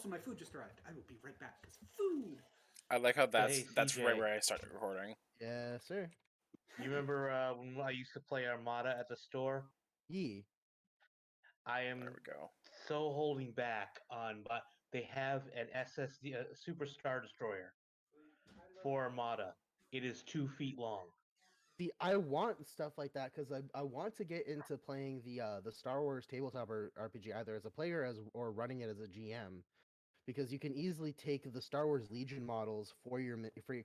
Also, my food just arrived. I will be right back. Because food! I like how But hey, that's right CJ, where I started recording. Yeah, sir. you remember when I used to play Armada at the store? Yee. I There am we go. so holding back on, but they have an SSD, a Super Star Destroyer for Armada. It is 2 feet long. See, I want stuff like that because I want to get into playing the Star Wars tabletop RPG either as a player as or running it as a GM because you can easily take the Star Wars Legion models for your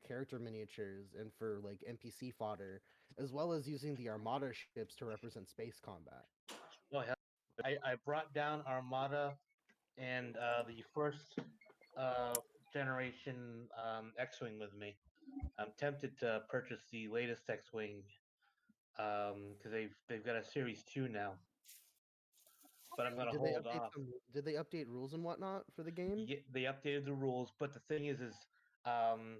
character miniatures and for like NPC fodder, as well as using the Armada ships to represent space combat. Oh hell, I brought down Armada and the first uh, generation X-wing with me. I'm tempted to purchase the latest X-wing because they've got a Series 2 now, but I'm gonna Did they hold update off. some? Did they update rules and whatnot for the game? They updated the rules, but the thing is um,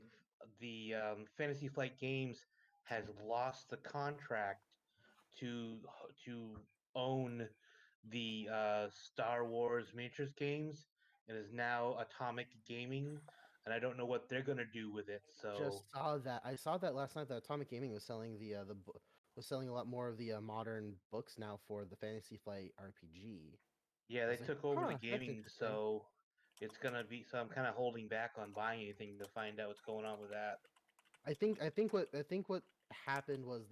the Fantasy Flight Games has lost the contract to to own the Star Wars miniatures games, and is now Atomic Gaming, and I don't know what they're gonna do with it. So Just saw that. I saw that last night. That Atomic Gaming was selling was selling a lot more of the modern books now for the Fantasy Flight RPG. yeah, I they was like, took over the huh, that's gaming, interesting. so it's gonna be. So I'm kind of holding back on buying anything to find out what's going on with that. I think what happened was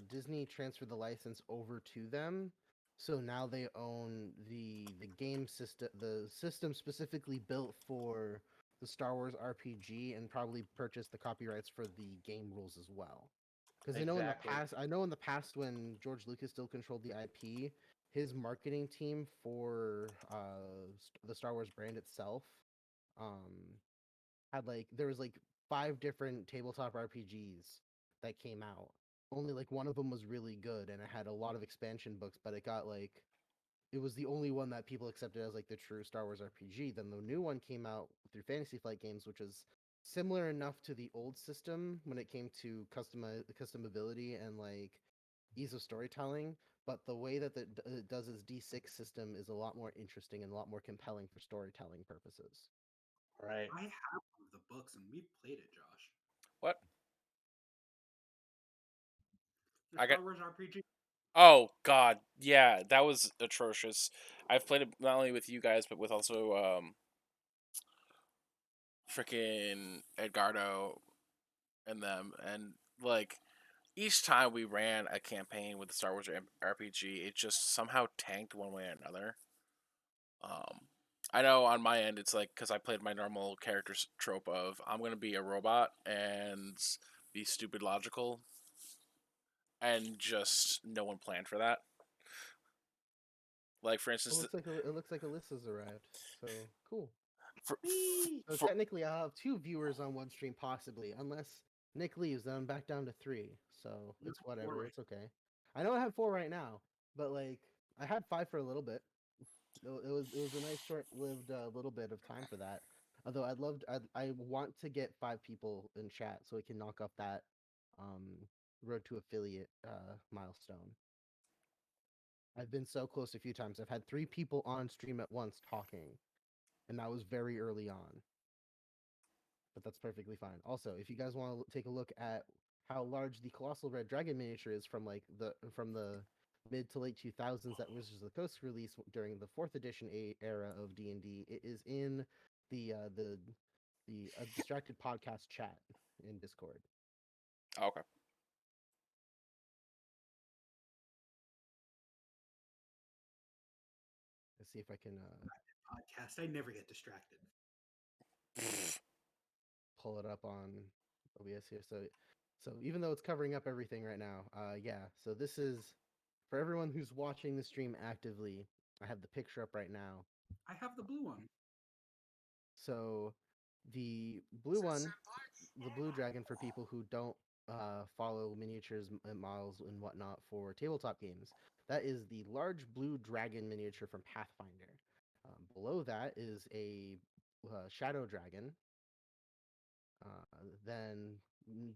Disney transferred the license over to them, so now they own the game system, the system specifically built for the Star Wars RPG, and probably purchased the copyrights for the game rules as well. Because Exactly. I know in the past when George Lucas still controlled the IP, his marketing team for the Star Wars brand itself, um, had like there was like 5 different tabletop RPGs that came out. Only like one of them was really good, and it had a lot of expansion books, but it was the only one that people accepted as like the true Star Wars RPG. Then the new one came out through Fantasy Flight Games, which was similar enough to the old system when it came to customability and like ease of storytelling. But the way that it does its D6 system is a lot more interesting and a lot more compelling for storytelling purposes. Right. I have one of the books and we've played it, Josh. What? The I got. Star Wars RPG. Oh God, yeah, that was atrocious. I've played it not only with you guys, but with also freaking Edgardo and them, and like each time we ran a campaign with the Star Wars RPG, it just somehow tanked one way or another. Um, I know on my end, it's like because I played my normal character trope of I'm gonna be a robot and be stupid logical, and just no one planned for that. Like for It instance, looks like it looks like Alyssa's arrived. So cool. for Whee! So for technically, I'll have 2 viewers on one stream, possibly, unless Nick leaves. Then I'm back down to 3. So You it's have four whatever. right. It's okay. I know I have 4 right now, but like I had 5 for a little bit. It was a nice short-lived little bit of time for that. Although I want to get 5 people in chat so we can knock up that um road to affiliate milestone. I've been so close a few times. I've had 3 people on stream at once talking, and that was very early on. But that's perfectly fine. Also, if you guys want to take a look at how large the colossal red dragon miniature is from the mid to late 2000s that Wizards of the Coast released during the fourth edition era of D&D, it is in the uh, the the distracted podcast chat in Discord. okay. Let's see if I can Podcast. I never get distracted. pull it up on OBS here. So even though it's covering up everything right now, yeah. So this is for everyone who's watching the stream actively. I have the picture up right now. I have the blue one. So the blue one, the blue dragon, for people who don't follow miniatures and models and whatnot for tabletop games, that is the large blue dragon miniature from Pathfinder. Below that is a shadow dragon. Then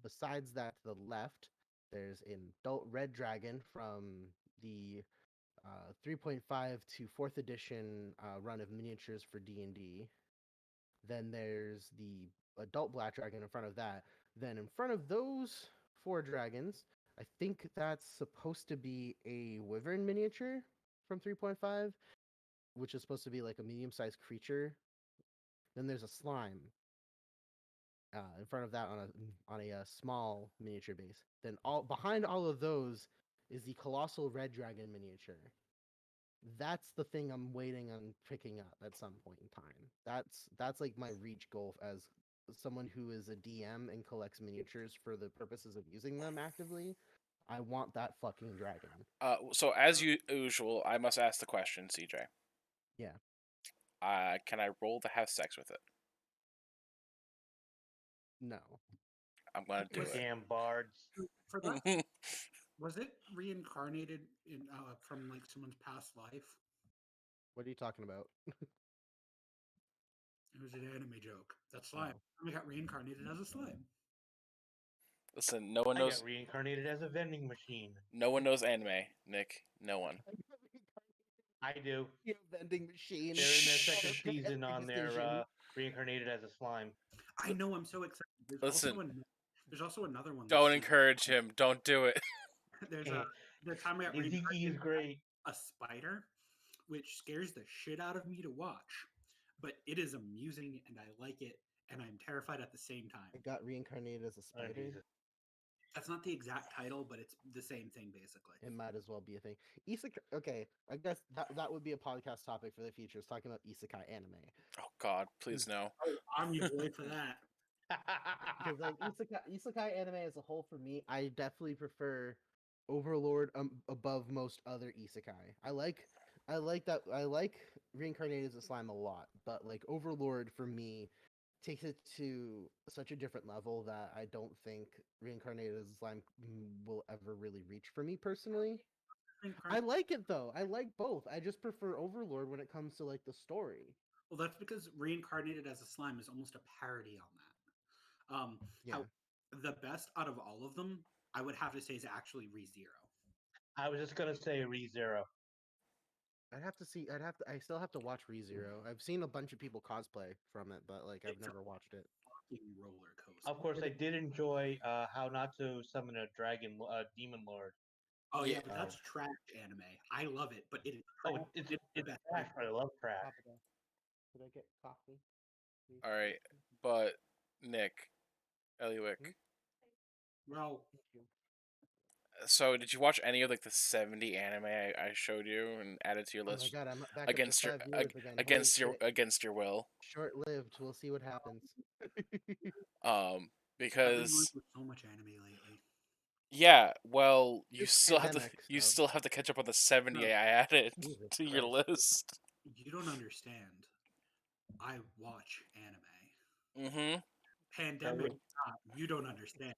besides that, to the left, there's an adult red dragon from the 3.5 to 4th edition run of miniatures for D&D. Then there's the adult black dragon in front of that. Then in front of those 4 dragons, I think that's supposed to be a wyvern miniature from 3.5, which is supposed to be like a medium-sized creature. Then there's a slime in front of that on a small miniature base. Then all behind all of those is the colossal red dragon miniature. That's the thing I'm waiting on picking up at some point in time. That's like my reach goal as someone who is a DM and collects miniatures for the purposes of using them actively. I want that fucking dragon. So as usual, I must ask the question, CJ. Yeah. Can I roll to have sex with it? No. I'm gonna do Was- it. Damn bards. For that, was it reincarnated in from like someone's past life? What are you talking about? It was an anime joke. That slime. Oh. I got reincarnated as a slime. Listen, no one I knows. got reincarnated as a vending machine. No one knows anime, Nick. No one. I do. Yeah, vending machine. They're in their Shh. second season on their decision. reincarnated as a slime. I know. I'm so excited. There's Listen. there's also another one. Don't this encourage him. Don't do it. season. There's the time I got Iziki is reincarnated great. a spider, which scares the shit out of me to watch. But it is amusing and I like it, and I'm terrified at the same time. I got reincarnated as a Oh, spider. Jesus. That's not the exact title, but it's the same thing basically. It might as well be a thing. Isekai. Okay, I guess that would be a podcast topic for the future. Is talking about isekai anime. Oh God, please no. Oh, I'm your boy for that. Because like isekai anime as a whole, for me, I definitely prefer Overlord above most other isekai. I like Reincarnated as a Slime a lot, but like Overlord for me takes it to such a different level that I don't think Reincarnated as a Slime will ever really reach for me personally. I like it though. I like both. I just prefer Overlord when it comes to like the story. Well, that's because Reincarnated as a Slime is almost a parody on that. Yeah. How the best out of all of them, I would have to say, is actually ReZero. I was just gonna say ReZero. I still have to watch ReZero. I've seen a bunch of people cosplay from it, but like I've It's a never watched it. fucking roller coaster. Of course, I did enjoy how not to summon a demon lord. Oh yeah, Yeah. but that's trash anime. I love it, but it is Oh, trash. it's the it's best. trash, but I love trash. Could I get coffee? please? All right, but Nick, Ellywick. Well, Thank you. So did you watch any of like the 70 anime I showed you and added to your Oh my list god, I'm back against up your to 5 viewers again. Holy shit. against your will? Short-lived. We'll see what happens. I've been Because going through so much anime lately. yeah, well, you It's still have to pandemic, you so- still have to catch up on the 70 No. I added Jesus to your Christ. list. You don't understand. I watch anime. Mm-hmm. Pandemic, you don't understand.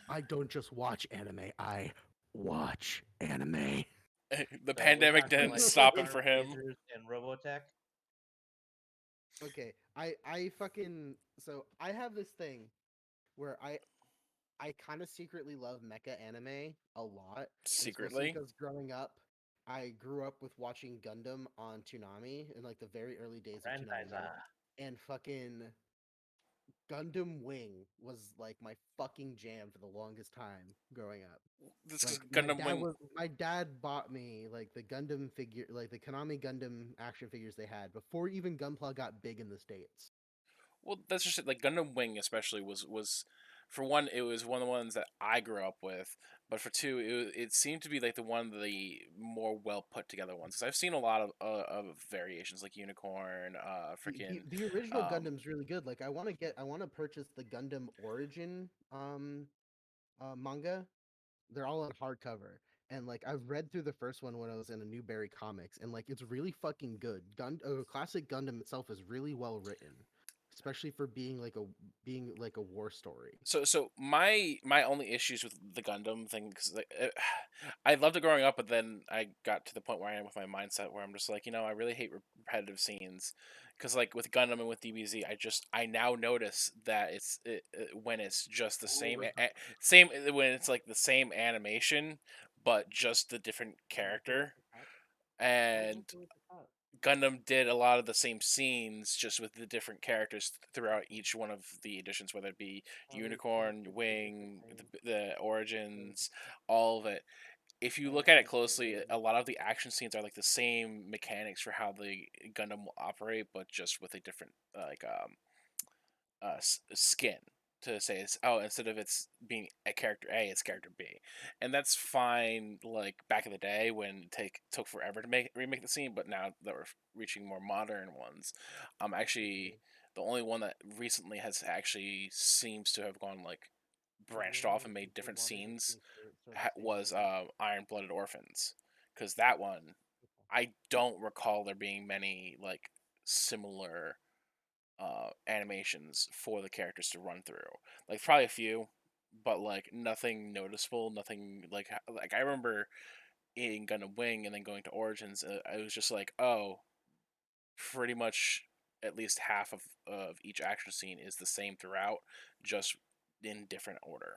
I don't just watch anime. I watch anime. The So pandemic we're talking, didn't like, stop it Star for him. Blazers and Robotech. Okay, I fucking so I have this thing where I kind of secretly love mecha anime a lot. and especially Secretly? because growing up, I grew up with watching Gundam on Toonami in like the very early days of Toonami, Grandpa. and fucking Gundam Wing was like my fucking jam for the longest time growing up. This Like Gundam Wing. my dad bought me like the Gundam figure, like the Konami Gundam action figures they had before even Gunpla got big in the States. Well, that's just it. Like Gundam Wing, especially was for one, it was one of the ones that I grew up with. But for two, it seemed to be like the one of the more well put together ones. 'Cause I've seen a lot of variations like Unicorn, freaking. The original um, Gundam's really good. Like I want to purchase the Gundam Origin manga. They're all in hardcover. And like I've read through the first one when I was in a Newberry Comics, and like it's really fucking good. Classic Gundam itself is really well written, especially for being like a war story. So my only issues with the Gundam thing because I loved it growing up, but then I got to the point where I am with my mindset where I'm just like, I really hate repetitive scenes because like with Gundam and with DBZ, I now notice that when it's just the same when it's like the same animation but just the different character. And Gundam did a lot of the same scenes, just with the different characters throughout each one of the editions, whether it be Unicorn, Wing, the Origins, all of it. If you look at it closely, a lot of the action scenes are like the same mechanics for how the Gundam will operate, but just with a different skin to say it's, oh, instead of it's being a character A, it's character B, and that's fine. Like back in the day when took forever to remake the scene, but now that we're reaching more modern ones, actually the only one that recently has actually seems to have gone like branched off and made different scenes was Iron Blooded Orphans, because that one I don't recall there being many like similar animations for the characters to run through. Like probably a few, but like nothing noticeable. Nothing like I remember in Gundam Wing and then going to Origins. I was just like, oh, pretty much at least half of each action scene is the same throughout, just in different order.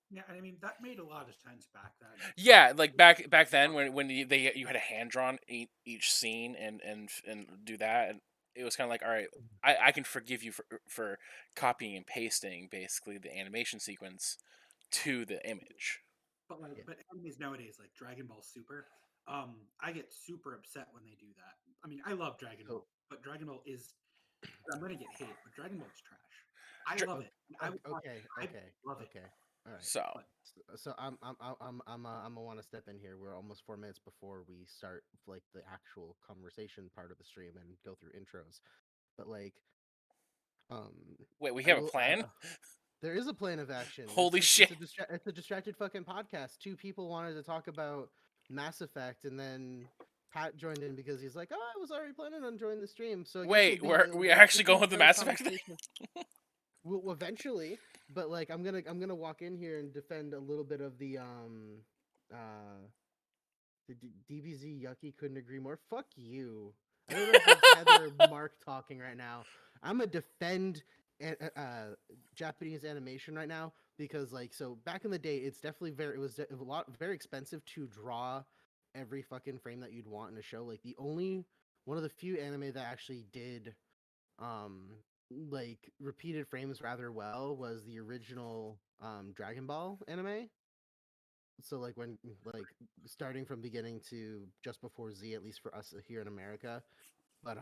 Yeah, I mean that made a lot of sense back then. Yeah, like back then when you had a hand drawn each scene and do that, and it was kind of like, all right, I can forgive you for copying and pasting basically the animation sequence to the image. But but animes nowadays, like Dragon Ball Super, I get super upset when they do that. I mean, I love Dragon Ball, but Dragon Ball is I'm gonna get hate, but Dragon Ball is trash. I love it. I would watch it. I love it. Okay. All right. So But So I'm gonna want to step in here. We're almost 4 minutes before we start like the actual conversation part of the stream and go through intros. But like, um, wait, we I have a will. plan? There is a plan of action. Holy shit! It's a distracted fucking podcast. Two people wanted to talk about Mass Effect, and then Pat joined in because he's like, "Oh, I was already planning on joining the stream." So I guess Wait, we actually going with the Mass Effect thing? Well, eventually, but like I'm gonna walk in here and defend a little bit of the DBZ Yucky couldn't agree more. Fuck you. I don't know if it's Heather or Mark talking right now. I'm gonna defend Japanese animation right now because like so back in the day it's definitely very expensive to draw every fucking frame that you'd want in a show. Like the only one of the few anime that actually did um like repeated frames rather well was the original Dragon Ball anime. So like when like starting from beginning to just before Z, at least for us here in America. But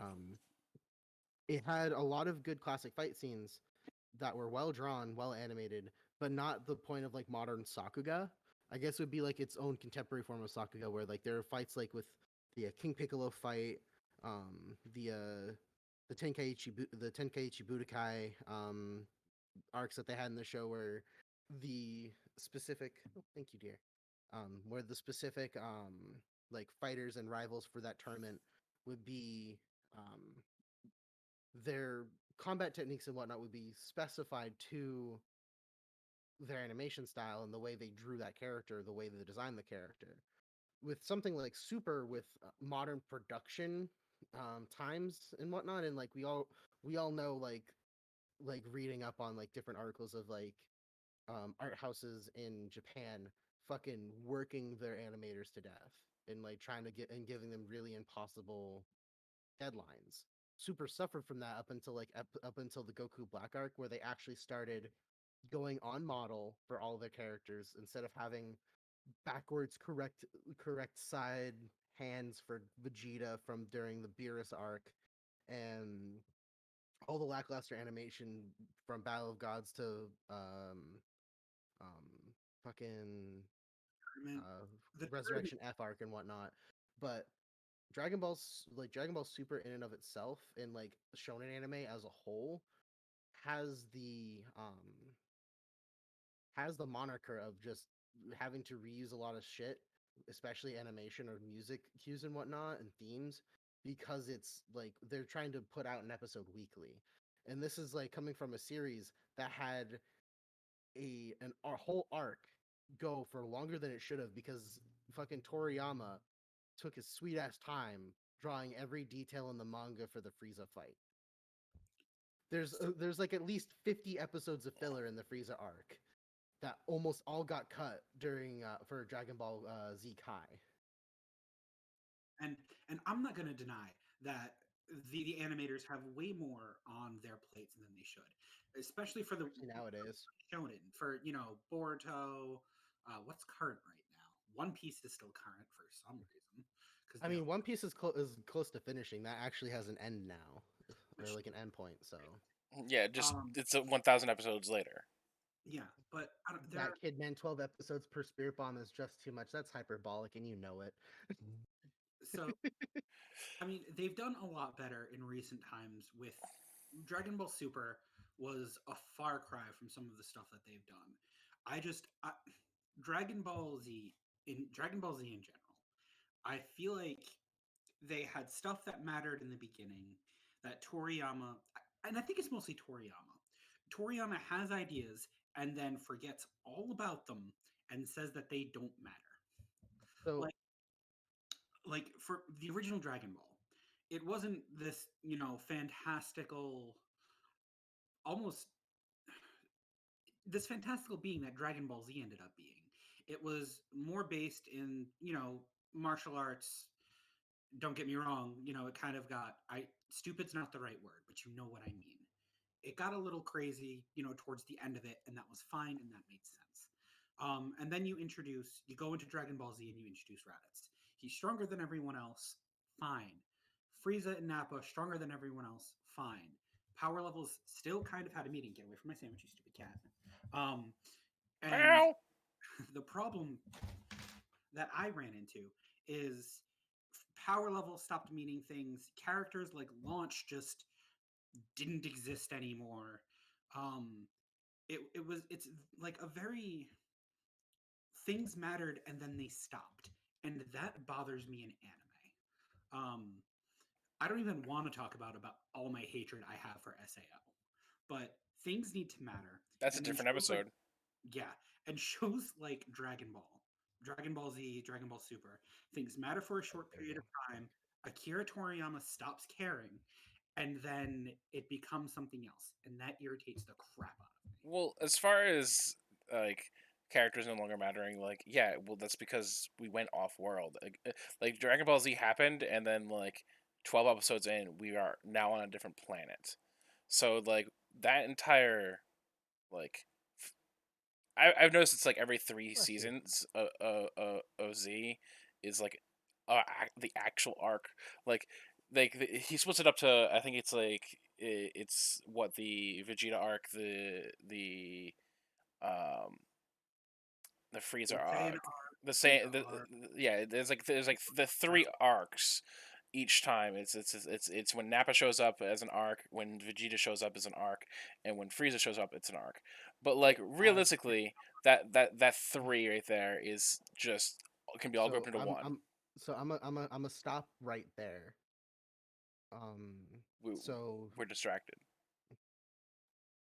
it had a lot of good classic fight scenes that were well drawn, well animated, but not the point of like modern Sakuga. I guess it would be like its own contemporary form of Sakuga, where like there are fights like with the King Piccolo fight, the Tenkaichi Budokai arcs that they had in the show, where the specific thank you, dear, where the specific like fighters and rivals for that tournament would be their combat techniques and whatnot would be specified to their animation style and the way they drew that character, the way they designed the character. With something like Super, with modern production times and whatnot, and like we all know like reading up on like different articles of like art houses in Japan fucking working their animators to death and like trying to get and giving them really impossible deadlines. Super suffered from that up until up until the Goku Black arc, where they actually started going on model for all their characters instead of having backwards correct side hands for Vegeta from during the Beerus arc, and all the lackluster animation from Battle of Gods to um fucking the Resurrection F arc and whatnot. But Dragon Ball Super in and of itself, and like shonen anime as a whole, has the moniker of just having to reuse a lot of shit, especially animation or music cues and whatnot and themes, because it's like they're trying to put out an episode weekly. And this is like coming from a series that had a whole arc go for longer than it should have because fucking Toriyama took his sweet ass time drawing every detail in the manga for the Frieza fight. There's like at least 50 episodes of filler in the Frieza arc that almost all got cut during for Dragon Ball Z Kai. And I'm not going to deny that the animators have way more on their plates than they should, especially for the nowadays. shonen. For Boruto, what's current right now? One Piece is still current for some reason because I mean, One Piece is close to finishing. That actually has an end now, or like an end point. So Yeah, just it's 1,000 episodes later. yeah, but that kid, man, 12 episodes per Spirit Bomb is just too much. That's hyperbolic, and you know it. So I mean, they've done a lot better in recent times with Dragon Ball Super was a far cry from some of the stuff that they've done. Dragon Ball Z Dragon Ball Z in general. I feel like they had stuff that mattered in the beginning that Toriyama, and I think it's mostly Toriyama. Toriyama has ideas and then forgets all about them and says that they don't matter. So Like for the original Dragon Ball, it wasn't this, fantastical, almost this fantastical being that Dragon Ball Z ended up being. It was more based in, martial arts. Don't get me wrong, it kind of got stupid's not the right word, but you know what I mean. It got a little crazy, towards the end of it, and that was fine and that made sense. And then you go into Dragon Ball Z and you introduce Raditz. He's stronger than everyone else, fine. Frieza and Nappa, stronger than everyone else, fine. Power levels still kind of had a meeting. Get away from my sandwich, you stupid cat. And Ow! the problem that I ran into is power levels stopped meaning things. Characters like Launch just didn't exist anymore. It's like a very things mattered and then they stopped, and that bothers me in anime. I don't even want to talk about all my hatred I have for Sao, but things need to matter. That's a And then different shows like- episode. yeah, and shows like Dragon Ball, Dragon Ball Z, Dragon Ball Super, things matter for a short period of time. Akira Toriyama stops caring, and then it becomes something else, and that irritates the crap out of me. Well, as far as like characters no longer mattering, like yeah, well that's because we went off world. Like Dragon Ball Z happened, and then like 12 episodes in, we are now on a different planet. So like that entire like I've noticed it's like every 3 seasons of Z is like the actual arc. Like he splits it up to, I think it's like it's what the Vegeta arc, um the Frieza arc, the same yeah. There's like the 3 arcs each time. It's when Nappa shows up as an arc, when Vegeta shows up as an arc, and when Frieza shows up, it's an arc. But like realistically, that 3 right there is just can be all grouped into one. I'm a stop right there. We're distracted.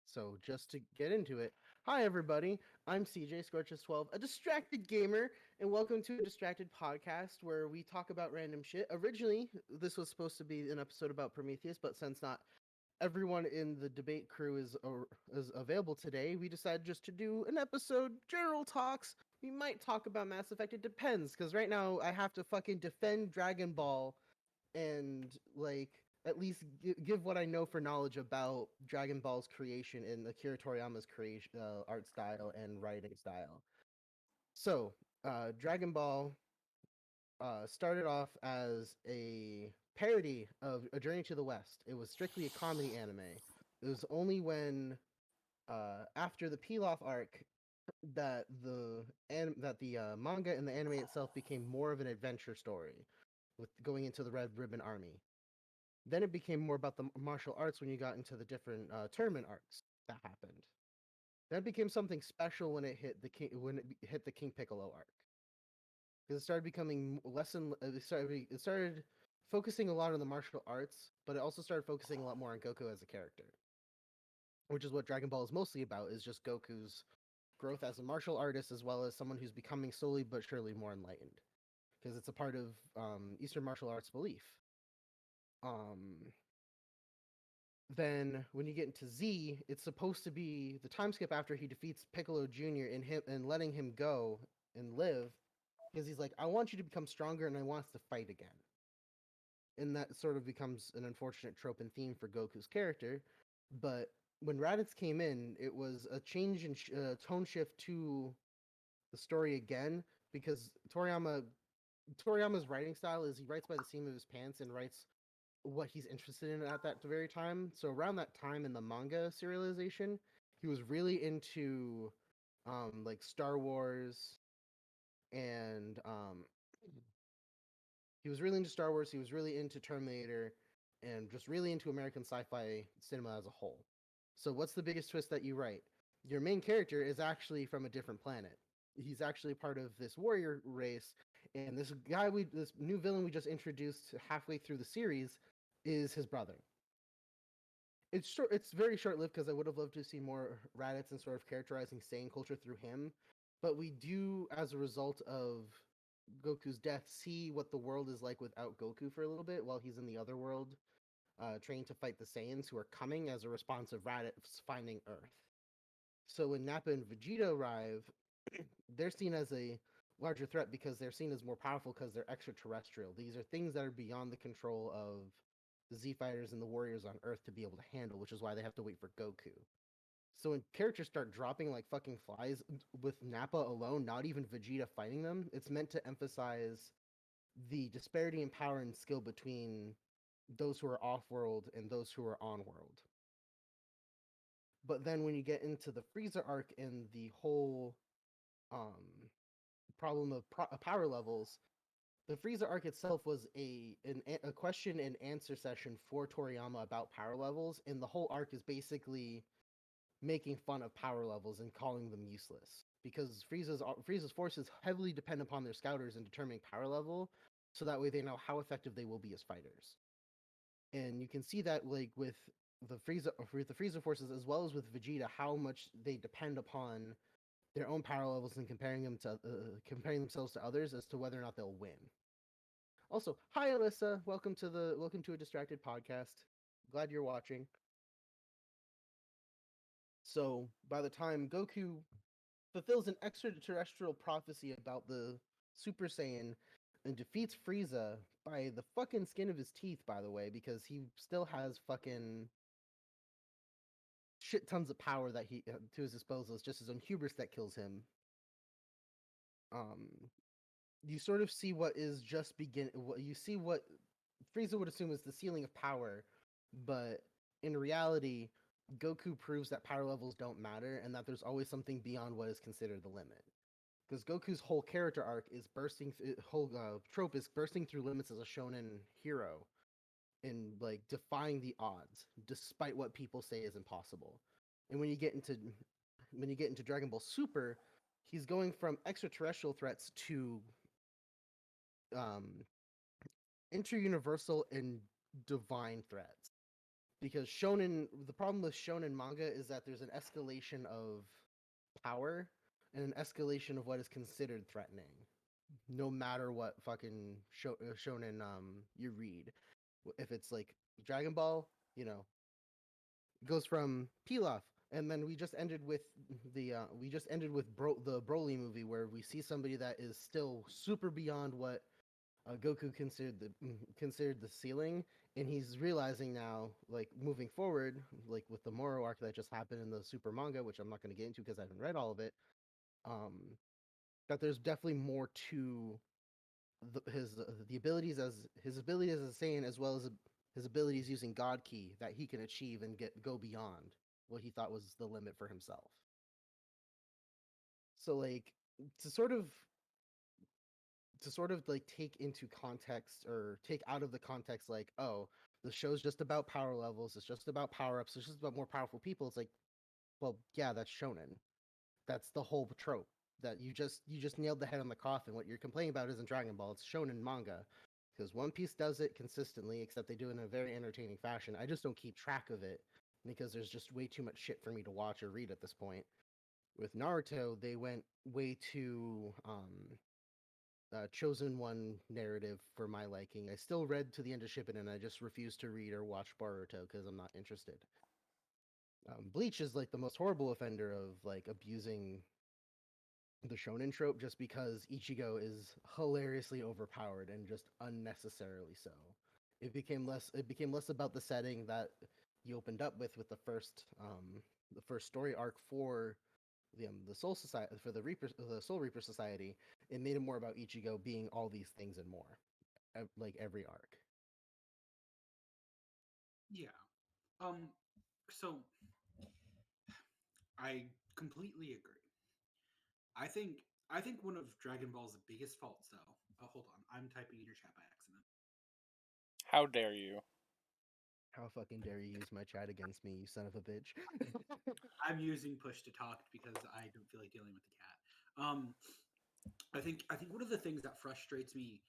So just to get into it, hi everybody, I'm CJ Scorches12, a distracted gamer, and welcome to a distracted podcast where we talk about random shit. Originally, this was supposed to be an episode about Prometheus, but since not everyone in the debate crew is available today, we decided just to do an episode, general talks. We might talk about Mass Effect. It depends, because right now I have to fucking defend Dragon Ball and like at least give what I know for knowledge about Dragon Ball's creation and Akira Toriyama's creation, art style and writing style. So, Dragon Ball started off as a parody of A Journey to the West. It was strictly a comedy anime. It was only when, after the Pilaf arc, that the manga and the anime itself became more of an adventure story, with going into the Red Ribbon Army. Then it became more about the martial arts when you got into the different tournament arcs that happened. Then it became something special when it hit the King Piccolo arc, because it started becoming less and it started focusing a lot on the martial arts, but it also started focusing a lot more on Goku as a character, which is what Dragon Ball is mostly about, is just Goku's growth as a martial artist as well as someone who's becoming slowly but surely more enlightened, because it's a part of Eastern martial arts belief. Then when you get into Z, it's supposed to be the time skip after he defeats Piccolo Jr. and letting him go and live, because he's like, I want you to become stronger and I want us to fight again. and that sort of becomes an unfortunate trope and theme for Goku's character. But when Raditz came in, it was a change in tone shift to the story again, because Toriyama's writing style is he writes by the seam of his pants and writes what he's interested in at that very time. So around that time in the manga serialization, he was really into like Star Wars, and he was really into Star Wars, he was really into Terminator, and just really into American sci-fi cinema as a whole. So what's the biggest twist that you write? Your main character is actually from a different planet. He's actually part of this warrior race, and this new villain we just introduced halfway through the series is his brother. It's short. It's very short-lived because I would have loved to see more Raditz and sort of characterizing Saiyan culture through him. But we do, as a result of Goku's death, see what the world is like without Goku for a little bit while he's in the other world, training to fight the Saiyans who are coming as a response of Raditz finding Earth. So when Nappa and Vegeta arrive, they're seen as a larger threat because they're seen as more powerful because they're extraterrestrial. These are things that are beyond the control of the Z Fighters and the warriors on Earth to be able to handle, which is why they have to wait for Goku. So when characters start dropping like fucking flies with Nappa alone, not even Vegeta fighting them, it's meant to emphasize the disparity in power and skill between those who are off-world and those who are on-world. But then when you get into the Frieza arc and the whole problem of power levels, the Frieza arc itself was a question and answer session for Toriyama about power levels, and the whole arc is basically making fun of power levels and calling them useless, because Frieza's forces heavily depend upon their scouters in determining power level, so that way they know how effective they will be as fighters. And you can see that like with the Frieza forces as well as with Vegeta, how much they depend upon their own power levels and comparing themselves to others as to whether or not they'll win. Also, hi Alyssa, welcome to a Distracted podcast. Glad you're watching. So by the time Goku fulfills an extraterrestrial prophecy about the Super Saiyan and defeats Frieza by the fucking skin of his teeth, by the way, because he still has fucking shit tons of power that he to his disposal. It's just his own hubris that kills him. You sort of see what is just what Frieza would assume is the ceiling of power, but in reality, Goku proves that power levels don't matter and that there's always something beyond what is considered the limit. Because Goku's whole character arc is trope is bursting through limits as a shonen hero, and like defying the odds despite what people say is impossible. And when you get into Dragon Ball Super, he's going from extraterrestrial threats to interuniversal and divine threats. Because the problem with shonen manga is that there's an escalation of power and an escalation of what is considered threatening, no matter what fucking shonen you read. If it's like Dragon Ball, it goes from Pilaf, and then we just ended with the the Broly movie, where we see somebody that is still super beyond what Goku considered the ceiling, and he's realizing now, like moving forward, like with the Moro arc that just happened in the Super manga, which I'm not going to get into because I haven't read all of it. That there's definitely more to his abilities as a Saiyan, as well as his abilities using God Ki that he can achieve and go beyond what he thought was the limit for himself. So like to sort of like take into context or take out of the context, like, oh, the show's just about power levels, it's just about power-ups, it's just about more powerful people. It's like, well, yeah, that's shonen. That's the whole trope. That you just nailed the head on the coffin. What you're complaining about isn't Dragon Ball, it's shonen manga. Because One Piece does it consistently, except they do it in a very entertaining fashion. I just don't keep track of it because there's just way too much shit for me to watch or read at this point. With Naruto, they went way too chosen one narrative for my liking. I still read to the end of Shippuden, and I just refuse to read or watch Boruto because I'm not interested. Bleach is like the most horrible offender of like abusing the shonen trope, just because Ichigo is hilariously overpowered and just unnecessarily so. It became less about the setting that you opened up with the first story arc for the Soul Society, for the Soul Reaper Society. It made it more about Ichigo being all these things and more, like every arc. Yeah. So I completely agree. I think one of Dragon Ball's biggest faults, though. Oh, hold on. I'm typing in your chat by accident. How dare you? How fucking dare you use my chat against me, you son of a bitch! I'm using push to talk because I don't feel like dealing with the cat. I think one of the things that frustrates me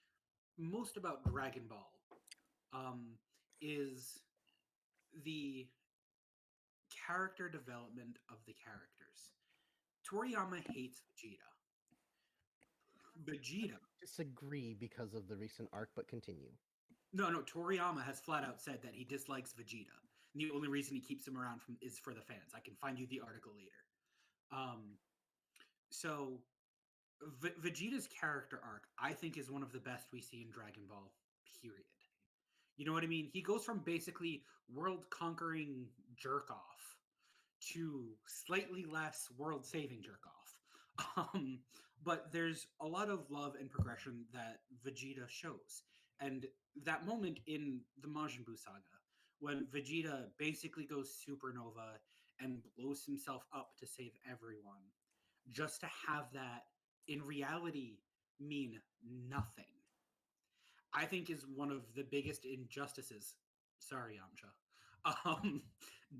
most about Dragon Ball um, is the character development of the characters. Toriyama hates Vegeta. Vegeta. Disagree because of the recent arc, but continue. No. Toriyama has flat out said that he dislikes Vegeta. And the only reason he keeps him around is for the fans. I can find you the article later. So Vegeta's character arc, I think, is one of the best we see in Dragon Ball. Period. You know what I mean? He goes from basically world conquering jerk off to slightly less world saving jerk off. But there's a lot of love and progression that Vegeta shows. And that moment in the Majin Buu saga, when Vegeta basically goes supernova and blows himself up to save everyone, just to have that in reality mean nothing, I think is one of the biggest injustices. Sorry, Yamcha.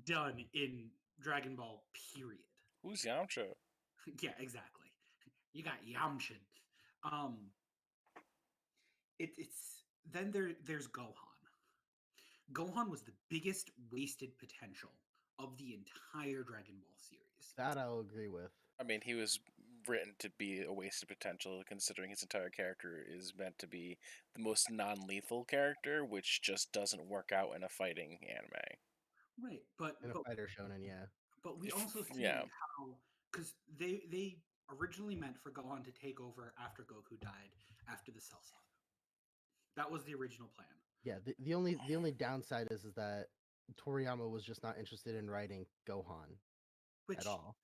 Done in Dragon Ball. Period. Who's Yamcha? Yeah, exactly. You got Yamcha. Um, it's then there's Gohan. Gohan was the biggest wasted potential of the entire Dragon Ball series. That I'll agree with. I mean, he was written to be a waste of potential, considering his entire character is meant to be the most non-lethal character, which just doesn't work out in a fighting anime. Right, but In a fighter shonen, yeah. But we also see Yeah. how, because they originally meant for Gohan to take over after Goku died after the Cell Saga. That was the original plan. Yeah, the only downside is that Toriyama was just not interested in writing Gohan Which at all.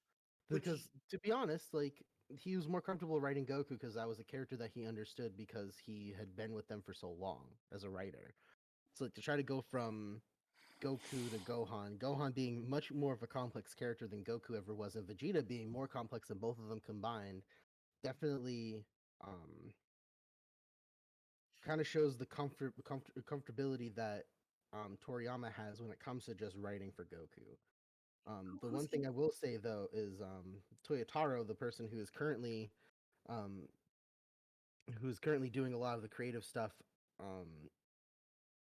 which- Because to be honest, like he was more comfortable writing Goku because that was a character that he understood because he had been with them for so long as a writer. So like, to try to go from Goku to Gohan being much more of a complex character than Goku ever was, and Vegeta being more complex than both of them combined, definitely kind of shows the comfortability that Toriyama has when it comes to just writing for Goku. The one thing I will say though is Toyotaro, the person um, who is currently doing a lot of the creative stuff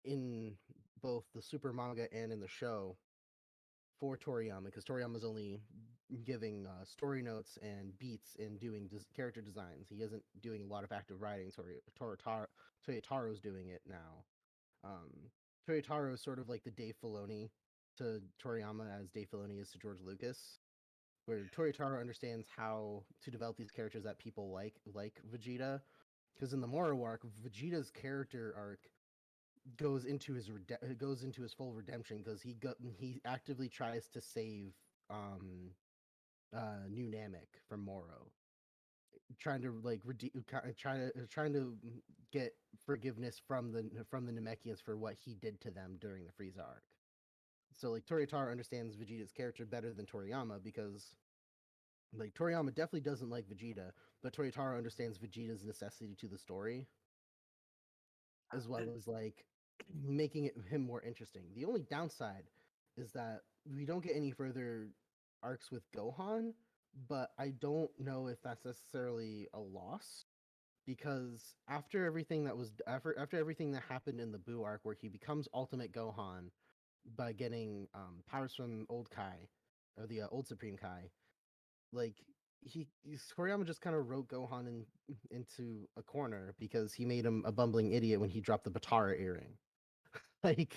in both the super manga and in the show for Toriyama, because Toriyama's only giving story notes and beats and doing character designs. He isn't doing a lot of active writing. Toyotaro's doing it now. Toyotaro is sort of like the Dave Filoni to Toriyama as Dave Filoni is to George Lucas, where Toyotaro understands how to develop these characters that people like Vegeta. Because in the Moro arc, Vegeta's character arc goes into his full redemption because he actively tries to save New Namek from Moro, trying to like trying to get forgiveness from the Namekians for what he did to them during the Frieza arc. So like Toyotaro understands Vegeta's character better than Toriyama because like Toriyama definitely doesn't like Vegeta, but Toyotaro understands Vegeta's necessity to the story, as well as like making him more interesting. The only downside is that we don't get any further arcs with Gohan, but I don't know if that's necessarily a loss because after everything that happened in the Buu arc, where he becomes Ultimate Gohan by getting powers from Old Kai or the Old Supreme Kai, like Toriyama just kind of wrote Gohan into a corner because he made him a bumbling idiot when he dropped the Batara earring. Like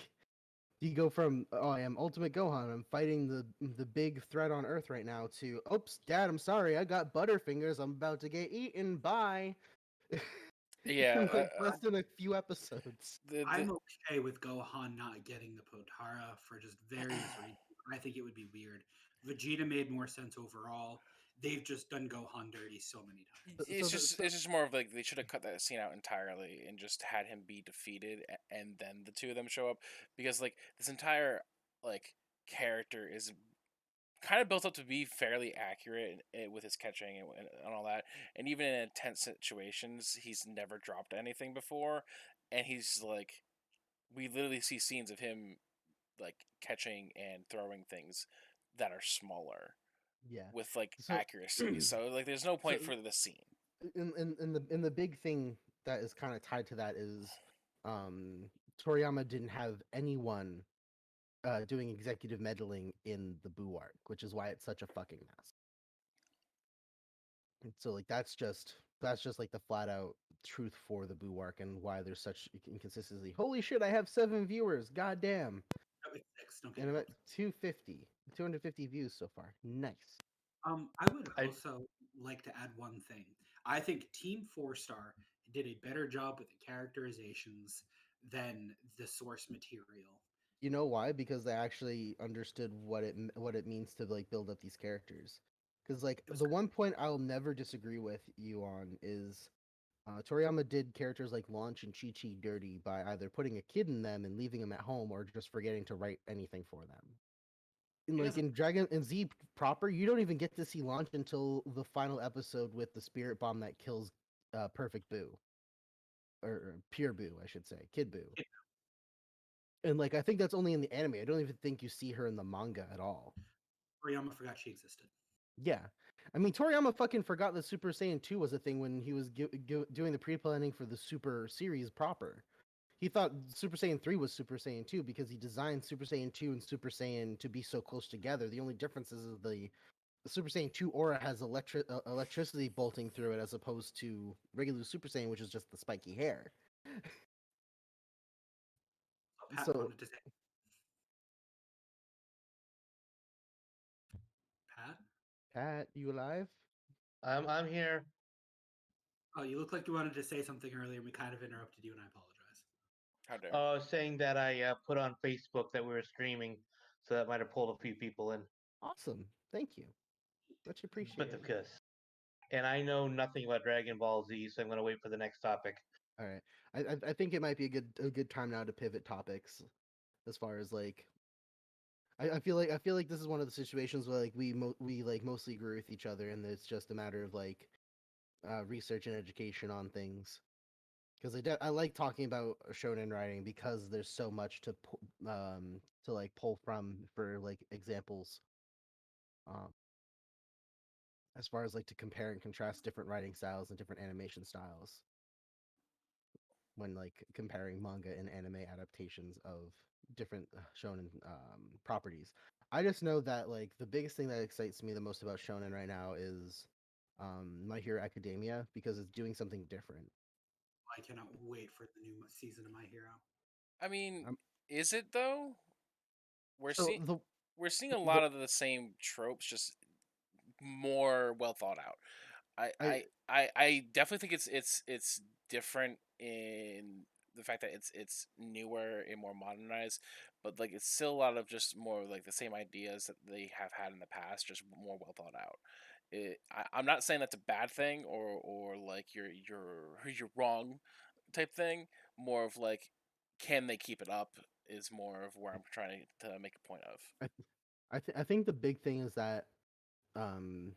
you go from I am Ultimate Gohan, I'm fighting the big threat on Earth right now to oops, Dad, I'm sorry, I got Butterfingers, I'm about to get eaten. Bye. Yeah, like less than a few episodes. I'm okay with Gohan not getting the Potara for just various reasons. I think it would be weird. Vegeta made more sense overall. They've just done Gohan dirty so many times. it's just more of like they should have cut that scene out entirely and just had him be defeated and then the two of them show up, because like this entire like character is kind of built up to be fairly accurate with his catching and all that, and even in intense situations he's never dropped anything before, and he's like, we literally see scenes of him like catching and throwing things that are smaller Yeah. with like So accuracy. So like there's no point for the scene. in the big thing that is kind of tied to that is Toriyama didn't have anyone doing executive meddling in the Boo arc, which is why it's such a fucking mess. And so like that's just like the flat out truth for the Boo arc and why there's such inconsistency. Holy shit, I have 7 viewers. God damn. That was 6. Don't get And I'm at close. 250 views so far. Nice. I would also like to add one thing. I think Team 4-Star did a better job with the characterizations than the source material. You know why? Because they actually understood what it means to like build up these characters. Because like It was the one point I'll never disagree with you on is Toriyama did characters like Launch and Chi Chi dirty by either putting a kid in them and leaving them at home, or just forgetting to write anything for them. He Like doesn't- in Dragon and Z proper, you don't even get to see Launch until the final episode with the spirit bomb that kills Perfect Boo, or Pure Boo, I should say, Kid Boo. And like I think that's only in the anime. I don't even think you see her in the manga at all. Toriyama forgot she existed. Yeah. I mean, Toriyama fucking forgot that Super Saiyan 2 was a thing when he was doing the pre-planning for the Super series proper. He thought Super Saiyan 3 was Super Saiyan 2 because he designed Super Saiyan 2 and Super Saiyan to be so close together. The only difference is the Super Saiyan 2 aura has electricity bolting through it as opposed to regular Super Saiyan, which is just the spiky hair. Pat So, wanted to say. Pat? Pat, you alive? I'm here. Oh, you look like you wanted to say something earlier. We kind of interrupted you, and I apologize. How dare. Saying that I put on Facebook that we were streaming, so that might have pulled a few people in. Awesome. Thank you. Much But appreciated. of course. And I know nothing about Dragon Ball Z, so I'm going to wait for the next topic. All right. I think it might be a good time now to pivot topics, as far as like I feel like this is one of the situations where like we like mostly agree with each other, and it's just a matter of like research and education on things. Because I like talking about shonen writing because there's so much to like pull from for like examples. Um, as far as like to compare and contrast different writing styles and different animation styles when like comparing manga and anime adaptations of different shonen properties. I just know that like the biggest thing that excites me the most about shonen right now is My Hero Academia, because it's doing something different. I cannot wait for the new season of My Hero. I mean, Um, is it though? We're so seeing the we're seeing a lot of the same tropes, just more well thought out. I I I I definitely think it's different in the fact that it's newer and more modernized, but like it's still a lot of just more like the same ideas that they have had in the past, just more well thought out. I'm not saying that's a bad thing or like you're wrong type thing. More of like, can they keep it up is more of where I'm trying to make a point of. I think the big thing is that um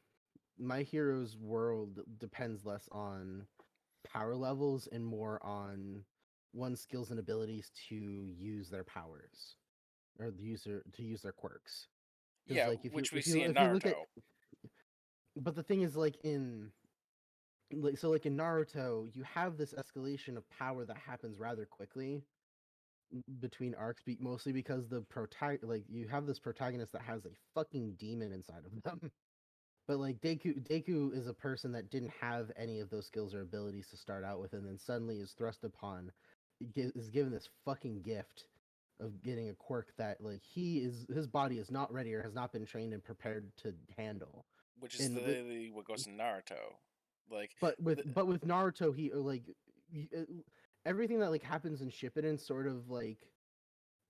My Hero's world depends less on power levels and more on one's skills and abilities to use their powers, or to use their quirks. Because Yeah, like which we see in if you look at, Naruto. but the thing is like in Naruto, you have this escalation of power that happens rather quickly between arcs, mostly because like you have this protagonist that has a fucking demon inside of them. But like Deku is a person that didn't have any of those skills or abilities to start out with, and then suddenly is thrust upon, is given this fucking gift of getting a quirk that like his body is not ready or has not been trained and prepared to handle. Which is And literally what goes in Naruto. Like, with Naruto, he like everything that like happens in Shippuden sort of like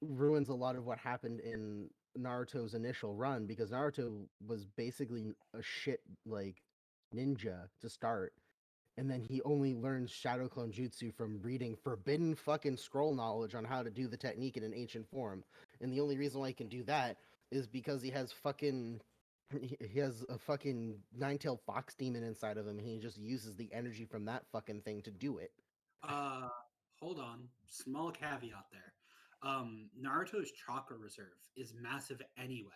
ruins a lot of what happened in Naruto's initial run, because Naruto was basically a shit like ninja to start, and then he only learns Shadow Clone Jutsu from reading forbidden fucking scroll knowledge on how to do the technique in an ancient form. And the only reason why he can do that is because he has a fucking nine-tailed fox demon inside of him, and he just uses the energy from that fucking thing to do it. Hold on. Small caveat there. Naruto's chakra reserve is massive anyway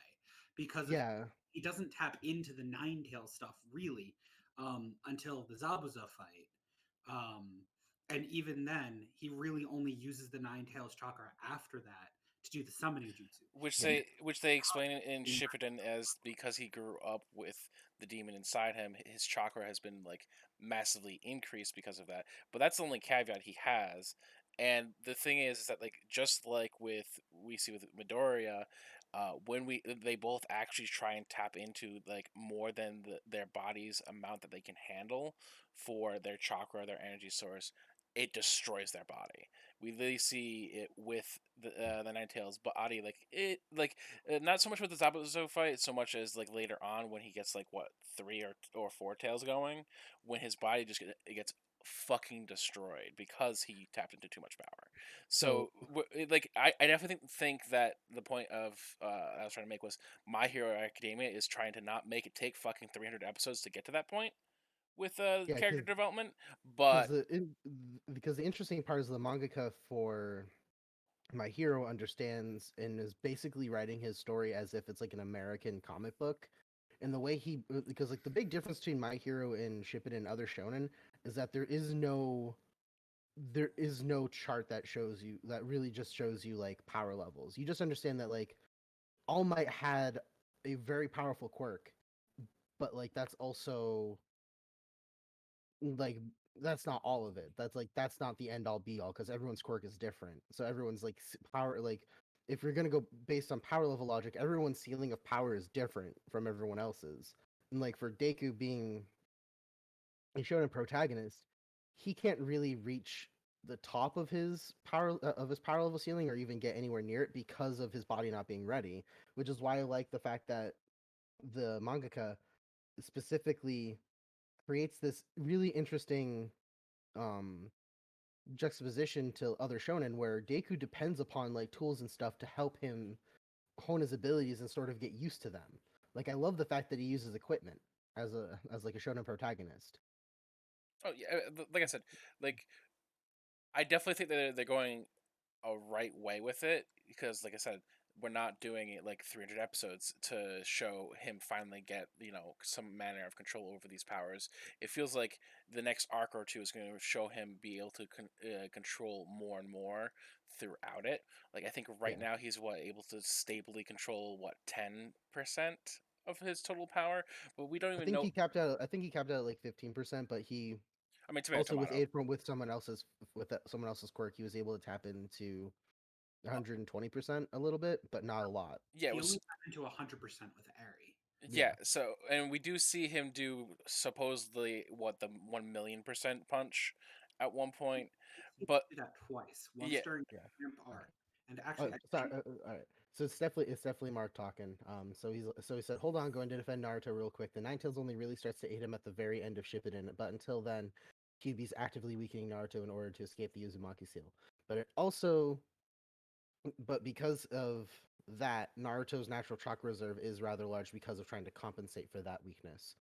because Yeah, he doesn't tap into the nine tail stuff really until the Zabuza fight. And even then, he really only uses the nine tails chakra after that to do the summoning jutsu. yeah. Which they explain in Shippuden as because he grew up with the demon inside him, his chakra has been like massively increased because of that. But that's the only caveat he has. And the thing is that like just like with we see with Midoriya, when they both actually try and tap into like more than their body's amount that they can handle for their chakra, their energy source, it destroys their body. We literally see it with the Nine Tails body, like not so much with the Zabuza fight, so much as like later on when he gets like what 3 or 4 tails going, when his body just it gets fucking destroyed because he tapped into too much power. So like I definitely think that the point of I was trying to make was My Hero Academia is trying to not make it take fucking 300 episodes to get to that point with Yeah, character development, because but because the interesting part is the mangaka for My Hero understands and is basically writing his story as if it's like an American comic book. And the way because like the big difference between My Hero and Shippuden and other shonen is that there is no chart that shows you, that really just shows you like power levels. You just understand that like All Might had a very powerful quirk, but like that's also like that's not all of it. That's not the end all be all, because everyone's quirk is different. So everyone's like power, like if you're gonna go based on power level logic, everyone's ceiling of power is different from everyone else's. And like for Deku being a shonen protagonist, he can't really reach the top of his power level ceiling, or even get anywhere near it, because of his body not being ready. Which is why I like the fact that the mangaka specifically creates this really interesting um juxtaposition to other shonen, where Deku depends upon like tools and stuff to help him hone his abilities and sort of get used to them. Like I love the fact that he uses equipment as like a shonen protagonist. oh yeah, like I said, like I definitely think that they're going a right way with it because, like I said, we're not doing it like 300 episodes to show him finally get some manner of control over these powers. It feels like the next arc or two is going to show him be able to control more and more throughout it. Like I think right Yeah. now he's able to stably control 10% of his total power, but we don't even know. I think he capped out at like 15%, but he I mean, tomato also with tomato. aid from someone else's quirk, he was able to tap into 120% a little bit, but not a lot. Yeah, it He was. only got into 100% with Airy. Yeah, so and we do see him do supposedly the 1,000,000% punch at one point, He but did that twice. Once yeah, during Yeah. Camp All Arc, right. and Oh, actually, I sorry. think All right. So it's definitely Mark talking. So he said, "Hold on, going to defend Naruto real quick. The Ninetales only really starts to aid him at the very end of Shippuden, but until then, Kyuubi's actively weakening Naruto in order to escape the Uzumaki seal. But it also, but because of that, Naruto's natural chakra reserve is rather large because of trying to compensate for that weakness.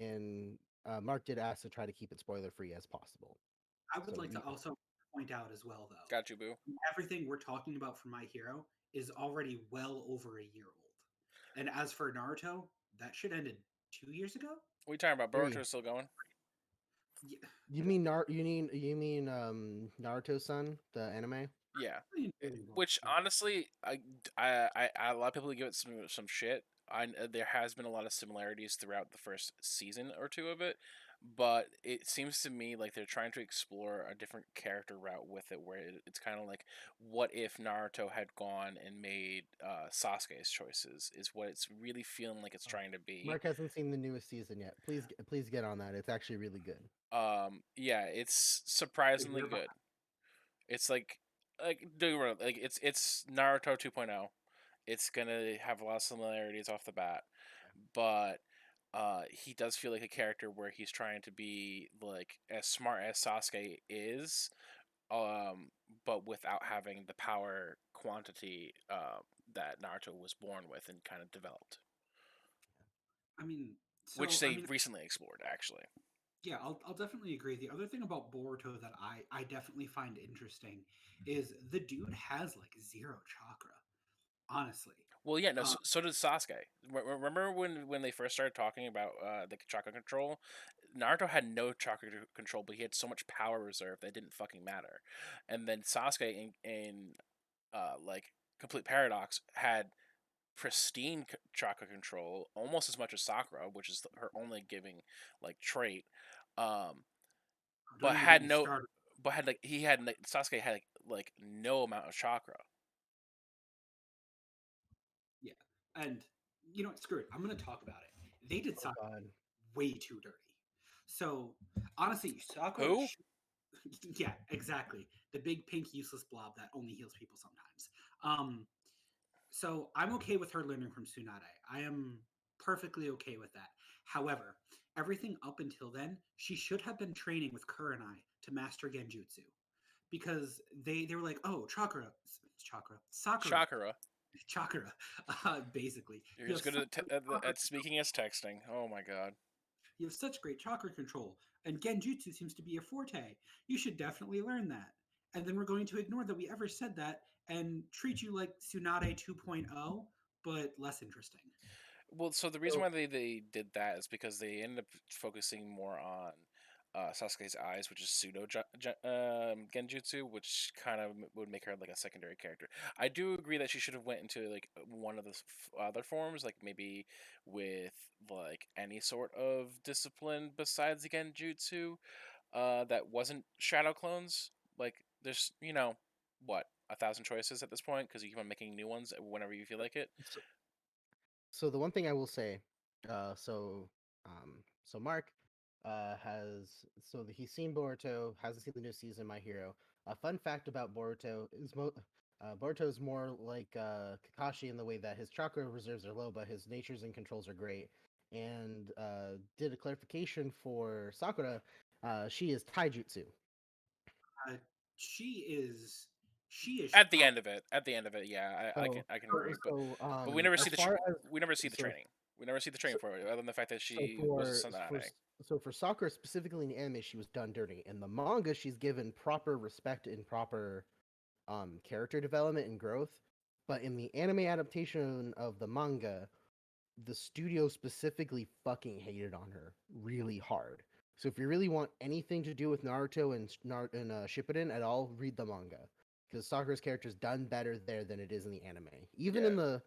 And Mark did ask to try to keep it spoiler free as possible. I would So like to also point out as well, though, got you, boo. everything we're talking about for My Hero is already well over a year old. And as for Naruto, that shit ended 2 years ago. What are you talking about? 3. Boruto's still going? Yeah, You mean Naruto-san, the anime? Yeah. I didn't really watch Which that. honestly, a lot of people give it some shit. there has been a lot of similarities throughout the first season or two of it, but it seems to me like they're trying to explore a different character route with it, where it's kind of like, what if Naruto had gone and made Sasuke's choices? Is what it's really feeling like it's trying to be. Mark hasn't seen the newest season yet. Please get on that. It's actually really good. Yeah, it's surprisingly good. It's like it's Naruto 2.0. It's gonna have a lot of similarities off the bat, but he does feel like a character where he's trying to be like as smart as Sasuke is, but without having the power quantity that Naruto was born with and kind of developed. I mean, which they recently explored, actually. Yeah, I'll definitely agree. The other thing about Boruto that I definitely find interesting is the dude has like 0 chakra. Honestly. Well, yeah, no. So did Sasuke. Remember when they first started talking about the chakra control? Naruto had no chakra control, but he had so much power reserve that it didn't fucking matter. And then Sasuke in like Complete Paradox had pristine chakra control, almost as much as Sakura, which is her only giving like trait. But had no, but had like Sasuke had like no amount of chakra. Yeah, and you know what? Screw it. I'm gonna talk about it. They did Sakura way too dirty. So honestly, Sakura. Who? Yeah, exactly. The big pink useless blob that only heals people sometimes. So I'm okay with her learning from Tsunade. I am perfectly okay with that. However, everything up until then, she should have been training with Kurenai to master Genjutsu. Because they were like, oh, Sakura, basically. You're as good at speaking as texting. Oh my god. You have such great chakra control, and Genjutsu seems to be your forte. You should definitely learn that. And then we're going to ignore that we ever said that and treat you like Tsunade 2.0, but less interesting. Well, so the reason why they did that is because they ended up focusing more on Sasuke's eyes, which is pseudo genjutsu, which kind of would make her like a secondary character. I do agree that she should have went into like one of the other forms, like maybe with like any sort of discipline besides genjutsu, that wasn't shadow clones. Like there's what 1,000 choices at this point because you keep on making new ones whenever you feel like it. So the one thing I will say, so Mark he's seen Boruto, hasn't seen the new season My Hero. A fun fact about Boruto is Boruto is more like Kakashi in the way that his chakra reserves are low, but his natures and controls are great. And did a clarification for Sakura. She is taijutsu. She is at the end of it. Yeah, I can agree. But we never see the training. We never see the training for it, other than the fact that she was a Tsunade. So for Sakura specifically in the anime, she was done dirty. In the manga, she's given proper respect and proper character development and growth. But in the anime adaptation of the manga, the studio specifically fucking hated on her really hard. So if you really want anything to do with Naruto and Shippuden at all, read the manga, because Sakura's character is done better there than it is in the anime. Even in the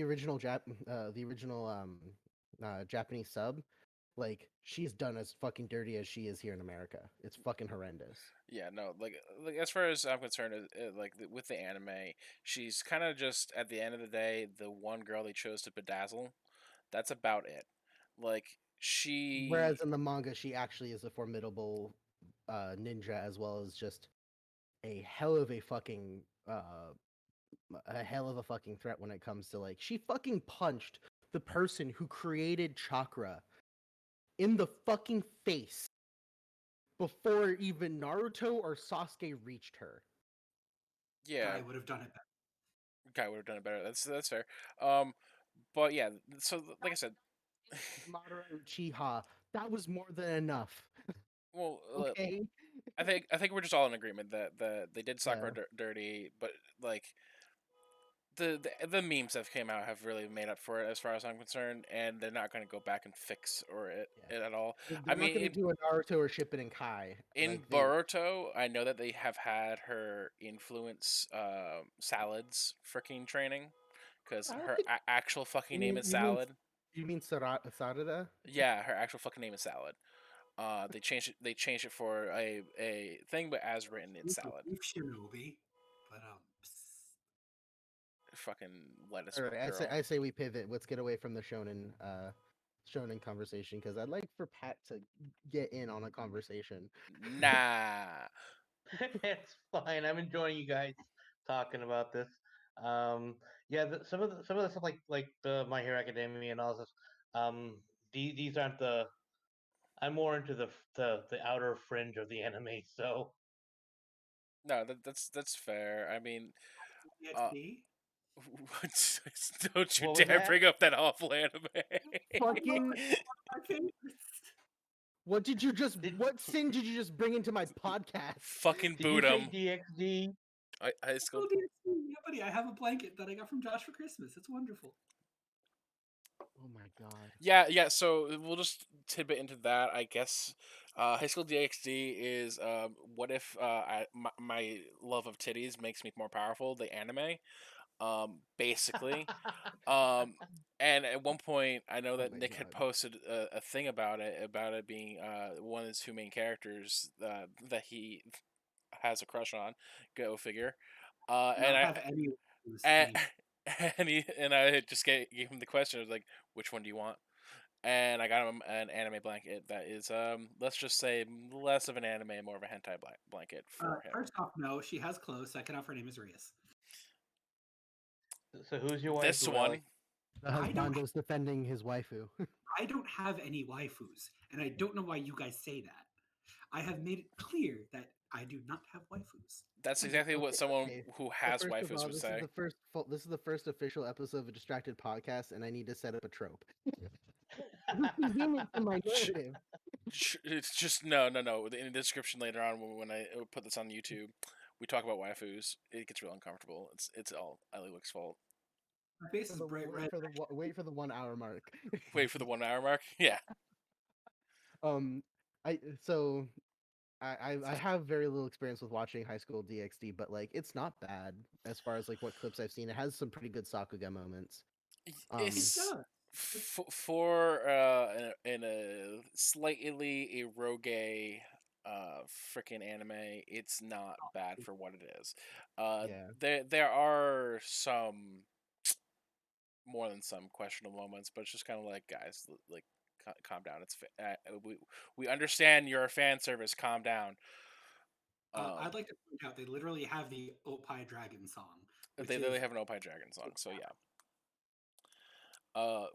original Japanese sub, like she's done as fucking dirty as she is here in America. It's fucking horrendous. Yeah, no, like as far as I'm concerned, with the anime, she's kind of just at the end of the day the one girl they chose to bedazzle. That's about it. Like she. Whereas in the manga, she actually is a formidable ninja, as well as just a hell of a fucking threat when it comes to like she fucking punched the person who created chakra in the fucking face before even Naruto or Sasuke reached her. Yeah, Guy would have done it better. Guy would have done it better. That's fair. But yeah, so like I said, Madara Uchiha, that was more than enough. Well, okay. I think we're just all in agreement that they did Sakura dirty, but like the memes that came out have really made up for it as far as I'm concerned, and they're not going to go back and fix it at all. They're not going to do a Naruto or Shippuden Kai. In Boruto, I know that they have had her influence Salad's freaking training, because I don't her think actual fucking name is you mean Salad. you mean Sarada? Yeah, her actual fucking name is Salad. They changed it. They changed it for a thing, but as written, it's Salad. Beef Shinobi, but Fucking lettuce All right, girl. I say we pivot. Let's get away from the shonen conversation because I'd like for Pat to get in on a conversation. Nah. It's fine. I'm enjoying you guys talking about this. Yeah, some of the stuff like the My Hero Academia and all this. Um, these aren't the. I'm more into the outer fringe of the anime. So No, that's fair. I mean, uh, PhD. don't you what was dare that? bring up that awful anime. Fucking My favorites. what did you just? Did What sin did you just bring into my podcast? Fucking did you boot say 'em. DxD? High school. Oh, dear, yeah, buddy, I have a blanket that I got from Josh for Christmas. It's wonderful. Oh my god. Yeah. So we'll just tidbit into that, I guess. High School DxD is what if my love of titties makes me more powerful? The anime, basically. And at one point, I know Oh that my Nick had god. posted a thing about it being one of the two main characters that he has a crush on. Go figure. I And don't I have any who's and, any. and I just gave him the question. I was like, "Which one do you want?" And I got him an anime blanket that is, let's just say, less of an anime, more of a hentai blanket for him. First off, no, she has clothes. Second off, her name is Rias. So who's your wife? This Who one, The I don't- husbando's defending his waifu. I don't have any waifus, and I don't know why you guys say that. I have made it clear that I do not have waifus. that's exactly what someone Okay. who So has first of waifus all, would this say. is the first this is the first official episode of a distracted podcast, and I need to set up a trope. Who's convenient to my narrative? It's just no. In the description later on, when I put this on YouTube, we talk about waifus. It gets real uncomfortable. It's all Ellywick's fault. My face is bright red. Wait for the 1 hour mark. Wait for the 1 hour mark. Yeah. um, I so I have very little experience with watching High School DxD, but like it's not bad as far as like what clips I've seen. It has some pretty good Sakuga moments. It's does. for in a slightly eroge freaking anime. It's not bad for what it is. Yeah. There are some more than some questionable moments, but it's just kind of like, guys, like calm down. We understand you're a fan service. Calm down. I'd like to point out they literally have the Opie Dragon song, which They literally is have an Opie Dragon song, so yeah.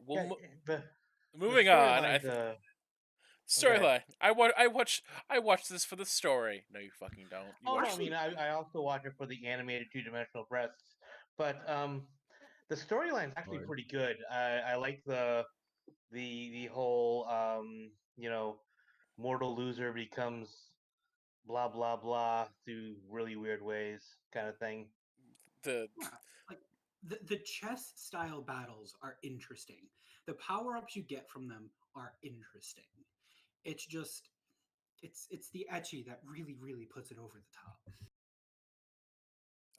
Yeah, the Moving on. storyline's okay. Storyline. I watched this for the story. No, you fucking don't. You Oh no, watch I mean I also watch it for the animated two-dimensional breasts, but the storyline's actually Lord. pretty good. I like the whole you know, mortal loser becomes blah blah blah through really weird ways kind of thing. the yeah, like the chess style battles are interesting. The power ups you get from them are interesting. It's just it's the etchy that really puts it over the top.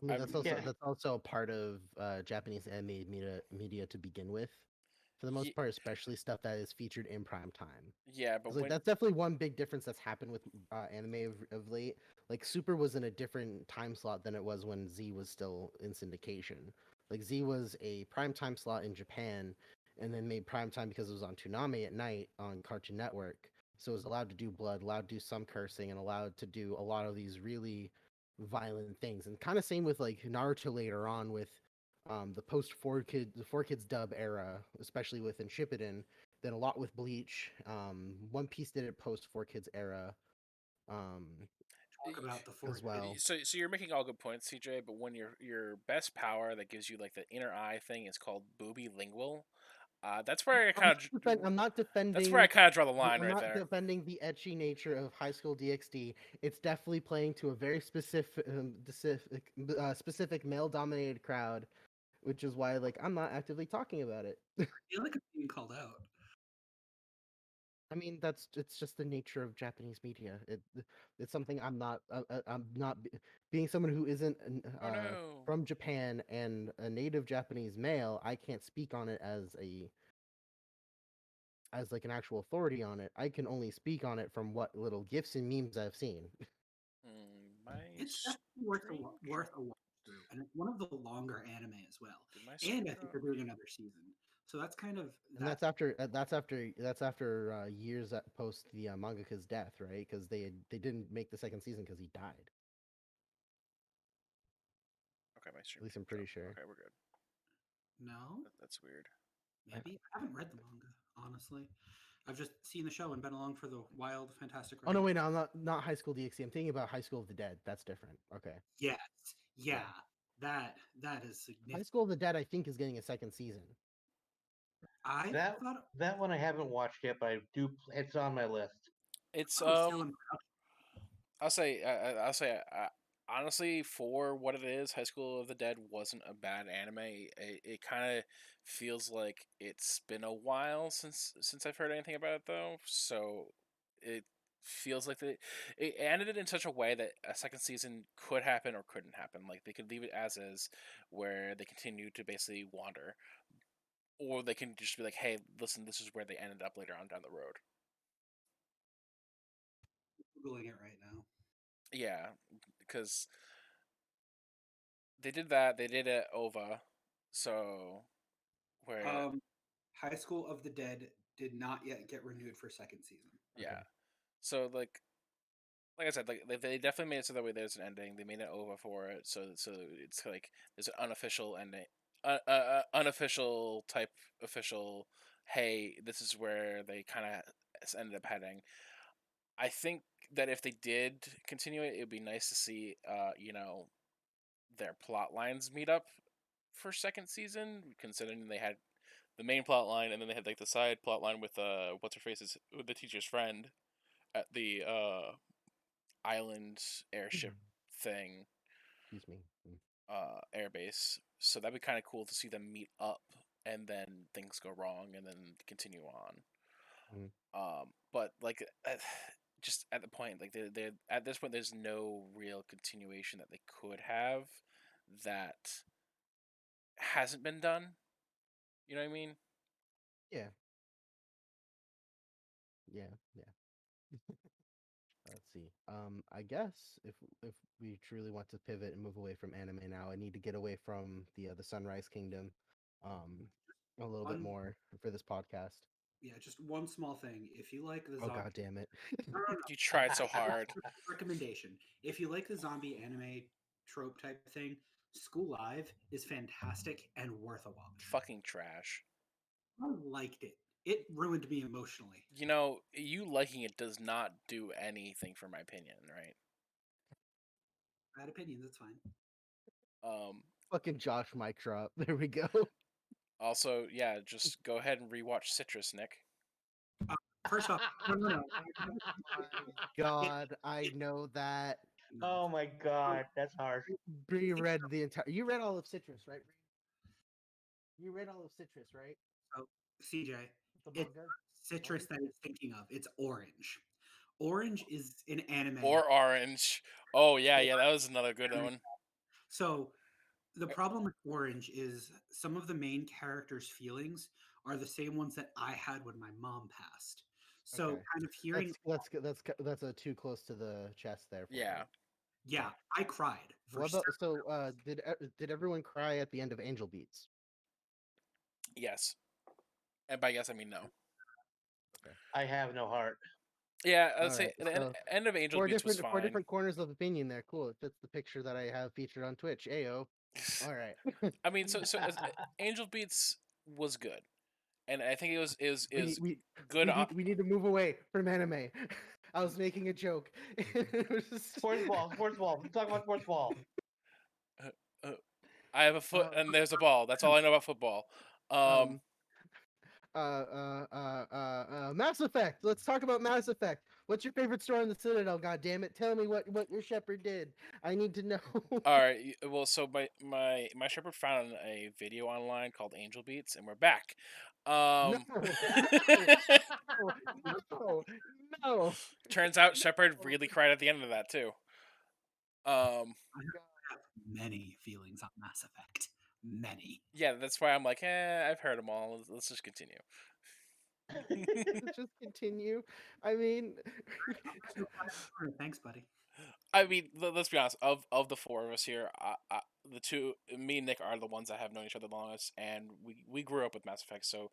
I mean, Yeah. that's also a part of Japanese anime media to begin with, for the most part, especially stuff that is featured in prime time. yeah, but Like when that's definitely one big difference that's happened with anime of late. Like Super was in a different time slot than it was when Z was still in syndication. Like Z was a prime time slot in Japan, and then made prime time because it was on Toonami at night on Cartoon Network. So it was allowed to do blood, allowed to do some cursing, and allowed to do a lot of these really violent things. And kind of same with like Naruto later on with the post four kids dub era, especially within Shippuden. Then a lot with Bleach. One Piece did it post four kids era. Um, Talk about the four. as well. so you're making all good points, CJ. But when your best power that gives you like the inner eye thing is called booby lingual, that's where I kind of I'm not defending. that's where I kind of draw the line I'm right not there. defending the etchy nature of High School DxD. It's definitely playing to a very specific male-dominated crowd, which is why like I'm not actively talking about it. I feel like I'm being called out. I mean, it's just the nature of Japanese media. It's something I'm not being someone who isn't Oh no. from Japan and a native Japanese male. I can't speak on it as like an actual authority on it. I can only speak on it from what little gifs and memes I've seen. My It's definitely worth string worth a watch through, and it's one of the longer anime as well. Did my And string I think drop? they're doing another season, so that's kind of And that's after years that post the mangaka's death, right? Because they didn't make the second season because he died. Okay, my At stream least I'm didn't pretty drop. sure. Okay, we're good. no, That's weird. maybe I haven't read the manga honestly. I've just seen the show and been along for the wild, fantastic Oh ride. no, wait, no, I'm not High School DxD. I'm thinking about High School of the Dead. That's different. Okay. Yes, yeah, Yeah. that is High significant. School of the Dead, I think, is getting a second season. I That thought that one I haven't watched yet, but I do. It's on my list. It's it was still in I'll say honestly, for what it is, High School of the Dead wasn't a bad anime. It kind of feels like it's been a while since I've heard anything about it though. So it feels like it ended it in such a way that a second season could happen or couldn't happen. Like they could leave it as is, where they continue to basically wander, or they can just be like, "Hey, listen, this is where they ended up later on down the road." Googling it right now. Yeah, because they did that. They did it OVA, so where High School of the Dead did not yet get renewed for second season. yeah, Okay. so like I said, like they definitely made it so that way there's an ending. They made it OVA for it, so it's like there's an unofficial ending, unofficial type official. Hey, this is where they kind of ended up heading. I think that if they did continue it, it'd be nice to see, their plot lines meet up for second season, considering they had the main plot line and then they had like the side plot line with what's her face is with the teacher's friend at the island airship thing, Excuse me. airbase. So that'd be kind of cool to see them meet up and then things go wrong and then continue on. But like just at the point, like they at this point, there's no real continuation that they could have that hasn't been done. You know what I mean? Yeah. Yeah. Yeah. Let's see. I guess if we truly want to pivot and move away from anime now, I need to get away from the Sunrise Kingdom, a little bit One, more for this podcast. yeah, just one small thing. If you like the Oh zombie, god damn it! no. You tried so hard. Recommendation: if you like the zombie anime trope type thing, School Live is fantastic and worth a watch. Fucking trash. I liked it. It ruined me emotionally. You know, you liking it does not do anything for my opinion, right? Bad opinions, it's fine. Fucking Josh mic drop. There we go. Also, yeah, just go ahead and rewatch Citrus, Nick. First off, no. God, I know that. No. Oh my god, that's harsh. Bree read the entire. You read all of Citrus, right? Bree? You read all of Citrus, right? So, CJ, The it's manga. citrus that it's thinking of. It's orange. Orange is an anime. Or Orange. Oh, yeah, that was another good one. So the problem with Orange is some of the main characters' feelings are the same ones that I had when my mom passed. So Okay. kind of hearing, That's a too close to the chest there. For Yeah. me. yeah, I cried. For What about did everyone cry at the end of Angel Beats? Yes. And by yes, I mean no. Okay. I have no heart. Yeah, I'd All say right, the so end of Angel Beats was four fine. different corners of opinion there. Cool. It fits the picture that I have featured on Twitch. Ayo. All right. I mean, so Angel Beats was good, and I think it was good. We need to move away from anime. I was making a joke. It was just- Sports ball. Let's talk about sports ball. I have a foot and there's a ball. That's all I know about football. Mass Effect. Let's talk about Mass Effect. What's your favorite story in the Citadel? God damn it! Tell me what your Shepard did. I need to know. All right. Well, so my shepherd found a video online called Angel Beats, and we're back. No, no, no. Turns out Shepard really cried at the end of that too. I have many feelings on Mass Effect. Many. Yeah, that's why I'm like, I've heard them all. Let's just continue. Just continue. I mean, Thanks, buddy. I mean, let's be honest. Of the four of us here, the two, me and Nick, are the ones that have known each other the longest, and we grew up with Mass Effect. So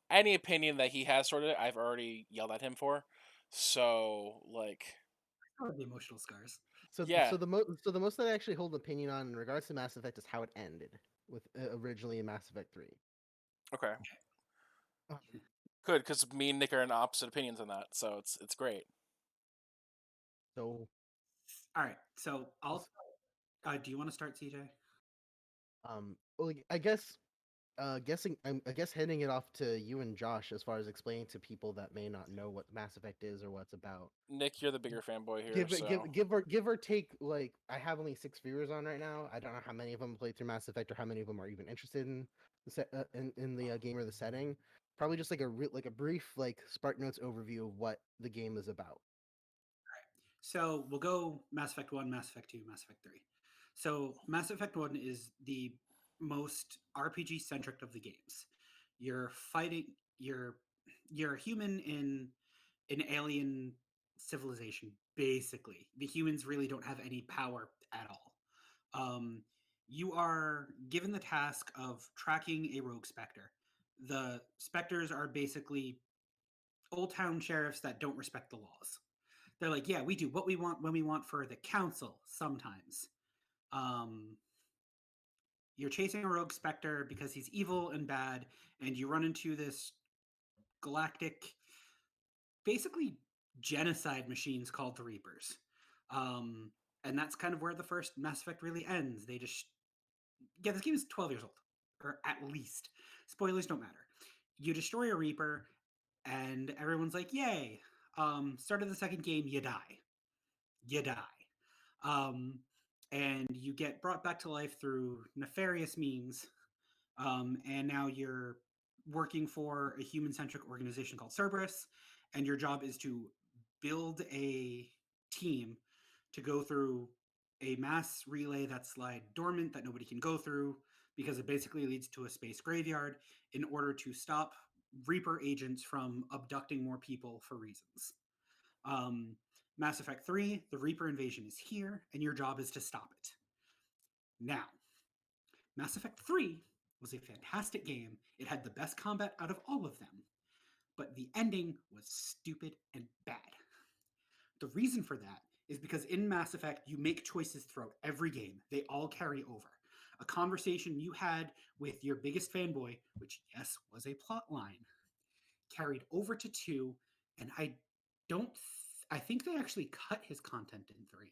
any opinion that he has sort of, I've already yelled at him for. So like, The emotional scars. yeah, so the most that I actually hold an opinion on in regards to Mass Effect is how it ended with originally in Mass Effect 3. okay, Uh, good, because me and Nick are in opposite opinions on that. So it's great. So, All right. So I'll. Do you want to start, CJ? well, I guess I guess handing it off to you and Josh as far as explaining to people that may not know what Mass Effect is or what it's about. Nick, you're the bigger fanboy here. Give it, So give or take. Like, I have only 6 viewers on right now. I don't know how many of them played through Mass Effect or how many of them are even interested in the game or the setting. Probably just like a brief like Spark Notes overview of what the game is about. So we'll go Mass Effect 1, Mass Effect 2, Mass Effect 3. So Mass Effect 1 is the most RPG centric of the games. You're fighting you're a human in an alien civilization, basically. The humans really don't have any power at all. Um, you are given the task of tracking a rogue specter. The specters are basically old town sheriffs that don't respect the laws. They're like, yeah, we do what we want when we want for the council sometimes. Um, you're chasing a rogue specter because he's evil and bad, and you run into this galactic, basically genocide machines called the Reapers. Um, and that's kind of where the first Mass Effect really ends. They just, yeah, this game is 12 years old, or at least. Spoilers don't matter. You destroy a Reaper, and everyone's like, yay. Start of the second game, you die. You die. Um, and you get brought back to life through nefarious means. And now you're working for a human centric organization called Cerberus, and your job is to build a team to go through a mass relay that's lied dormant that nobody can go through because it basically leads to a space graveyard in order to stop Reaper agents from abducting more people for reasons. Um, Mass Effect 3, the Reaper invasion is here, and your job is to stop it. Now, Mass Effect 3 was a fantastic game. It had the best combat out of all of them, but the ending was stupid and bad. The reason for that is because in Mass Effect, you make choices throughout every game, they all carry over. A conversation you had with your biggest fanboy, which, yes, was a plot line, carried over to 2, and don't. I think they actually cut his content in 3.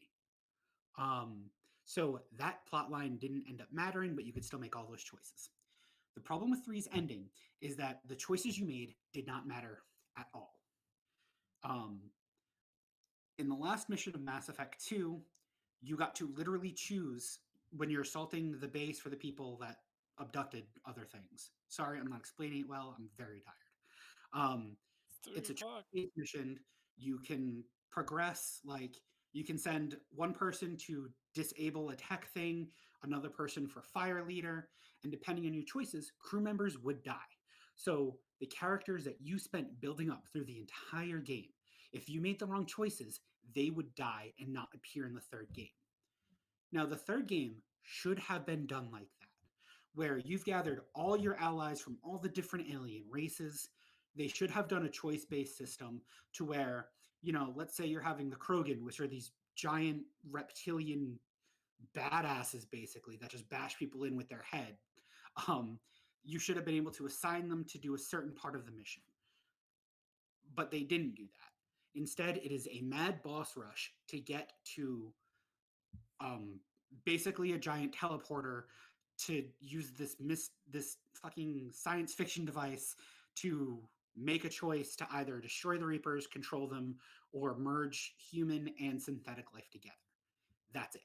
Um, so that plot line didn't end up mattering, but you could still make all those choices. The problem with three's ending is that the choices you made did not matter at all. Um, in the last mission of Mass Effect 2, you got to literally choose when you're assaulting the base for the people that abducted other things. Sorry, I'm not explaining it well. I'm very tired. Um, it's a mission. You can progress, like you can send one person to disable a tech thing, another person for fire leader, and depending on your choices, crew members would die. So the characters that you spent building up through the entire game, if you made the wrong choices, they would die and not appear in the third game. Now, the third game should have been done like that, where you've gathered all your allies from all the different alien races. They should have done a choice based system to where, let's say you're having the Krogan, which are these giant reptilian badasses basically that just bash people in with their head. Um, you should have been able to assign them to do a certain part of the mission. But they didn't do that. Instead, it is a mad boss rush to get to um, basically a giant teleporter to use this fucking science fiction device to make a choice to either destroy the Reapers, control them, or merge human and synthetic life together. That's it.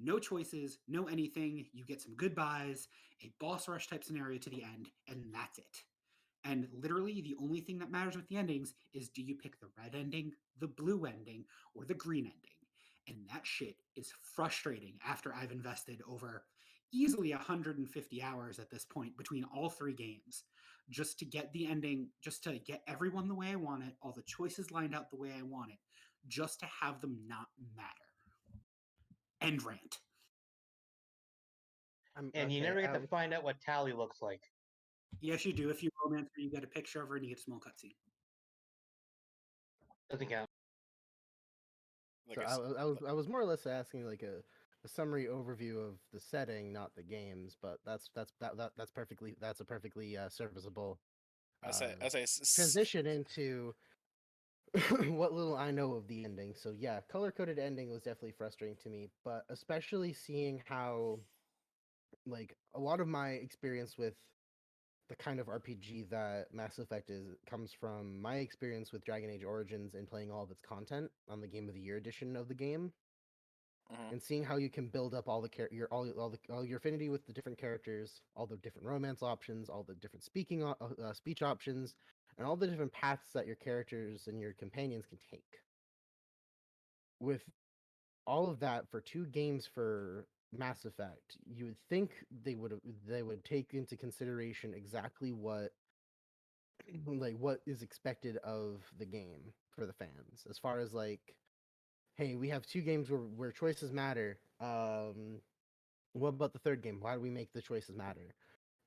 No choices, no anything. You get some goodbyes, a boss rush type scenario to the end, and that's it. And literally, the only thing that matters with the endings is do you pick the red ending, the blue ending, or the green ending? And that shit is frustrating after I've invested over easily 150 hours at this point between all three games just to get the ending, just to get everyone the way I want it, all the choices lined out the way I want it, just to have them not matter. End rant. And you never get to find out what Tally looks like. Yes, you do. If you romance her, you get a picture of her and you get a small cutscene. Doesn't count. So I was more or less asking like a summary overview of the setting, not the games, but that's a perfectly serviceable transition into what little I know of the ending. So yeah, color-coded ending was definitely frustrating to me, but especially seeing how like a lot of my experience with the kind of RPG that Mass Effect is comes from my experience with Dragon Age Origins and playing all of its content on the Game of the Year edition of the game, and seeing how you can build up all the all your affinity with the different characters, all the different romance options, all the different speech options, and all the different paths that your characters and your companions can take. With all of that for 2 games for Mass Effect, you would think they would take into consideration exactly what like what is expected of the game for the fans as far as like, hey, we have 2 games where choices matter. What about the third game? Why do we make the choices matter?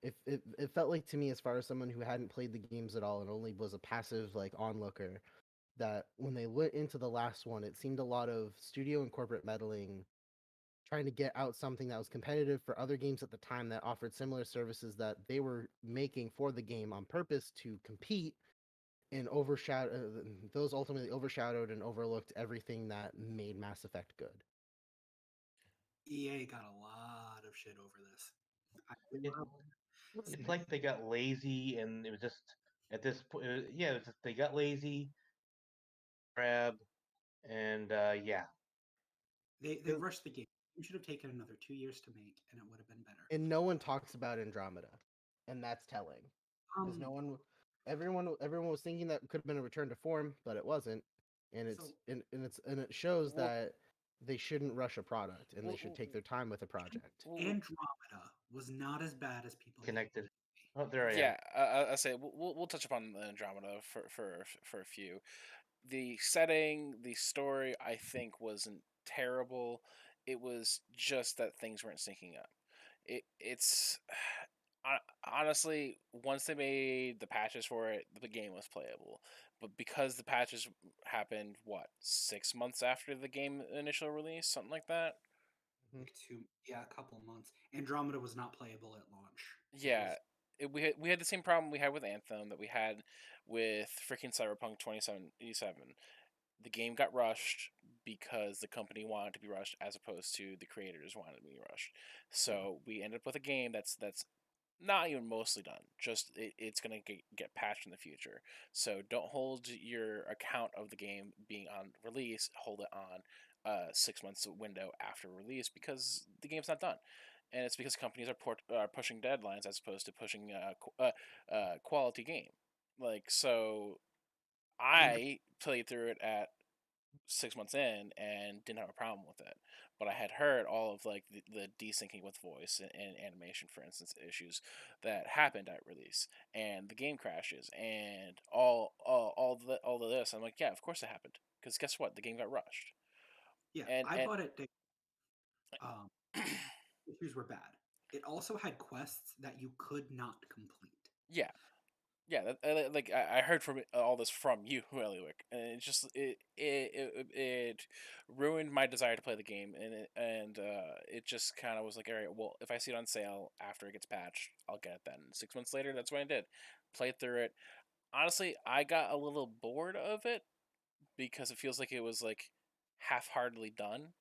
It felt like to me, as far as someone who hadn't played the games at all and only was a passive like onlooker, that when they went into the last one, it seemed a lot of studio and corporate meddling, trying to get out something that was competitive for other games at the time that offered similar services that they were making for the game on purpose to compete, and those ultimately overshadowed and overlooked everything that made Mass Effect good. EA got a lot of shit over this. It's like they got lazy, and it was just at this point, yeah, it was just, they got lazy, grab, and yeah. They rushed the game. You should have taken another 2 years to make, and it would have been better. And no one talks about Andromeda, and that's telling. Because everyone was thinking that could have been a return to form, but it wasn't, and it shows that they shouldn't rush a product, and they should take their time with a project. Andromeda was not as bad as people connected. Oh, there I am. Yeah, I say we'll touch upon Andromeda for a few. The setting, the story, I think wasn't terrible. It was just that things weren't syncing up. It's honestly, once they made the patches for it, the game was playable. But because the patches happened, what, 6 months after the game initial release, something like that. A couple months. Andromeda was not playable at launch. Yeah, we had the same problem we had with Anthem that we had with freaking Cyberpunk 2077. The game got rushed because the company wanted to be rushed as opposed to the creators wanted to be rushed. So we ended up with a game that's not even mostly done. Just it's gonna get patched in the future. So don't hold your account of the game being on release. Hold it on 6 months window after release because the game's not done, and it's because companies are pushing deadlines as opposed to pushing quality game. Like so, I played through it at 6 months in and didn't have a problem with it. But I had heard all of like the desyncing with voice and animation, for instance, issues that happened at release, and the game crashes, and all of this. I'm like, yeah, of course it happened, because guess what? The game got rushed. Yeah, I bought it. Issues were bad. It also had quests that you could not complete. Yeah. Yeah, like I heard from all this from you, Ellywick, and it just it ruined my desire to play the game, and it just kind of was like, all right, well, if I see it on sale after it gets patched, I'll get it then. 6 months later, that's what I did, played through it. Honestly, I got a little bored of it because it feels like it was like half-heartedly done,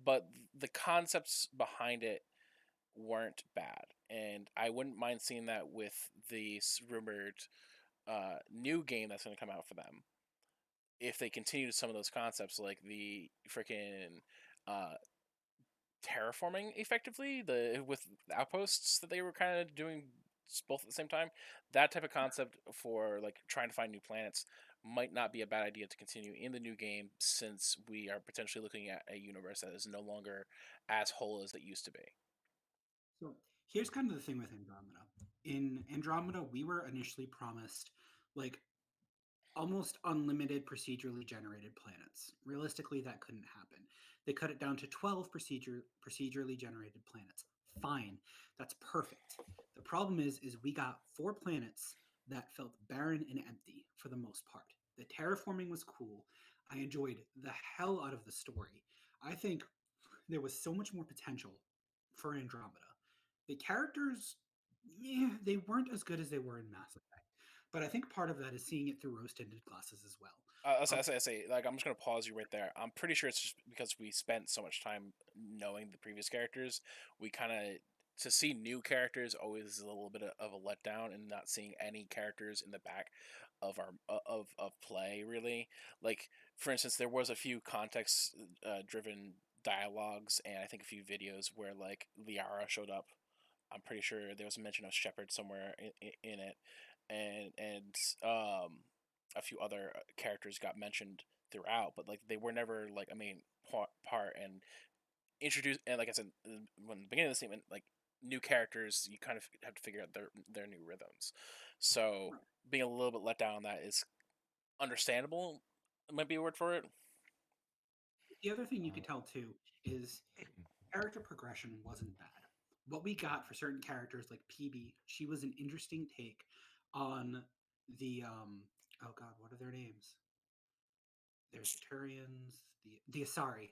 but the concepts behind it weren't bad, and I wouldn't mind seeing that with the rumored new game that's going to come out for them, if they continue some of those concepts, like the freaking terraforming, effectively, with outposts that they were kind of doing both at the same time, that type of concept for like trying to find new planets might not be a bad idea to continue in the new game, since we are potentially looking at a universe that is no longer as whole as it used to be. So here's kind of the thing with Andromeda. In Andromeda, we were initially promised like almost unlimited procedurally generated planets. Realistically, that couldn't happen. They cut it down to 12 procedurally generated planets. Fine, that's perfect. The problem is we got 4 planets that felt barren and empty for the most part. The terraforming was cool. I enjoyed the hell out of the story. I think there was so much more potential for Andromeda. The characters, yeah, they weren't as good as they were in Mass Effect. But I think part of that is seeing it through rose-tinted glasses as well. I say, like, I'm just gonna pause you right there. I'm pretty sure it's just because we spent so much time knowing the previous characters. We kind of, to see new characters always is a little bit of a letdown, and not seeing any characters in the back of our of play, really. Like, for instance, there was a few context driven dialogues, and I think a few videos where like Liara showed up. I'm pretty sure there was a mention of Shepard somewhere in it, and a few other characters got mentioned throughout, but like they were never like a main part and introduced. And like I said, when the beginning of the statement, like new characters, you kind of have to figure out their new rhythms. So being a little bit let down on that is understandable. Might be a word for it. The other thing you could tell too is character progression wasn't bad. What we got for certain characters like PB, she was an interesting take on the oh god, what are their names? There's the Turians, the Asari.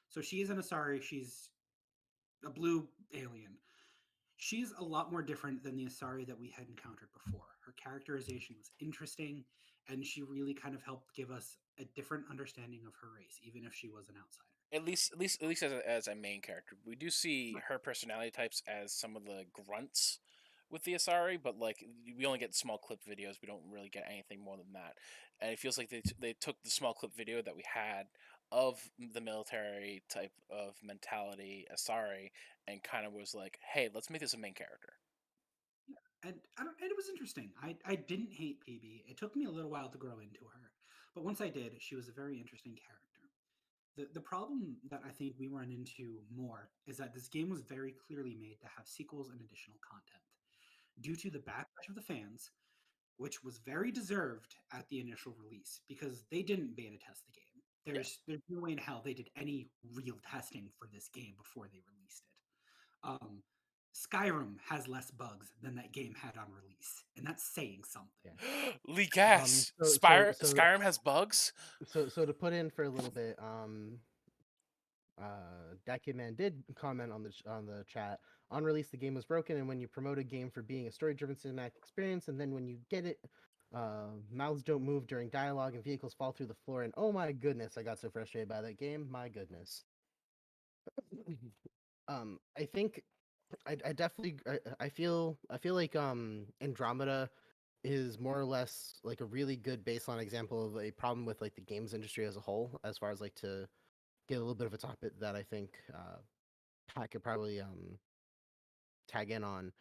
So she is an Asari, she's a blue alien. She's a lot more different than the Asari that we had encountered before. Her characterization was interesting, and she really kind of helped give us a different understanding of her race, even if she was an outsider. At least as a main character, we do see her personality types as some of the grunts with the Asari, but like we only get small clip videos. We don't really get anything more than that, and it feels like they took the small clip video that we had of the military type of mentality Asari, and kind of was like, hey, let's make this a main character. And and it was interesting. I didn't hate PB. It took me a little while to grow into her, but once I did, she was a very interesting character. The problem that I think we run into more is that this game was very clearly made to have sequels and additional content. Due to the backlash of the fans, which was very deserved at the initial release because they didn't beta test the game. Yeah. There's no way in hell they did any real testing for this game before they released it. Um, Skyrim has less bugs than that game had on release, and that's saying something. Yeah. Leak gas. Skyrim has bugs. So to put in for a little bit, Dakuman did comment on the chat. On release, the game was broken, and when you promote a game for being a story-driven cinematic experience, and then when you get it, mouths don't move during dialogue, and vehicles fall through the floor. And oh my goodness, I got so frustrated by that game. My goodness. I think I definitely I feel like Andromeda is more or less like a really good baseline example of a problem with like the games industry as a whole, as far as like to get a little bit of a topic that I think Pat could probably tag in on,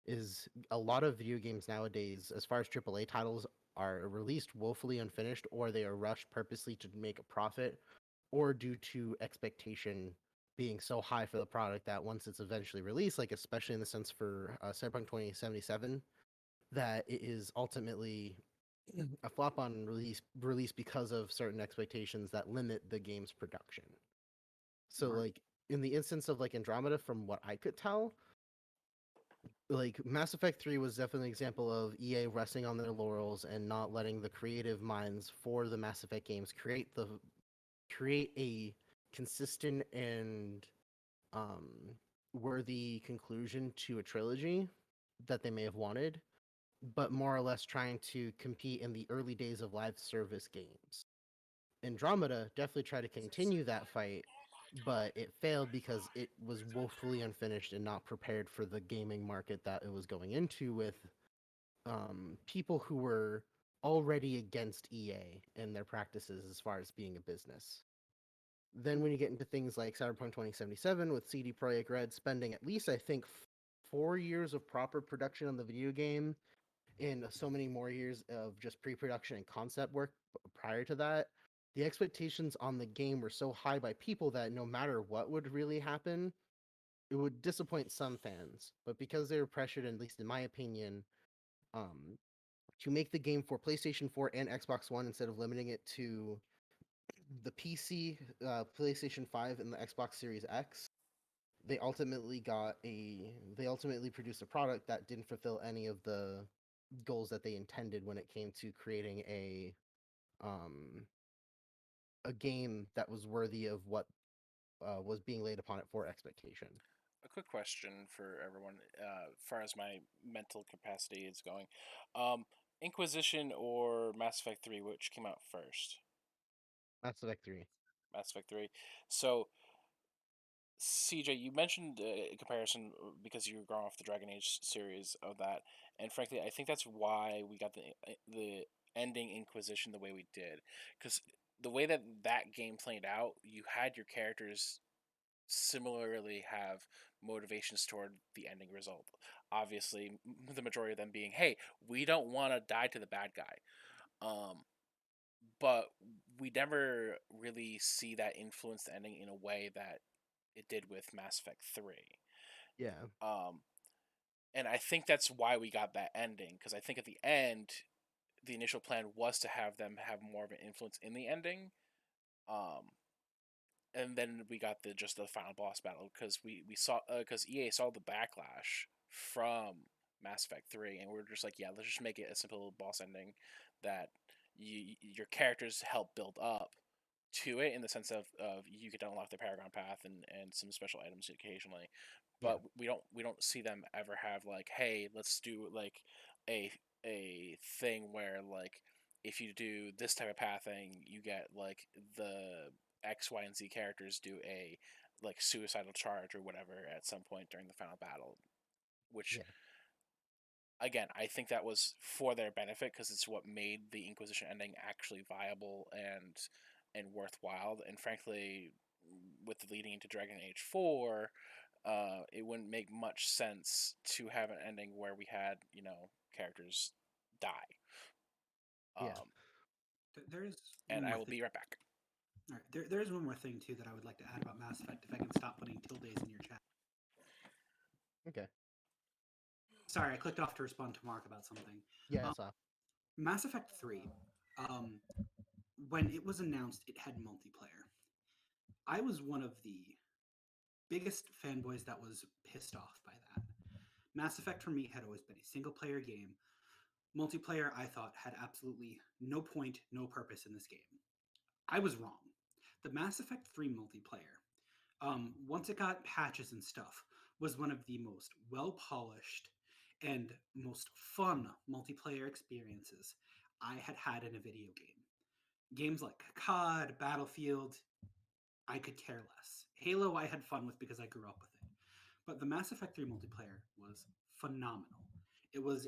is a lot of video games nowadays, as far as AAA titles, are released woefully unfinished, or they are rushed purposely to make a profit, or due to expectation being so high for the product that once it's eventually released, like especially in the sense for Cyberpunk 2077, that it is ultimately a flop on release because of certain expectations that limit the game's production. So Right. like in the instance of like Andromeda, from what I could tell, like Mass Effect 3 was definitely an example of EA resting on their laurels and not letting the creative minds for the Mass Effect games create a consistent and um worthy conclusion to a trilogy that they may have wanted, but more or less trying to compete in the early days of live service games. Andromeda definitely tried to continue that fight, but it failed because it was woefully unfinished and not prepared for the gaming market that it was going into with people who were already against EA and their practices as far as being a business. Then when you get into things like Cyberpunk 2077 with CD Projekt Red spending at least, I think, 4 years of proper production on the video game and so many more years of just pre-production and concept work prior to that, the expectations on the game were so high by people that no matter what would really happen, it would disappoint some fans. But because they were pressured, at least in my opinion, um, to make the game for PlayStation 4 and Xbox One instead of limiting it to the PC, PlayStation 5, and the Xbox Series X, they ultimately produced a product that didn't fulfill any of the goals that they intended when it came to creating um a game that was worthy of what was being laid upon it for expectation. A quick question for everyone, as far as my mental capacity is going. Inquisition or Mass Effect 3, which came out first? Mass Effect 3. Mass Effect 3. So, CJ, you mentioned a comparison because you were going off the Dragon Age series of that, and frankly, I think that's why we got the ending Inquisition the way we did, because the way that that game played out, you had your characters similarly have motivations toward the ending result. Obviously, the majority of them being, "Hey, we don't want to die to the bad guy," but we never really see that influence the ending in a way that it did with Mass Effect 3. Yeah. And I think that's why we got that ending, because I think at the end, the initial plan was to have them have more of an influence in the ending. And then we got the final boss battle, because we saw, because EA saw the backlash from Mass Effect 3, and we're just like, yeah, let's just make it a simple boss ending that your characters help build up to it, in the sense of you get to unlock the Paragon Path and some special items occasionally, Yeah. but we don't see them ever have like, hey, let's do like a thing where, like, if you do this type of pathing, you get like the X, Y, and Z characters do a like suicidal charge or whatever at some point during the final battle, which, Yeah. again, I think that was for their benefit, because it's what made the Inquisition ending actually viable and worthwhile. And frankly, with the leading into Dragon Age 4, it wouldn't make much sense to have an ending where we had, characters die. Yeah. There's And one I more will thing. be right back. All right, there's one more thing too that I would like to add about Mass Effect. If I can stop putting tildes in your chat. Okay. Sorry, I clicked off to respond to Mark about something. Yeah, I Um, saw. Mass Effect 3, when it was announced, it had multiplayer. I was one of the biggest fanboys that was pissed off by that. Mass Effect for me had always been a single player game. Multiplayer, I thought, had absolutely no point, no purpose in this game. I was wrong. The Mass Effect 3 multiplayer, once it got patches and stuff, was one of the most well polished and most fun multiplayer experiences I had had in a video game. Games like COD, Battlefield, I could care less. Halo, I had fun with because I grew up with it. But the Mass Effect 3 multiplayer was phenomenal. It was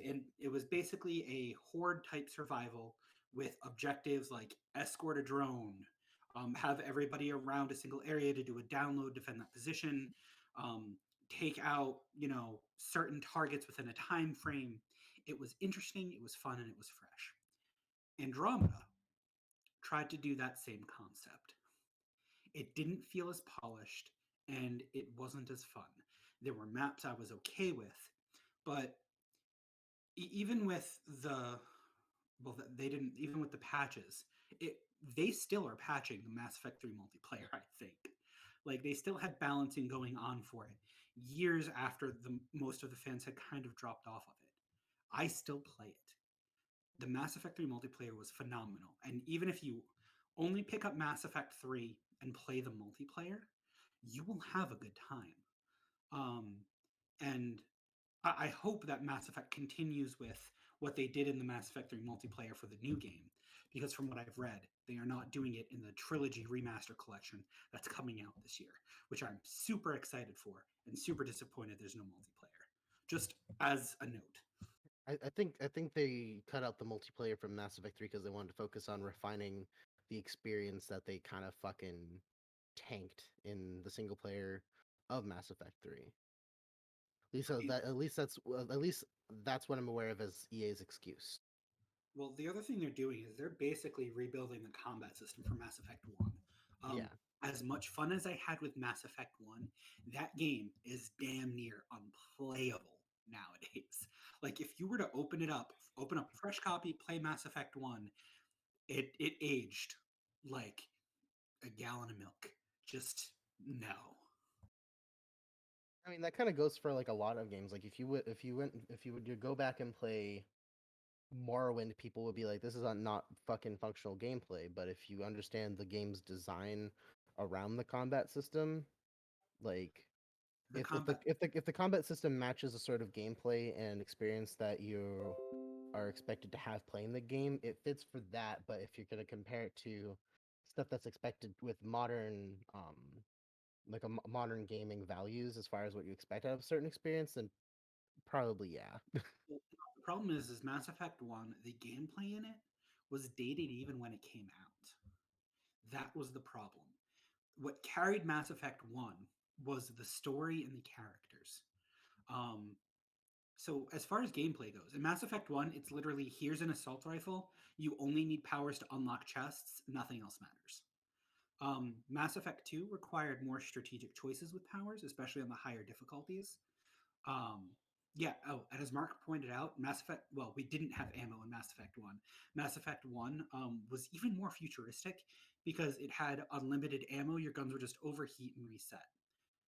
basically a horde type survival with objectives like escort a drone, have everybody around a single area to do a download, defend that position, take out certain targets within a time frame. It was interesting, it was fun, and it was fresh. Andromeda tried to do that same concept. It didn't feel as polished, and it wasn't as fun. There were maps I was okay with, but even with they didn't, even with the patches, they still are patching the Mass Effect 3 multiplayer, I think. Like, they still had balancing going on for it years after the most of the fans had kind of dropped off of it. I still play it. The Mass Effect 3 multiplayer was phenomenal. And even if you only pick up Mass Effect 3 and play the multiplayer, you will have a good time. And I hope that Mass Effect continues with what they did in the Mass Effect 3 multiplayer for the new game, because from what I've read, they are not doing it in the Trilogy Remaster Collection that's coming out this year, which I'm super excited for and super disappointed there's no multiplayer. Just as a note. I think they cut out the multiplayer from Mass Effect 3 because they wanted to focus on refining the experience that they kind of fucking tanked in the single player of Mass Effect 3. At least that's what I'm aware of as EA's excuse. Well, the other thing they're doing is they're basically rebuilding the combat system for Mass Effect 1. Yeah. As much fun as I had with Mass Effect 1, that game is damn near unplayable nowadays. Like, if you were to open up a fresh copy, play Mass Effect 1, it aged like a gallon of milk. Just no. I mean, that kind of goes for like a lot of games. Like if you would go back and play Morrowind, people would be like, "This is not fucking functional gameplay." But if you understand the game's design around the combat system, like The if the combat system matches the sort of gameplay and experience that you are expected to have playing the game, it fits for that. But if you're gonna compare it to stuff that's expected with modern modern gaming values as far as what you expect out of a certain experience, then probably yeah. Well, the problem is Mass Effect 1, the gameplay in it was dated even when it came out. That was the problem. What carried Mass Effect 1 was the story and the characters. Um, so as far as gameplay goes, in Mass Effect 1, it's literally here's an assault rifle. You only need powers to unlock chests. Nothing else matters. Mass Effect 2 required more strategic choices with powers, especially on the higher difficulties. Um, yeah. Oh, and as Mark pointed out, Mass Effect. Well, we didn't have ammo in Mass Effect 1. Mass Effect 1 was even more futuristic because it had unlimited ammo. Your guns would just overheat and reset.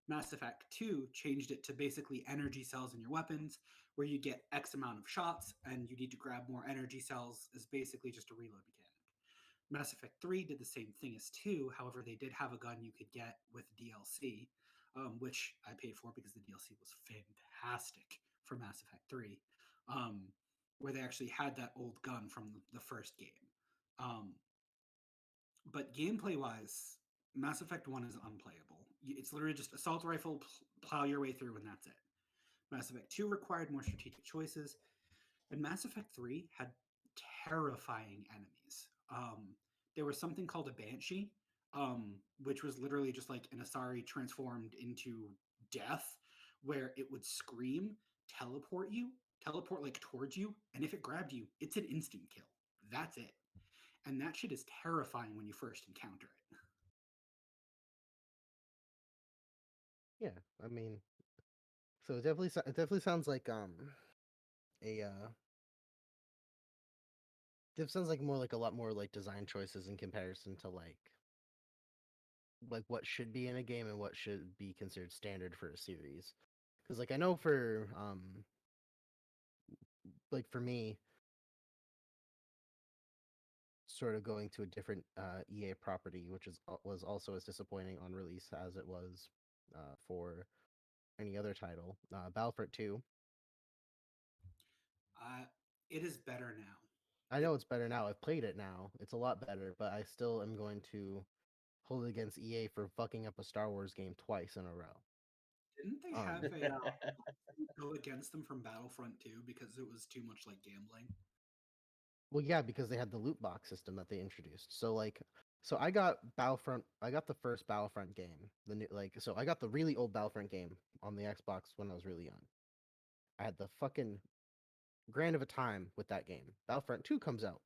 Mass Effect 2 changed it to basically energy cells in your weapons, where you get X amount of shots and you need to grab more energy cells as basically just a reload mechanic. Mass Effect 3 did the same thing as 2, however, they did have a gun you could get with DLC, which I paid for because the DLC was fantastic for Mass Effect 3, um, where they actually had that old gun from the first game. Um, but gameplay wise, Mass Effect 1 is unplayable. It's literally just assault rifle, plow your way through, and that's it. Mass Effect 2 required more strategic choices, and Mass Effect 3 had terrifying enemies. There was something called a Banshee, which was literally just like an Asari transformed into death, where it would scream, teleport like towards you, and if it grabbed you, it's an instant kill. That's it. And that shit is terrifying when you first encounter it. Yeah, I mean, so it definitely sounds like a it sounds like more like a lot more like design choices in comparison to like what should be in a game and what should be considered standard for a series. Because like I know for like for me, sort of going to a different EA property, which was also as disappointing on release as it was for any other title. Battlefront 2. Uh, it is better now. I know it's better now. I've played it now. It's a lot better, but I still am going to hold it against EA for fucking up a Star Wars game twice in a row. Didn't they have a go against them from Battlefront 2 because it was too much like gambling? Well, yeah, because they had the loot box system that they introduced. So I got the first Battlefront game. So I got the really old Battlefront game on the Xbox when I was really young. I had the fucking grand of a time with that game. Battlefront 2 comes out.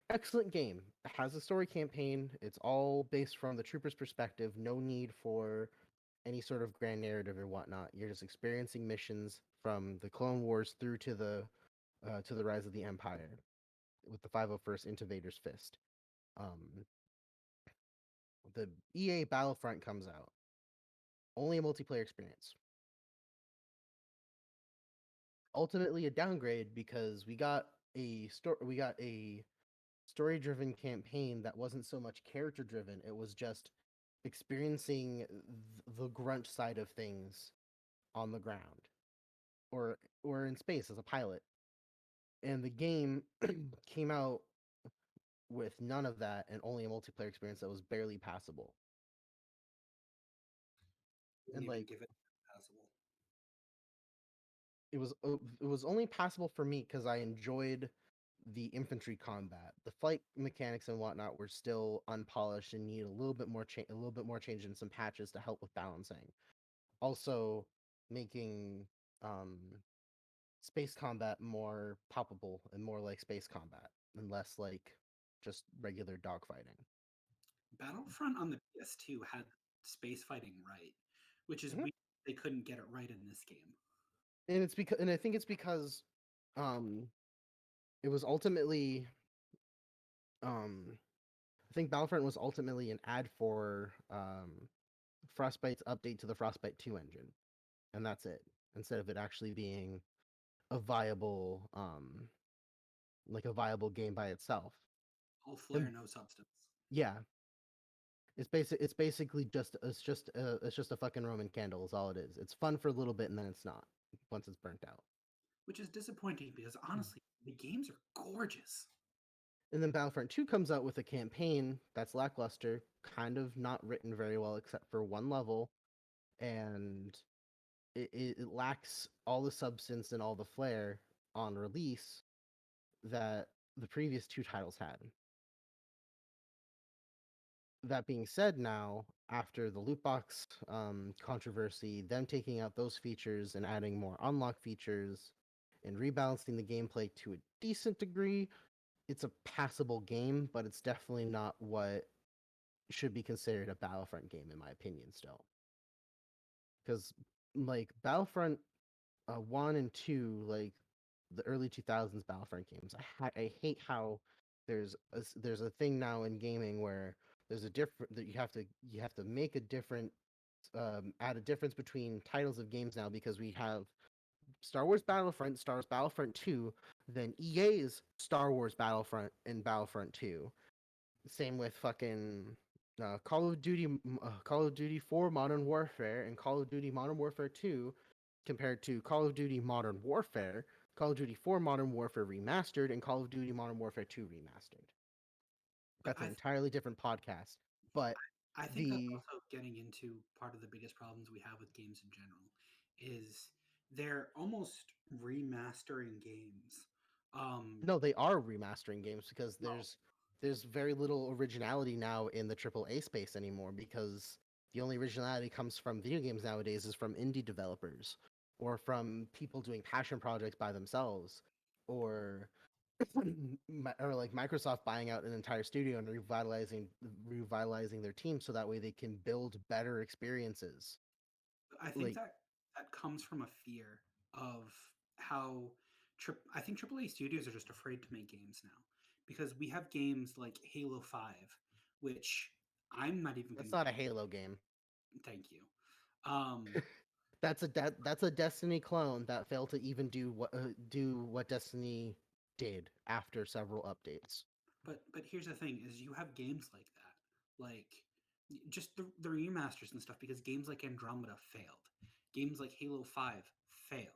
Excellent game. It has a story campaign. It's all based from the trooper's perspective. No need for any sort of grand narrative or whatnot. You're just experiencing missions from the Clone Wars through to the rise of the Empire with the 501st into Vader's Fist. Um, the EA Battlefront comes out. Only a multiplayer experience. Ultimately a downgrade because we got a story-driven campaign that wasn't so much character-driven. It was just experiencing the grunt side of things on the ground or in space as a pilot. And the game came out with none of that and only a multiplayer experience that was barely passable. Didn't And even like give it possible. it was only passable for me because I enjoyed the infantry combat. The flight mechanics and whatnot were still unpolished and need a little bit more a little bit more change in some patches to help with balancing. Also, making um, space combat more palpable and more like space combat and less like just regular dogfighting. Battlefront on the PS2 had space fighting right, which is Mhm. weird. They couldn't get it right in this game. And it's because, and I think it's because um, it was ultimately I think Battlefront was ultimately an ad for Frostbite's update to the Frostbite 2 engine, and that's it. Instead of it actually being a viable like a viable game by itself. All flair, And no substance. yeah, it's basically it's just a fucking Roman candle is all it is. It's fun for a little bit and then it's not once it's burnt out. Which is disappointing because honestly, the games are gorgeous. And then Battlefront 2 comes out with a campaign that's lackluster, kind of not written very well except for one level, and it lacks all the substance and all the flair on release that the previous two titles had. That being said, now after the loot box controversy, them taking out those features and adding more unlock features and rebalancing the gameplay to a decent degree, it's a passable game, but it's definitely not what should be considered a Battlefront game, in my opinion, still. Because, like, Battlefront 1 and 2, like, the early 2000s Battlefront games, I hate how there's a thing now in gaming where there's a different that you have to make a different add a difference between titles of games now because we have Star Wars Battlefront, Star Wars Battlefront 2, then EA's Star Wars Battlefront and Battlefront 2. Same with fucking Call of Duty 4 Modern Warfare and Call of Duty Modern Warfare 2 compared to Call of Duty Modern Warfare, Call of Duty 4 Modern Warfare Remastered, and Call of Duty Modern Warfare 2 Remastered. But That's an entirely different podcast. But I think that's the also getting into part of the biggest problems we have with games in general is they're almost remastering games. no, they are remastering games because No, there's very little originality now in the AAA space anymore because the only originality comes from video games nowadays is from indie developers or from people doing passion projects by themselves or or like Microsoft buying out an entire studio and revitalizing their team so that way they can build better experiences. I think Like that comes from a fear of how I think AAA studios are just afraid to make games now because we have games like Halo 5, which I'm not even that's going not a to Halo game. thank you. Um, That's a Destiny clone that failed to even do what Destiny did after several updates. but here's the thing: is you have games like that, like just the remasters and stuff, because games like Andromeda failed, games like Halo 5 failed.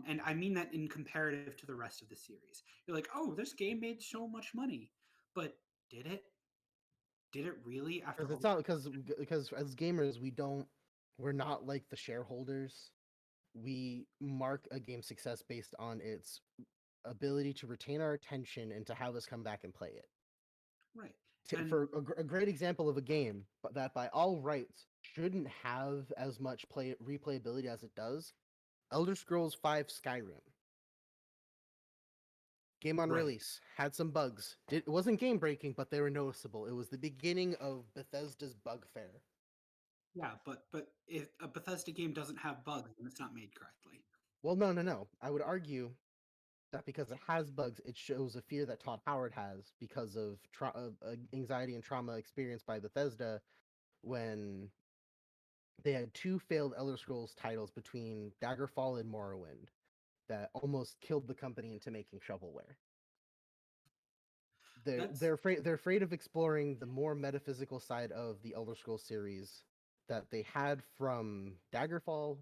And I mean that in comparative to the rest of the series. You're like, oh, this game made so much money, but did it? Did it really? After Because all, it's not because as gamers we're not like the shareholders. We mark a game's success based on its ability to retain our attention and to have us come back and play it. right? And For a great example of a game, but that by all rights shouldn't have as much replayability as it does, Elder Scrolls V Skyrim. Game on right, release had some bugs. It wasn't game breaking, but they were noticeable. It was the beginning of Bethesda's bug fair. yeah, but if a Bethesda game doesn't have bugs, then it's not made correctly. Well, no. I would argue that because it has bugs, it shows a fear that Todd Howard has because of anxiety and trauma experienced by Bethesda when they had two failed Elder Scrolls titles between Daggerfall and Morrowind that almost killed the company into making shovelware. That's They're afraid of exploring the more metaphysical side of the Elder Scrolls series that they had from Daggerfall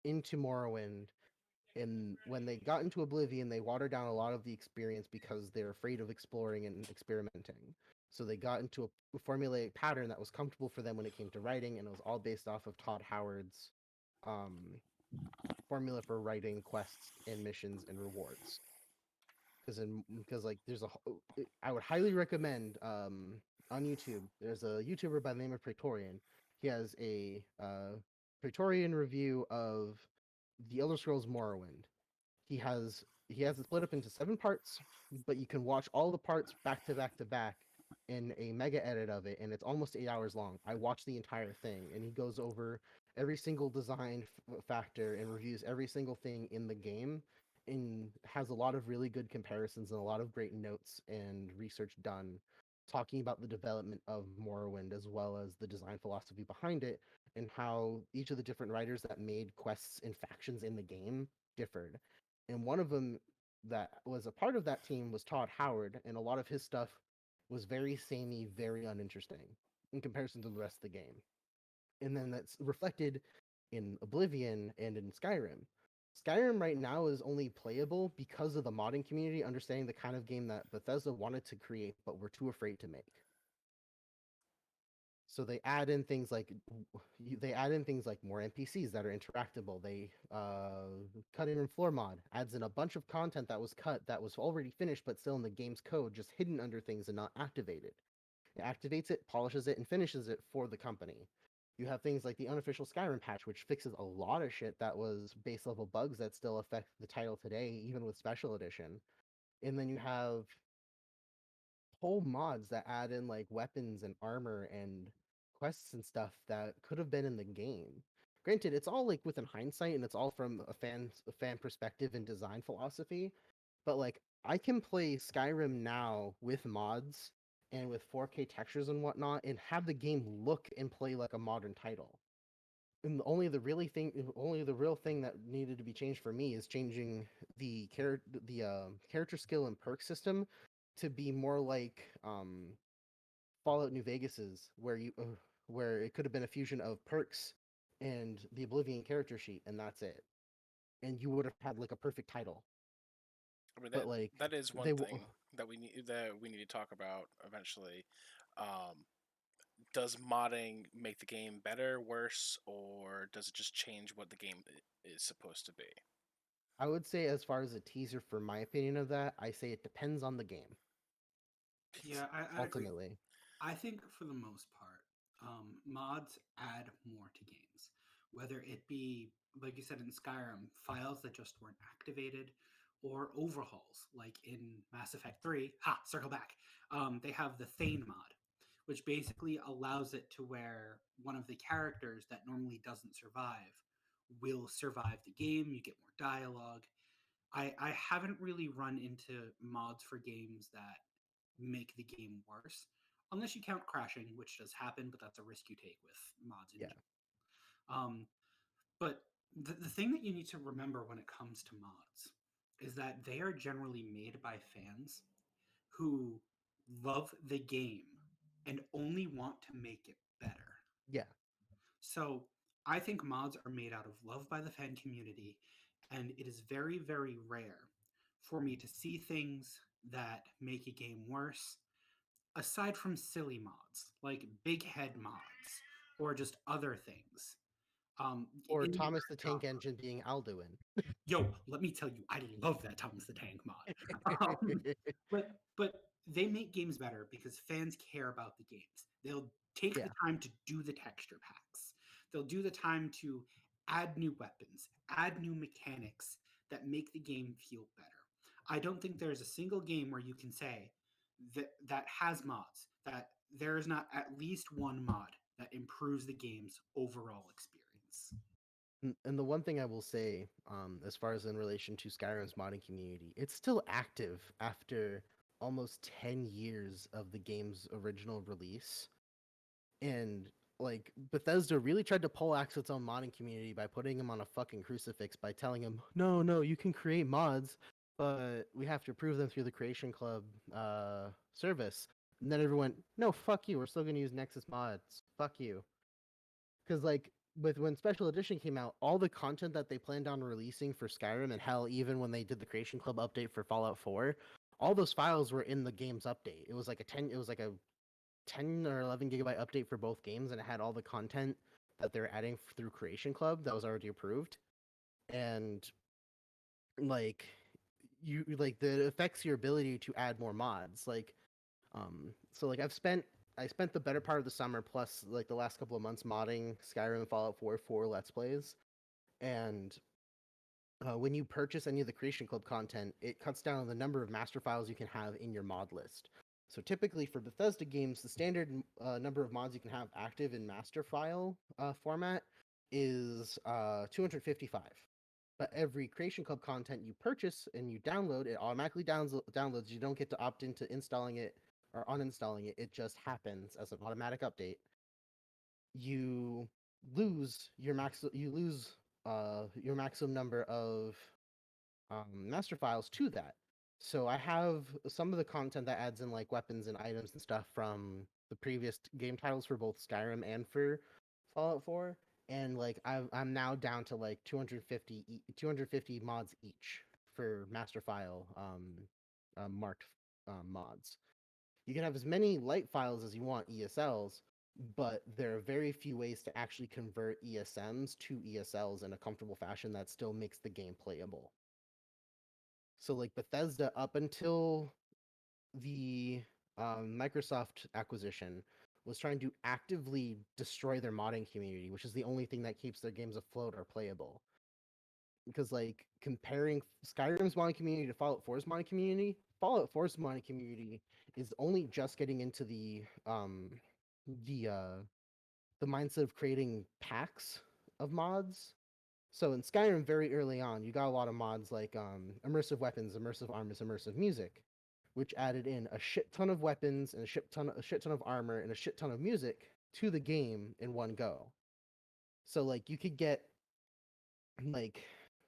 into Morrowind. And when they got into Oblivion, they watered down a lot of the experience because they're afraid of exploring and experimenting. So they got into a formulaic pattern that was comfortable for them when it came to writing, and it was all based off of Todd Howard's um, formula for writing quests and missions and rewards. Because like I would highly recommend on YouTube. There's a YouTuber by the name of Praetorian. He has a Praetorian review of the Elder Scrolls Morrowind. He has it split up into 7 parts, but you can watch all the parts back to back to back in a mega edit of it, and it's almost 8 hours long. I watched the entire thing, and he goes over every single design factor and reviews every single thing in the game, and has a lot of really good comparisons and a lot of great notes and research done talking about the development of Morrowind as well as the design philosophy behind it and how each of the different writers that made quests and factions in the game differed. And one of them that was a part of that team was Todd Howard, and a lot of his stuff was very samey, very uninteresting in comparison to the rest of the game. And then that's reflected in Oblivion and in Skyrim. Skyrim right now is only playable because of the modding community understanding the kind of game that Bethesda wanted to create but were too afraid to make. So they add in things like more NPCs that are interactable. They cutting room floor mod adds in a bunch of content that was cut that was already finished but still in the game's code, just hidden under things and not activated. It activates it, polishes it, and finishes it for the company. You have things like the unofficial Skyrim patch, which fixes a lot of shit that was base level bugs that still affect the title today, even with special edition. And then you have whole mods that add in like weapons and armor and quests and stuff that could have been in the game. Granted, it's all like within hindsight and it's all from a fan perspective and design philosophy, but like I can play Skyrim now with mods and with 4K textures and whatnot and have the game look and play like a modern title. And only the real thing that needed to be changed for me is changing the character skill and perk system to be more like Fallout New Vegas's, where it could have been a fusion of perks and the Oblivion character sheet, and that's it. And you would have had like a perfect title. I mean But like that is one they thing that we need to talk about eventually. Does modding make the game better, worse, or does it just change what the game is supposed to be? I would say, as far as a teaser, for my opinion of that, I say it depends on the game. Yeah, I'd agree. Ultimately, I think for the most part, mods add more to games, whether it be, like you said in Skyrim, files that just weren't activated, or overhauls, like in Mass Effect 3. Ha, circle back. They have the Thane mod, which basically allows it to where one of the characters that normally doesn't survive will survive the game. You get more dialogue. I haven't really run into mods for games that make the game worse, unless you count crashing, which does happen, but that's a risk you take with mods in yeah, general. But the thing that you need to remember when it comes to mods is that they are generally made by fans who love the game and only want to make it better. yeah. So I think mods are made out of love by the fan community, and it is very, very rare for me to see things that make a game worse, aside from silly mods like big head mods or just other things. Or In the Thomas the Tank genre. Engine being Alduin. Yo, let me tell you, I love that Thomas the Tank mod. But they make games better because fans care about the games. They'll take Yeah. the time to do the texture packs. They'll do the time to add new weapons, add new mechanics that make the game feel better. I don't think there's a single game where you can say that has mods, that there is not at least one mod that improves the game's overall experience. And the one thing I will say, as far as in relation to Skyrim's modding community, it's still active after almost 10 years of the game's original release. And like Bethesda really tried to poleaxe its own modding community by putting him on a fucking crucifix by telling him, no, you can create mods, but we have to approve them through the Creation Club service. And then everyone, no, fuck you, we're still gonna use Nexus mods. Fuck you. Because like with when Special Edition came out, all the content that they planned on releasing for Skyrim, and hell, even when they did the Creation Club update for Fallout 4, all those files were in the game's update. It was like a 10 or 11 gigabyte update for both games, and it had all the content that they're adding through Creation Club that was already approved. and like like that affects your ability to add more mods. Like, so like I spent the better part of the summer plus like the last couple of months modding Skyrim and Fallout 4 for Let's Plays, and when you purchase any of the Creation Club content, it cuts down on the number of master files you can have in your mod list. So typically for Bethesda games, the standard number of mods you can have active in master file format is 255. But every Creation Club content you purchase and you download, it automatically downloads. You don't get to opt into installing it or uninstalling it. It just happens as an automatic update. You lose your maximum number of master files to that. So I have some of the content that adds in like weapons and items and stuff from the previous game titles for both Skyrim and for Fallout 4, and like I'm now down to like 250 mods each for master file marked mods. You can have as many light files as you want, ESLs, but there are very few ways to actually convert ESMs to ESLs in a comfortable fashion that still makes the game playable. So like Bethesda, up until the Microsoft acquisition, was trying to actively destroy their modding community, which is the only thing that keeps their games afloat or playable. Because like comparing Skyrim's modding community to Fallout 4's modding community, Fallout 4's modding community is only just getting into the uh, the mindset of creating packs of mods. So in Skyrim, very early on, you got a lot of mods like immersive weapons, immersive armors, immersive music, which added in a shit ton of weapons and a shit ton of armor and a shit ton of music to the game in one go. So like you could get like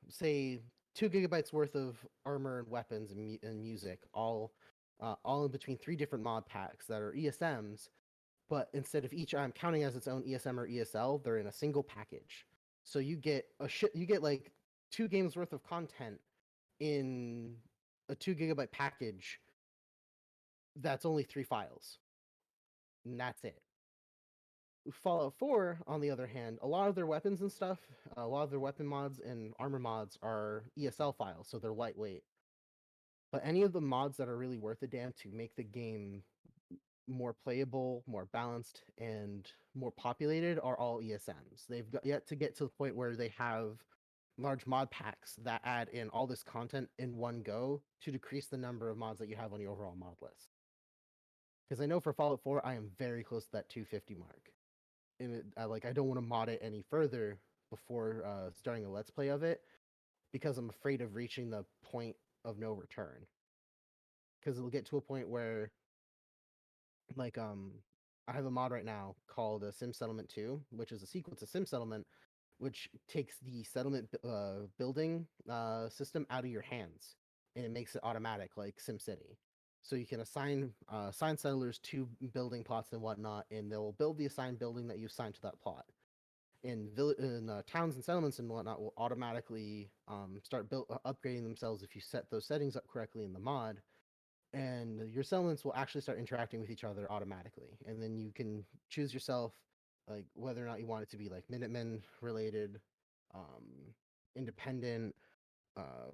say 2 GB worth of armor and weapons and music, all in between 3 different mod packs that are ESMs. But instead of each I'm counting as its own ESM or ESL, they're in a single package. So you get like 2 games worth of content in a 2 GB package that's only 3 files. And that's it. Fallout 4, on the other hand, a lot of their weapons and stuff, a lot of their weapon mods and armor mods are ESL files, so they're lightweight. But any of the mods that are really worth a damn to make the game more playable, more balanced, and more populated are all ESMs. They've got yet to get to the point where they have large mod packs that add in all this content in one go to decrease the number of mods that you have on your overall mod list. Because I know for Fallout 4, I am very close to that 250 mark. And I don't want to mod it any further before starting a Let's Play of it, because I'm afraid of reaching the point of no return. Because it'll get to a point where like I have a mod right now called Sim Settlement 2, which is a sequel to Sim Settlement, which takes the settlement building system out of your hands and it makes it automatic like SimCity. So you can assign settlers to building plots and whatnot, and they'll build the assigned building that you assign to that plot. And towns and settlements and whatnot will automatically start upgrading themselves if you set those settings up correctly in the mod, and your settlements will actually start interacting with each other automatically. And then you can choose yourself like whether or not you want it to be like Minutemen related, independent,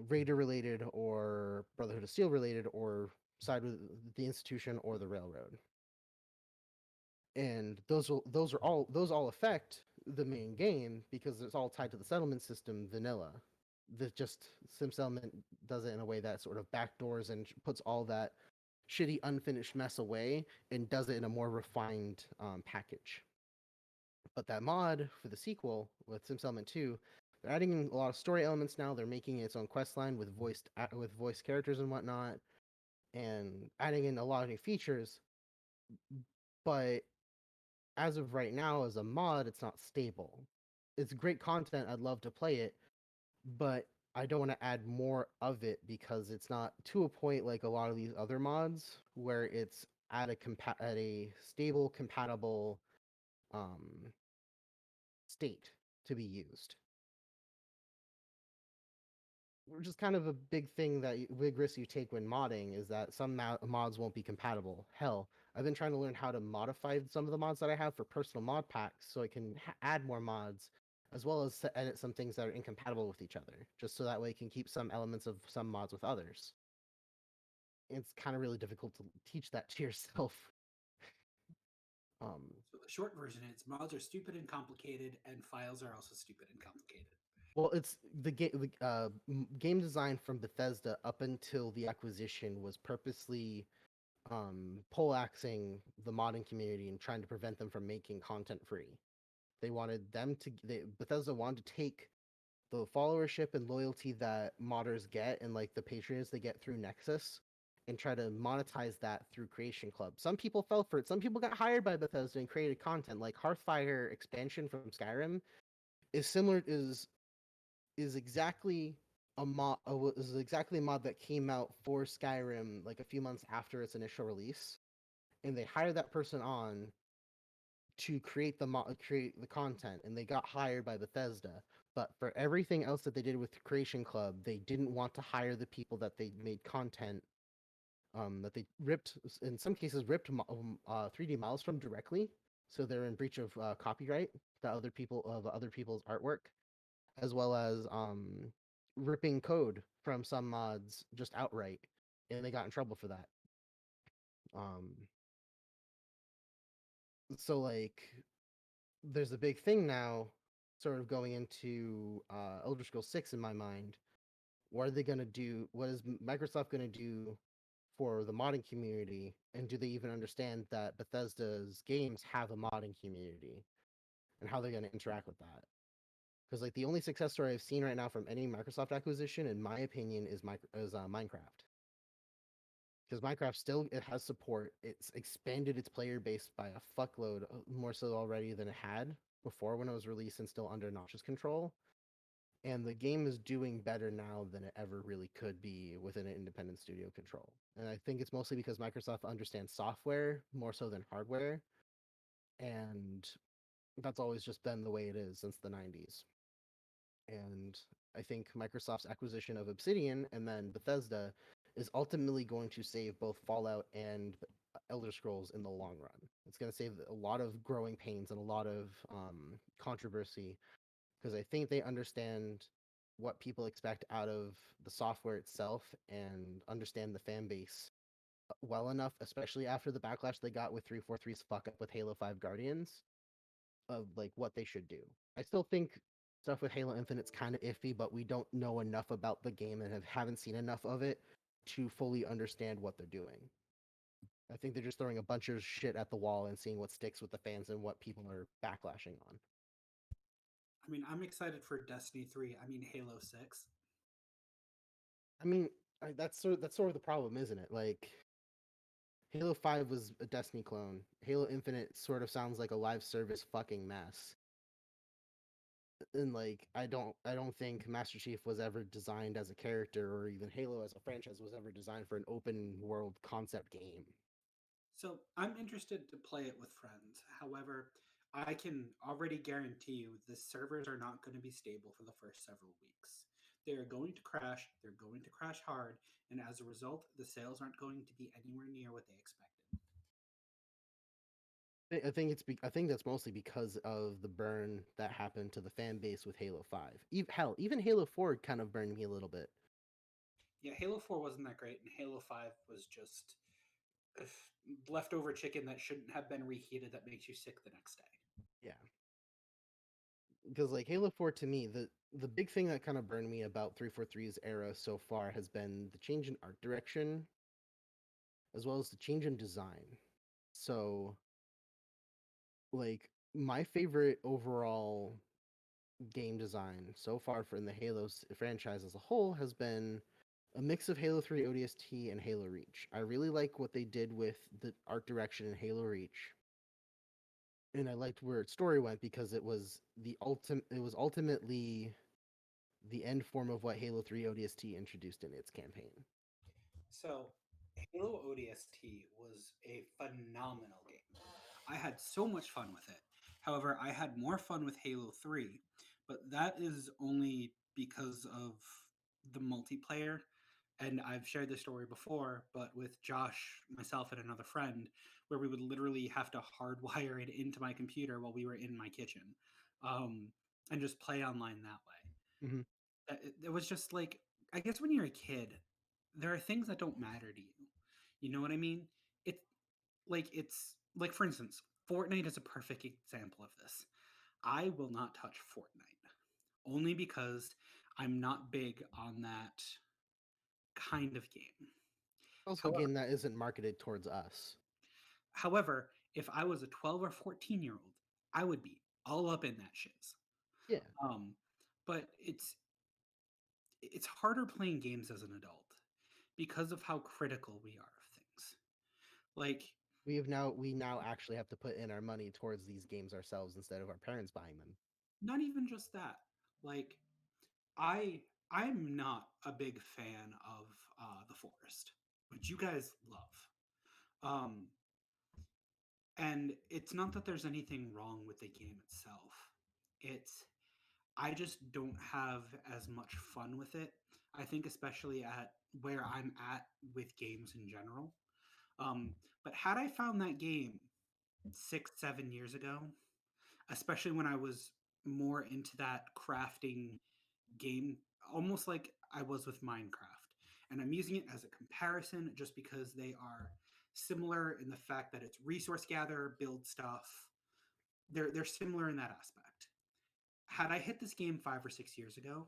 Raider related, or Brotherhood of Steel related, or side with the institution or the railroad. And those all affect the main game because it's all tied to the settlement system vanilla. Just Sim Settlement does it in a way that sort of backdoors and puts all that shitty unfinished mess away and does it in a more refined package. But that mod for the sequel with Sim Settlement 2, they're adding in a lot of story elements now. They're making its own quest line with voiced characters and whatnot, and adding in a lot of new features. But as of right now, as a mod, it's not stable. It's great content. I'd love to play it, but I don't want to add more of it because it's not to a point like a lot of these other mods where it's at a stable, compatible state to be used. Which is kind of a big thing big risk you take when modding is that some mods won't be compatible. Hell, I've been trying to learn how to modify some of the mods that I have for personal mod packs so I can add more mods as well as to edit some things that are incompatible with each other, just so that way it can keep some elements of some mods with others. It's kind of really difficult to teach that to yourself. So the short version is mods are stupid and complicated, and files are also stupid and complicated. Well, it's the game design from Bethesda up until the acquisition was purposely poleaxing the modding community and trying to prevent them from making content free. They wanted them to. Bethesda wanted to take the followership and loyalty that modders get and like the patronage they get through Nexus and try to monetize that through Creation Club. Some people fell for it. Some people got hired by Bethesda and created content. Like Hearthfire expansion from Skyrim is similar is exactly a mod is exactly a mod that came out for Skyrim like a few months after its initial release, and they hired that person on to create the content, and they got hired by Bethesda. But for everything else that they did with Creation Club, they didn't want to hire the people that they made content that they ripped, in some cases, ripped 3D models from directly. So they're in breach of copyright to other people's artwork, as well as ripping code from some mods just outright, and they got in trouble for that. So like, there's a big thing now, sort of going into Elder Scrolls 6 in my mind. What are they going to do? What is Microsoft going to do for the modding community? And do they even understand that Bethesda's games have a modding community? And how they're going to interact with that? Because like the only success story I've seen right now from any Microsoft acquisition, in my opinion, is Minecraft. Because Minecraft still it has support. It's expanded its player base by a fuckload, more so already than it had before when it was released and still under Notch's control. And the game is doing better now than it ever really could be within an independent studio control. And I think it's mostly because Microsoft understands software more so than hardware. And that's always just been the way it is since the 90s. And I think Microsoft's acquisition of Obsidian and then Bethesda is ultimately going to save both Fallout and Elder Scrolls in the long run. It's going to save a lot of growing pains and a lot of controversy, because I think they understand what people expect out of the software itself and understand the fan base well enough, especially after the backlash they got with 343's fuck up with Halo 5 Guardians, of like what they should do. I still think stuff with Halo Infinite's kind of iffy, but we don't know enough about the game and haven't seen enough of it to fully understand what they're doing. I think they're just throwing a bunch of shit at the wall and seeing what sticks with the fans and what people are backlashing on. I mean, I'm excited for Destiny 3. I mean, Halo 6. I mean, that's sort of the problem, isn't it? Like, Halo 5 was a Destiny clone. Halo Infinite sort of sounds like a live service fucking mess. And like, I don't think Master Chief was ever designed as a character, or even Halo as a franchise was ever designed for an open world concept game. So I'm interested to play it with friends. However, I can already guarantee you the servers are not going to be stable for the first several weeks. They are going to crash, they're going to crash hard, and as a result, the sales aren't going to be anywhere near what they expected. I think that's mostly because of the burn that happened to the fan base with Halo 5. Hell, even Halo 4 kind of burned me a little bit. Yeah, Halo 4 wasn't that great, and Halo 5 was just leftover chicken that shouldn't have been reheated that makes you sick the next day. Yeah. Because like Halo 4 to me, the big thing that kind of burned me about 343's era so far has been the change in art direction, as well as the change in design. So like my favorite overall game design so far for in the Halo franchise as a whole has been a mix of Halo 3 ODST and Halo Reach. I really like what they did with the art direction in Halo Reach. And I liked where its story went because it was ultimately the end form of what Halo 3 ODST introduced in its campaign. So, Halo ODST was a phenomenal game. I had so much fun with it. However, I had more fun with Halo 3, but that is only because of the multiplayer. And I've shared this story before, but with Josh, myself, and another friend, where we would literally have to hardwire it into my computer while we were in my kitchen. and just play online that way. Mhm. It was just like, I guess when you're a kid, there are things that don't matter to you. You know what I mean? It's like, for instance, Fortnite is a perfect example of this. I will not touch Fortnite only because I'm not big on that kind of game. Also, a However, game that isn't marketed towards us. however, if I was a 12 or 14-year-old, I would be all up in that shiz. Yeah, Um, but it's harder playing games as an adult because of how critical we are of things. Like, we now actually have to put in our money towards these games ourselves instead of our parents buying them. not even just that. Like, I I'm not a big fan of The Forest, which you guys love. And it's not that there's anything wrong with the game itself. It's I just don't have as much fun with it. I think especially at where I'm at with games in general. But had I found that game 6, 7 years ago, especially when I was more into that crafting game, almost like I was with Minecraft. And I'm using it as a comparison just because they are similar in the fact that it's resource gather, build stuff. They're similar in that aspect. Had I hit this game 5 or 6 years ago,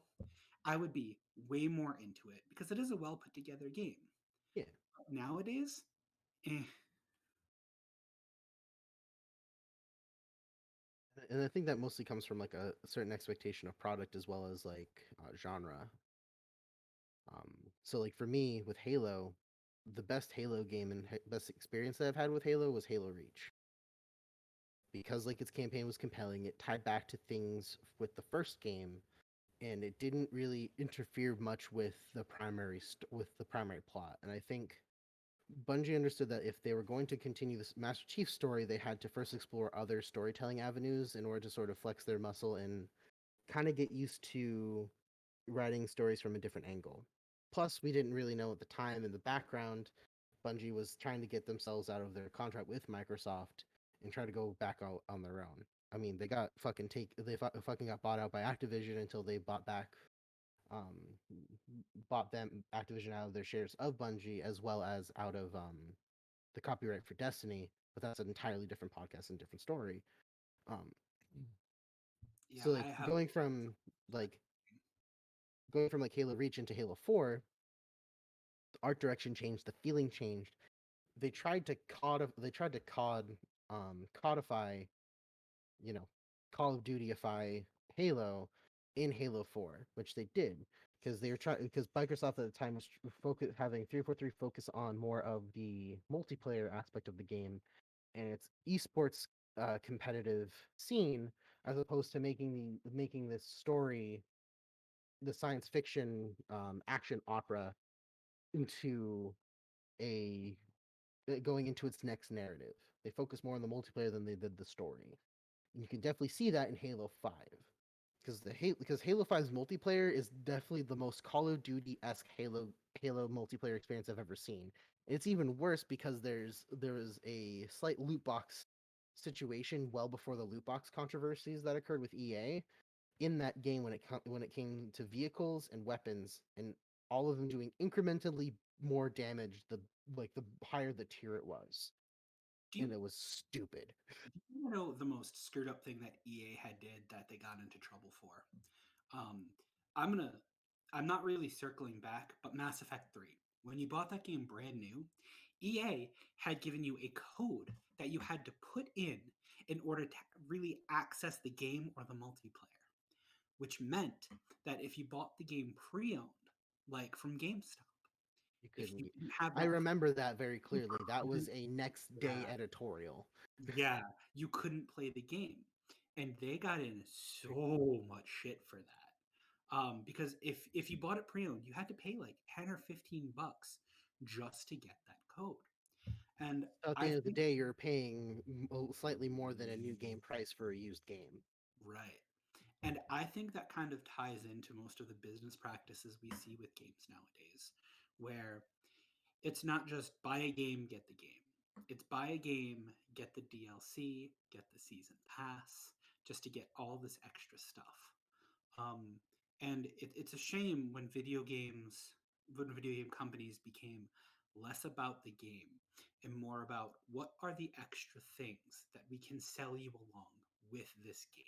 I would be way more into it because it is a well put together game. Yeah. Nowadays, eh. And I think that mostly comes from like a certain expectation of product as well as like genre. So like for me with Halo, the best Halo game and best experience that I've had with Halo was Halo Reach. Because like its campaign was compelling, it tied back to things with the first game, and it didn't really interfere much with the primary plot. And I think Bungie understood that if they were going to continue this Master Chief story, they had to first explore other storytelling avenues in order to sort of flex their muscle and kind of get used to writing stories from a different angle. Plus, we didn't really know at the time in the background, Bungie was trying to get themselves out of their contract with Microsoft and try to go back out on their own. I mean, they fucking got bought out by Activision until they um bought them Activision out of their shares of Bungie as well as out of the copyright for Destiny, but that's an entirely different podcast and different story. Um Yeah, so like I have. like going from like Halo Reach into Halo 4, the art direction changed, the feeling changed. They tried to codify, you know, Call of Dutyify Halo in Halo 4, which they did because they were trying because Microsoft at the time was having 343 focus on more of the multiplayer aspect of the game and its esports competitive scene as opposed to making this story, the science fiction action opera into a going into its next narrative. They focus more on the multiplayer than they did the story. And you can definitely see that in Halo 5. Because Halo 5's multiplayer is definitely the most Call of Duty-esque Halo multiplayer experience I've ever seen. It's even worse because there was a slight loot box situation well before the loot box controversies that occurred with EA in that game when it came to vehicles and weapons and all of them doing incrementally more damage the higher the tier it was, Do and you it was stupid. know the most screwed up thing that EA had did that they got into trouble for? Um, I'm gonna. I'm not really circling back, but Mass Effect 3. When you bought that game brand new, EA had given you a code that you had to put in order to really access the game or the multiplayer, which meant that if you bought the game pre-owned, like from GameStop, You if couldn't you get. didn't have I that, remember that very you clearly. That was couldn't. a next day Yeah, editorial. yeah, you couldn't play the game, and they got in so much shit for that. Because if you bought it pre-owned, you had to pay like $10 or $15 just to get that code. And So at the I end of the think day, you're paying slightly more than a new game price for a used game. right. And I think that kind of ties into most of the business practices we see with games nowadays, where it's not just buy a game, get the game. It's buy a game, get the DLC, get the season pass, just to get all this extra stuff. And it's a shame when video game companies became less about the game and more about what are the extra things that we can sell you along with this game,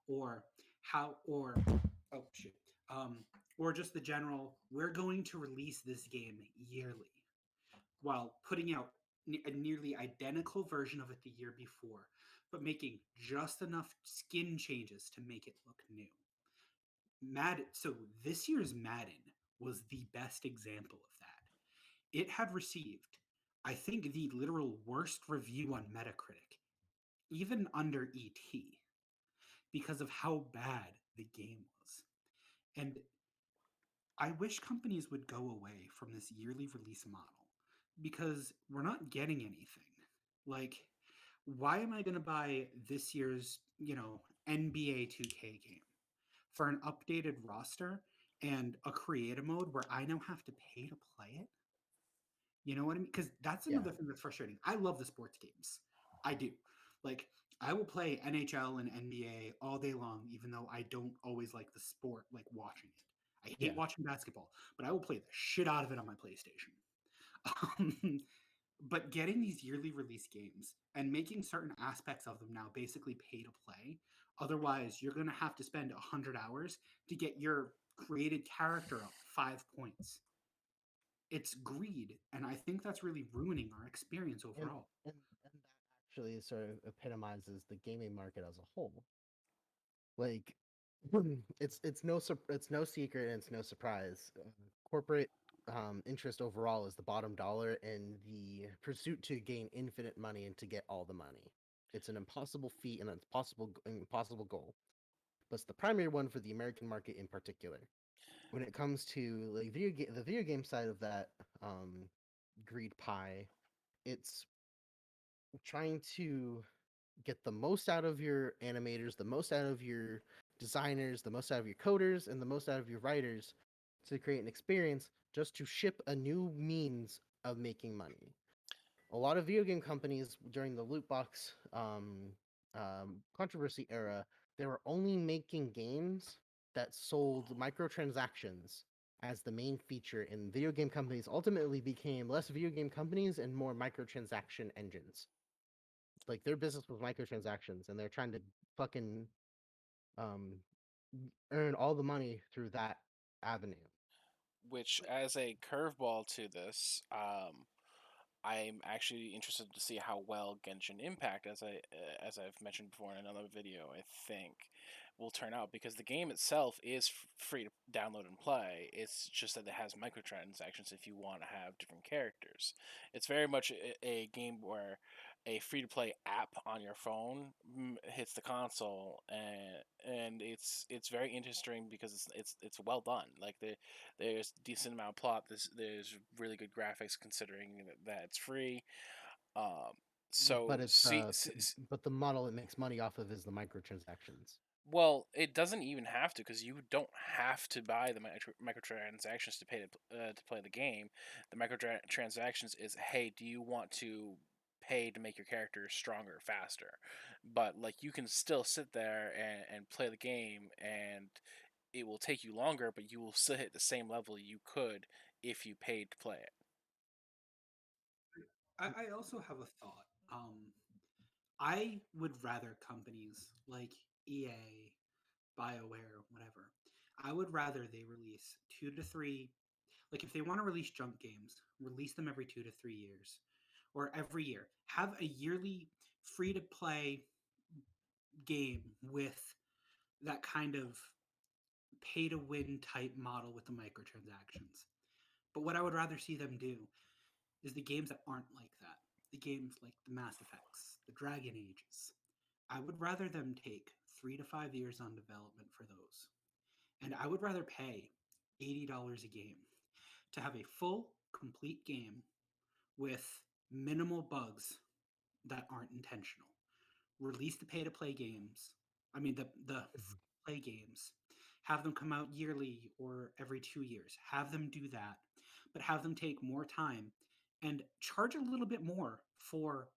or how, or oh shit, um, or just the general. We're going to release this game yearly, while putting out a nearly identical version of it the year before, but making just enough skin changes to make it look new. So this year's Madden was the best example of that. It had received, I think, the literal worst review on Metacritic, even under ET, because of how bad the game was. And I wish companies would go away from this yearly release model because we're not getting anything. Like, why am I going to buy this year's, NBA 2K game for an updated roster and a creative mode where I now have to pay to play it? You know what I mean? Because that's Yeah. another thing that's frustrating. I love the sports games. I do. Like, I will play NHL and NBA all day long, even though I don't always like the sport, like watching it. I hate Yeah. watching basketball, but I will play the shit out of it on my PlayStation. Um, but getting these yearly release games and making certain aspects of them now basically pay to play. Otherwise, you're going to have to spend 100 hours to get your created character up 5 points. It's greed, and I think that's really ruining our experience and overall. and that actually sort of epitomizes the gaming market as a whole. Like, it's no secret and it's no surprise. Corporate interest overall is the bottom dollar, and the pursuit to gain infinite money and to get all the money. It's an impossible feat and it's impossible goal. But it's the primary one for the American market in particular. When it comes to like the video game side of that greed pie, it's trying to get the most out of your animators, the most out of your designers, the most out of your coders, and the most out of your writers to create an experience just to ship a new means of making money. A lot of video game companies during the loot box controversy era, they were only making games that sold microtransactions as the main feature, and video game companies ultimately became less video game companies and more microtransaction engines. Like their business was microtransactions, and they're trying to fucking um, earn all the money through that avenue. Which, as a curveball to this, I'm actually interested to see how well Genshin Impact, as I've mentioned before in another video, I think, will turn out, because the game itself is free to download and play. It's just that it has microtransactions if you want to have different characters. It's very much a game where a free to play app on your phone hits the console, and it's very interesting because it's well done. Like there's decent amount of plot. There's really good graphics considering that it's free. Um, so But it's but the model it makes money off of is the microtransactions. well, it doesn't even have to, because you don't have to buy the microtransactions to pay to play the game. The microtransactions is, hey, do you want to pay to make your character stronger, faster? But like you can still sit there and play the game, and it will take you longer, but you will still hit the same level you could if you paid to play it. I also have a thought. I would rather companies like EA, BioWare, whatever. I would rather they release 2 to 3. Like, if they want to release junk games, release them every 2 to 3 years or every year. Have a yearly free to play game with that kind of pay to win type model with the microtransactions. But what I would rather see them do is the games that aren't like that. The games like the Mass Effects, the Dragon Ages. I would rather them take 3 to 5 years on development for those. And I would rather pay $80 a game to have a full, complete game with minimal bugs that aren't intentional. Release the pay to play games. I mean, the Mhm. play games. Have them come out yearly or every 2 years. Have them do that, but have them take more time and charge a little bit more for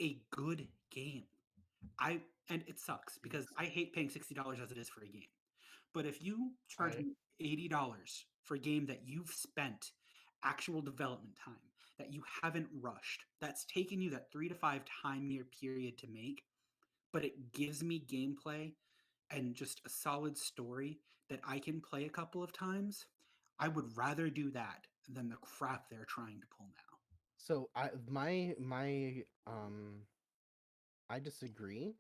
a good game. I and it sucks because Yes. I hate paying $60 as it is for a game. But if you charge me $80 for a game that you've spent actual development time, that you haven't rushed, that's taken you that 3 to 5 time year period to make, but it gives me gameplay and just a solid story that I can play a couple of times, I would rather do that than the crap they're trying to pull now. So I disagree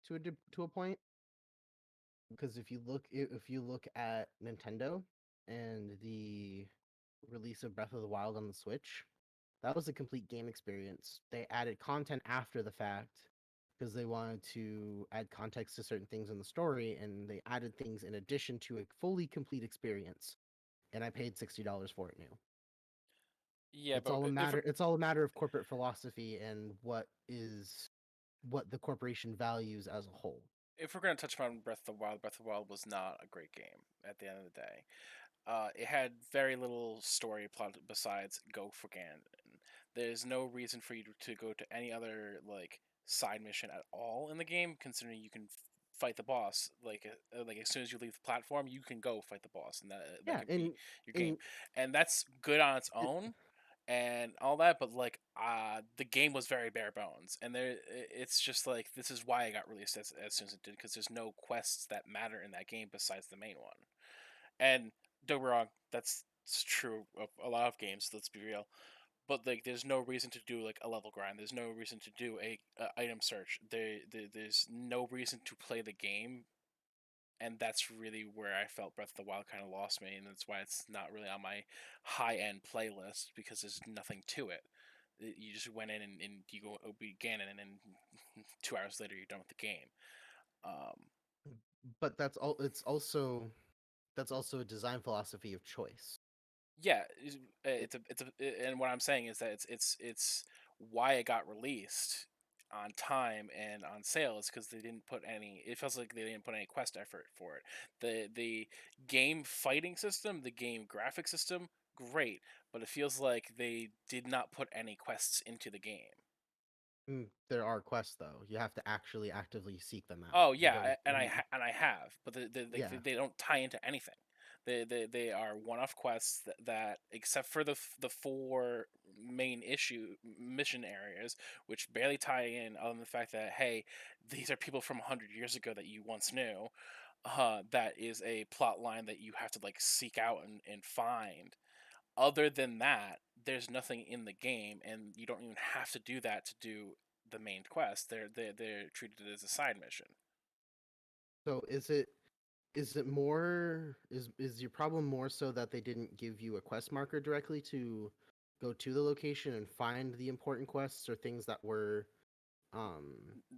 to a point, because if you look at Nintendo and the release of Breath of the Wild on the Switch, that was a complete game experience. They added content after the fact because they wanted to add context to certain things in the story, and they added things in addition to a fully complete experience. And I paid $60 for it new. Yeah, It's but all a if matter. It's all a matter of corporate philosophy and what the corporation values as a whole. if we're gonna touch upon Breath of the Wild was not a great game at the end of the day. It had very little story plot besides go for Ganon. There's no reason for you to go to any other like side mission at all in the game, considering you can fight the boss like as soon as you leave the platform, you can go fight the boss, and that Yeah, can be your game, and and that's good on its it, own and all that. But like the game was very bare bones, and it's just like this is why it got released as soon as it did, because there's no quests that matter in that game besides the main one. And don't get me wrong, that's true of a lot of games. Let's be real, but like, there's no reason to do like a level grind. There's no reason to do a item search. There's no reason to play the game, and that's really where I felt Breath of the Wild kind of lost me, and that's why it's not really on my high end playlist, because there's nothing to it. You just went in and you go beat Ganon, and then 2 hours later you're done with the game. but that's also a design philosophy of choice. Yeah, and what I'm saying is that it's why it got released on time and on sale is because they didn't put any. It feels like they didn't put any quest effort for it. The game fighting system, the game graphic system, great, but it feels like they did not put any quests into the game. There are quests though. You have to actually actively seek them out. Oh You yeah, don't. and I have, but Yeah. they don't tie into anything. They are one-off quests that except for the four main mission areas, which barely tie in, other than the fact that hey, these are people from 100 years ago that you once knew. That is a plot line that you have to like seek out and find. Other than that, there's nothing in the game, and you don't even have to do that to do the main quest. They're treated as a side mission. So is it more is your problem more so that they didn't give you a quest marker directly to go to the location and find the important quests or things that were um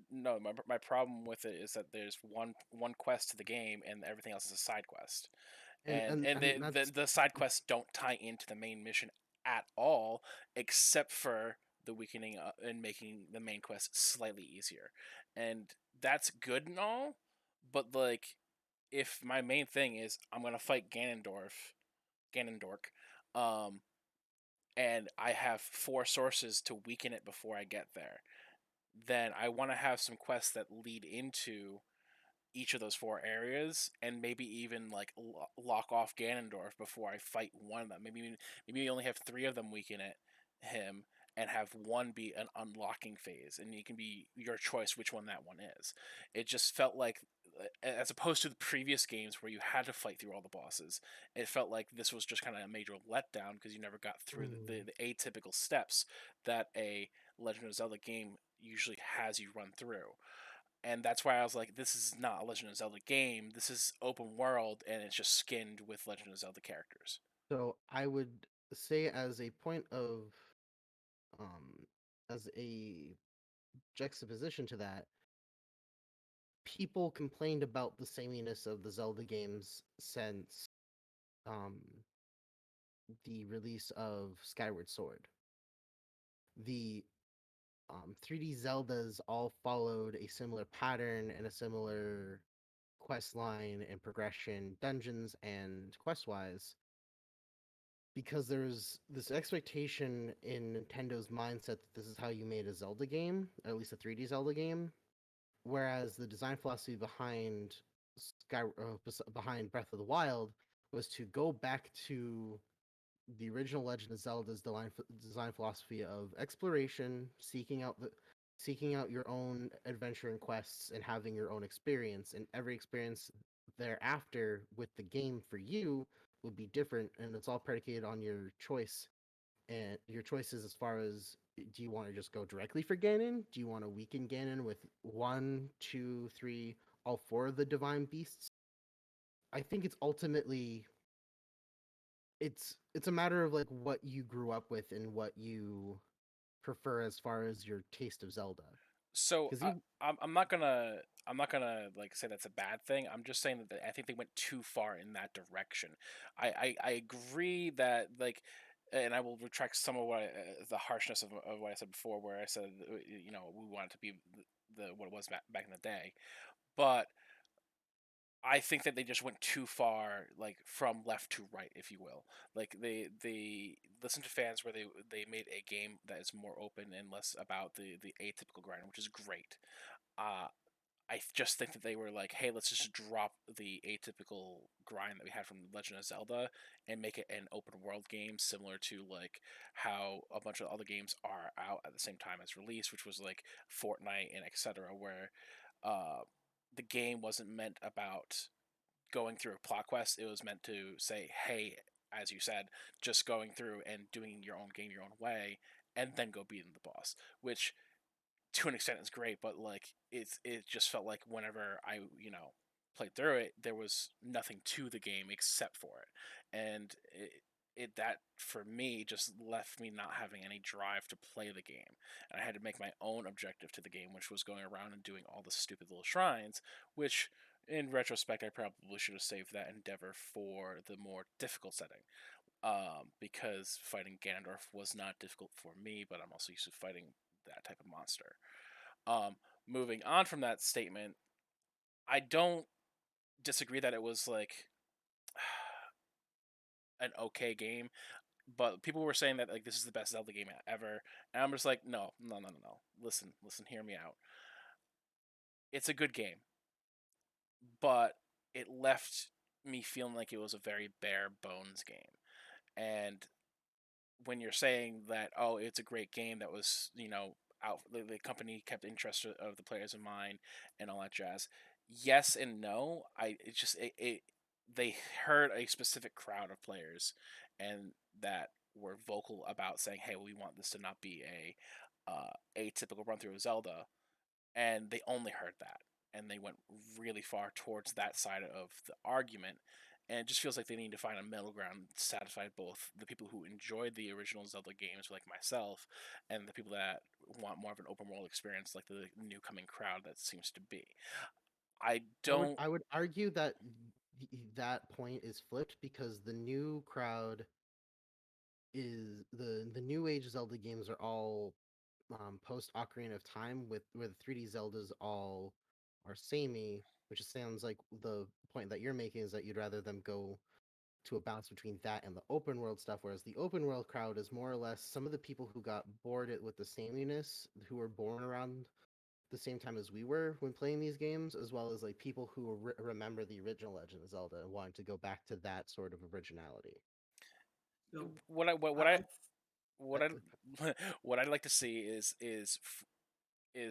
No, my problem with it is that there's one quest to the game, and everything else is a side quest, and and that's the side quests don't tie into the main mission at all, except for the weakening and making the main quest slightly easier, and that's good and all, but like, if my main thing is I'm gonna fight Ganondorf, um, and I have 4 sources to weaken it before I get there, then I want to have some quests that lead into each of those 4 areas, and maybe even like lock off Ganondorf before I fight one of them. Maybe you only have 3 of them weaken him, and have one be an unlocking phase, and it can be your choice which one that one is. It just felt like, as opposed to the previous games where you had to fight through all the bosses, it felt like this was just kind of a major letdown because you never got through the atypical steps that a Legend of Zelda game usually has you run through. And that's why I was like, this is not a Legend of Zelda game. This is open world, and it's just skinned with Legend of Zelda characters. so I would say as a point of um as a juxtaposition to that, people complained about the sameness of the Zelda games since um the release of Skyward Sword. The 3D Zeldas all followed a similar pattern and a similar quest line and progression, dungeons and quest wise, because there's this expectation in Nintendo's mindset that this is how you made a Zelda game, or at least a 3D Zelda game. Whereas the design philosophy behind behind Breath of the Wild was to go back to the original Legend of Zelda's design philosophy of exploration, seeking out your own adventure and quests, and having your own experience. And every experience thereafter with the game for you would be different, and it's all predicated on your choice and your choices as far as do you want to just go directly for Ganon? Do you want to weaken Ganon with one, two, three, all four of the divine beasts? I think it's ultimately it's a matter of like what you grew up with and what you prefer as far as your taste of Zelda. So Because you, I'm not gonna like say that's a bad thing. I'm just saying that I think they went too far in that direction. I agree that like, and I will retract some of what the harshness of what I said before, where I said you know we want it to be the what it was back in the day, but I think that they just went too far, like from left to right, if you will. Like they listened to fans where they made a game that is more open and less about the atypical grind, which is great. Uh, just think that they were like, hey, let's just drop the atypical grind that we had from Legend of Zelda and make it an open world game similar to like how a bunch of other games are out at the same time as release, which was like Fortnite and etc. Where uh, the game wasn't meant about going through a plot quest. It was meant to say, hey, as you said, just going through and doing your own game your own way, and then go beating the boss, which to an extent is great, but like it just felt like whenever I played through it, there was nothing to the game except for it, and it that for me just left me not having any drive to play the game, and I had to make my own objective to the game, which was going around and doing all the stupid little shrines, which in retrospect I probably should have saved that endeavor for the more difficult setting. Because fighting Ganondorf was not difficult for me, but I'm also used to fighting that type of monster. Um, Moving on from that statement, I don't disagree that it was like an okay game, but people were saying that like this is the best Zelda game ever, and I'm just like, no, no, no, no, no. Listen, listen, hear me out. It's a good game, but it left me feeling like it was a very bare bones game, and when you're saying that, oh, it's a great game that was out, the company kept interest of the players in mind and all that jazz, yes and no. They heard a specific crowd of players and that were vocal about saying, hey, we want this to not be a typical run through of Zelda, and they only heard that and they went really far towards that side of the argument, and it just feels like they need to find a middle ground to satisfy both the people who enjoyed the original Zelda games like myself and the people that want more of an open world experience like the new coming crowd that seems to be. I don't. I would argue that that point is flipped because the new crowd is the new age Zelda games are all post Ocarina of Time, with where the 3D Zeldas all are samey, which sounds like the point that you're making is that you'd rather them go to a balance between that and the open world stuff, whereas the open world crowd is more or less some of the people who got bored with the sameness, who were born around the same time as we were when playing these games, as well as like people who remember the original Legend of Zelda and wanted to go back to that sort of originality. So what I what, I, what I I what I what I'd like to see is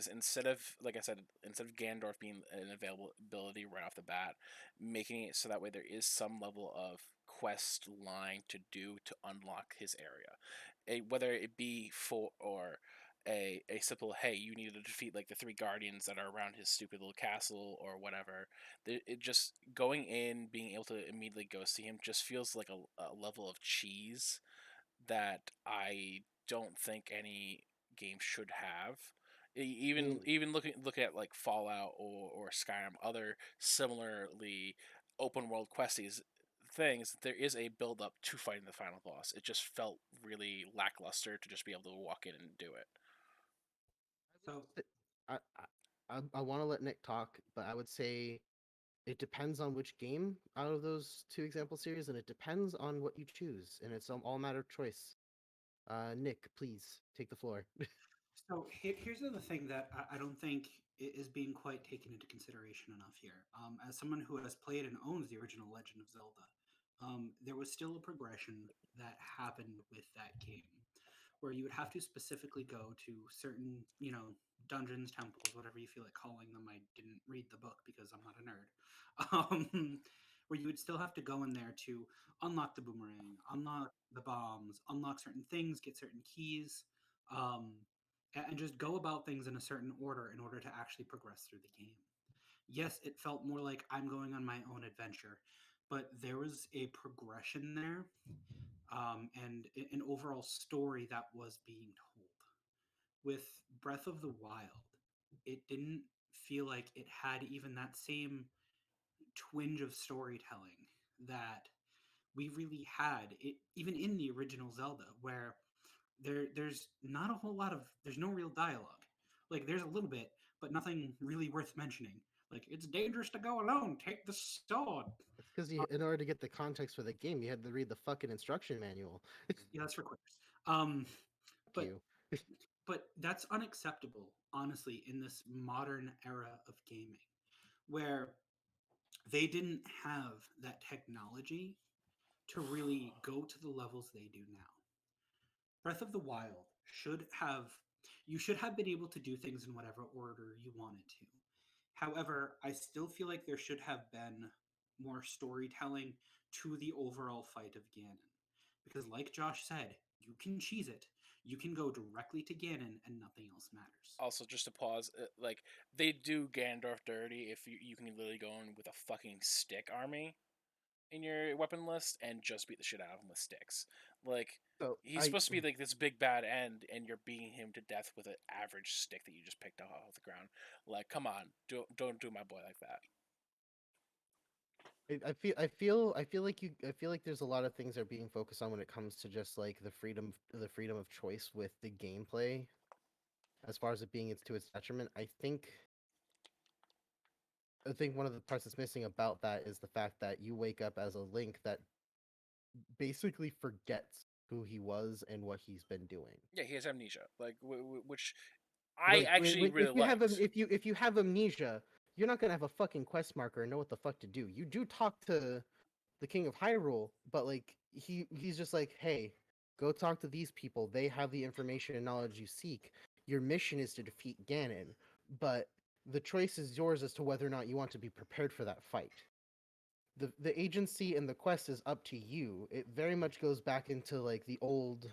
instead of, like I said, instead of Gandorf being an availability right off the bat, making it so that way there is some level of quest line to do to unlock his area, whether it be for or a simple, hey, you need to defeat like the three guardians that are around his stupid little castle or whatever. It just going in, being able to immediately go see him just feels like a level of cheese that I don't think any game should have. I mean, Even looking at like Fallout or Skyrim, other similarly open world questies things, there is a build up to fighting the final boss. It just felt really lackluster to just be able to walk in and do it. so I I want to let Nick talk, but I would say it depends on which game out of those two example series, and it depends on what you choose, and it's all a matter of choice. Nick, please take the floor. So here's the thing that I don't think is being quite taken into consideration enough here. As someone who has played and owns the original Legend of Zelda, there was still a progression that happened with that game, where you would have to specifically go to certain, dungeons, temples, whatever you feel like calling them. I didn't read the book because I'm not a nerd. Where you would still have to go in there to unlock the boomerang, unlock the bombs, unlock certain things, get certain keys. Um, and just go about things in a certain order in order to actually progress through the game. Yes, it felt more like I'm going on my own adventure, but there was a progression there, and an overall story that was being told. With Breath of the Wild, it didn't feel like it had even that same twinge of storytelling that we really had it, even in the original Zelda, where there's not a whole lot of there's no real dialogue. Like there's a little bit, but nothing really worth mentioning. Like it's dangerous to go alone. Take the sword. It's because in order to get the context for the game, you had to read the fucking instruction manual. Yeah, that's for quitters. Um, but You. but that's unacceptable, honestly, in this modern era of gaming, where they didn't have that technology to really go to the levels they do now. Breath of the Wild you should have been able to do things in whatever order you wanted to. However, I still feel like there should have been more storytelling to the overall fight of Ganon. Because like Josh said, you can cheese it. You can go directly to Ganon and nothing else matters. Also, just to pause, like they do Ganondorf dirty if you can literally go in with a fucking stick army in your weapon list and just beat the shit out of him with sticks. Like So he's supposed to be like this big bad end, and you're beating him to death with an average stick that you just picked up off the ground. Like, come on, don't do my boy like that. I feel like there's a lot of things that are being focused on when it comes to just like the freedom of choice with the gameplay, as far as it being to its detriment. I think one of the parts that's missing about that is the fact that you wake up as a Link that basically forgets who he was and what he's been doing. Yeah, he has amnesia, like which I actually really liked. If you have amnesia, you're not gonna have a fucking quest marker and know what the fuck to do. You do talk to the King of Hyrule, but like he's just like, hey, go talk to these people. They have the information and knowledge you seek. Your mission is to defeat Ganon, but the choice is yours as to whether or not you want to be prepared for that fight. The agency and the quest is up to you. It very much goes back into like the old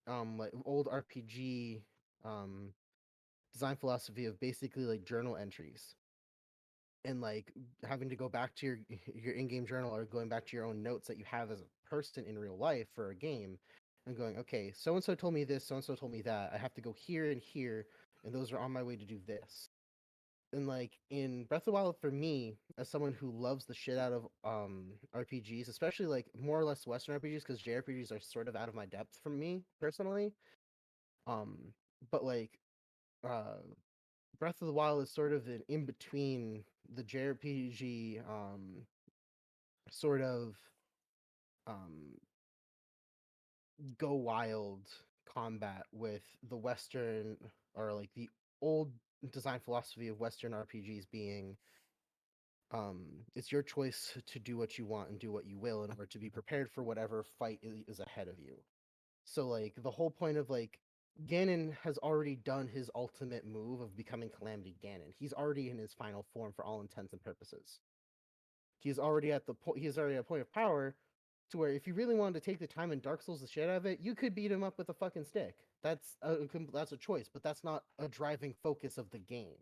RPG um design philosophy of basically like journal entries and like having to go back to your in-game journal or going back to your own notes that you have as a person in real life for a game and going, okay, so and so told me this, so and so told me that. I have to go here and here, and those are on my way to do this. And like in Breath of the Wild, for me, as someone who loves the shit out of RPGs, especially like more or less Western RPGs, because JRPGs are sort of out of my depth for me personally. Um, but like uh Breath of the Wild is sort of an in between the JRPG sort of um, go wild combat with the Western or like the old design philosophy of Western RPGs being um, it's your choice to do what you want and do what you will in order to be prepared for whatever fight is ahead of you. So like the whole point of like Ganon has already done his ultimate move of becoming Calamity Ganon. He's already in his final form for all intents and purposes. He's already at the point. He's already at a point of power to where if you really wanted to take the time and Dark Souls the shit out of it, you could beat him up with a fucking stick. That's a choice, but that's not a driving focus of the game.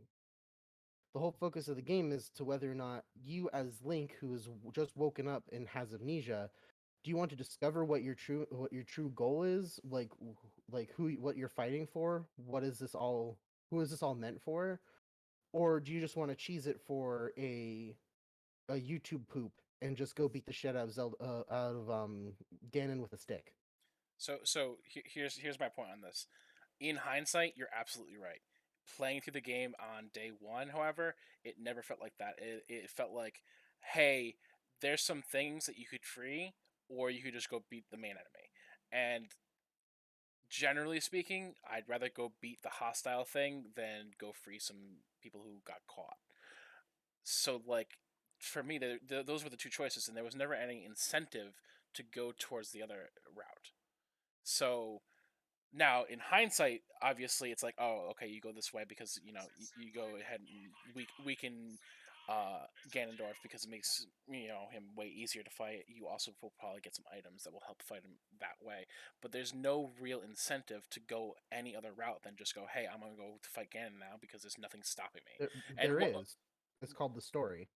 The whole focus of the game is to whether or not you, as Link, who is just woken up and has amnesia, do you want to discover what your true goal is, like what you're fighting for, who is this all meant for, or do you just want to cheese it for a YouTube poop and just go beat the shit out of Ganon with a stick? Here's my point on this. In hindsight, you're absolutely right. Playing through the game on day one, however, it never felt like that. It felt like, hey, there's some things that you could free, or you could just go beat the main enemy. And generally speaking, I'd rather go beat the hostile thing than go free some people who got caught. So, like, for me, those were the two choices, and there was never any incentive to go towards the other route. So now, in hindsight, obviously, it's like, oh, okay, you go this way because you go ahead and weaken Ganondorf because it makes him way easier to fight. You also will probably get some items that will help fight him that way. But there's no real incentive to go any other route than just go, hey, I'm gonna go to fight Ganon now because there's nothing stopping me. There And is. It's called the story.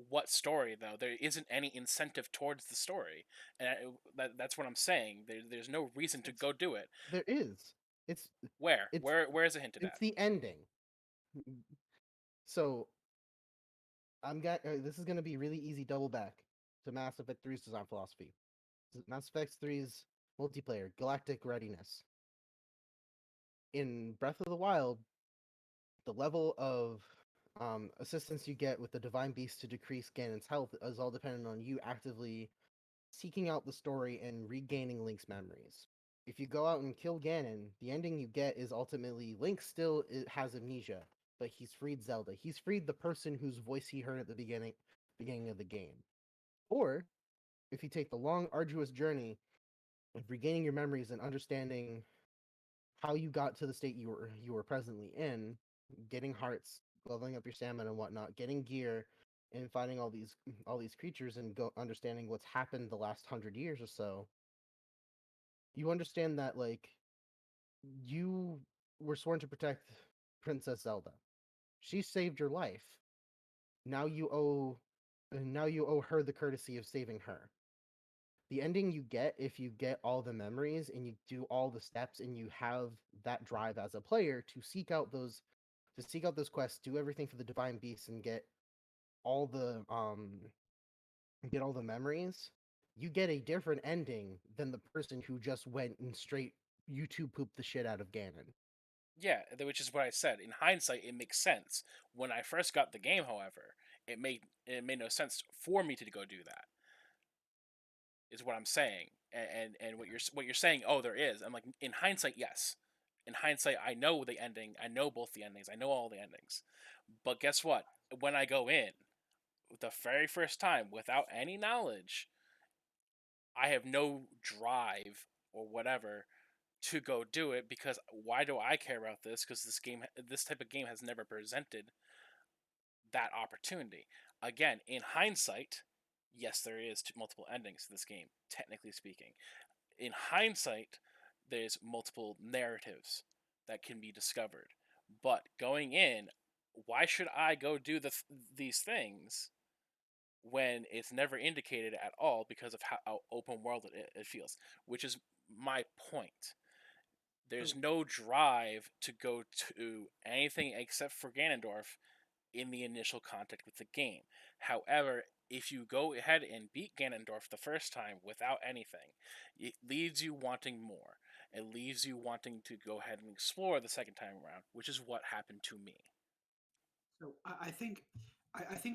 what story though? There isn't any incentive towards the story, and that's what I'm saying. There's no reason to go do it. There is. It's Where it's where is it hinted it's at? the ending. So this is gonna be really easy double back to Mass Effect 3's design philosophy. Mass Effect 3's multiplayer, galactic readiness. In Breath of the Wild, the level of assistance you get with the Divine Beast to decrease Ganon's health is all dependent on you actively seeking out the story and regaining Link's memories. If you go out and kill Ganon, the ending you get is ultimately Link still has amnesia, but he's freed Zelda. He's freed the person whose voice he heard at the beginning of the game. Or if you take the long, arduous journey of regaining your memories and understanding how you got to the state you were presently in, getting hearts, leveling up your stamina and whatnot, getting gear, and finding all these creatures and understanding what's happened the last 100 years or so, you understand that like you were sworn to protect Princess Zelda. She saved your life. Now you owe her the courtesy of saving her. The ending you get, if you get all the memories and you do all the steps and you have that drive as a player to seek out those quests, do everything for the divine beasts and all the memories, you get a different ending than the person who just went and straight YouTube pooped the shit out of Ganon. Yeah, which is what I said. In hindsight, it makes sense. When I first got the game, however, it made no sense for me to go do that. Is what I'm saying. And what you're saying, oh, there is. I'm like, in hindsight, yes. In hindsight, I know the ending. I know both the endings. I know all the endings. But guess what? When I go in the very first time without any knowledge, I have no drive or whatever to go do it, because why do I care about this? Because this type of game has never presented that opportunity. Again, in hindsight, yes, there is multiple endings to this game, technically speaking. In hindsight, there's multiple narratives that can be discovered. But going in, why should I go do these things when it's never indicated at all because of how open world it feels? Which is my point. There's no drive to go to anything except for Ganondorf in the initial contact with the game. However, if you go ahead and beat Ganondorf the first time without anything, it leaves you wanting more. It leaves you wanting to go ahead and explore the second time around, which is what happened to me. So I think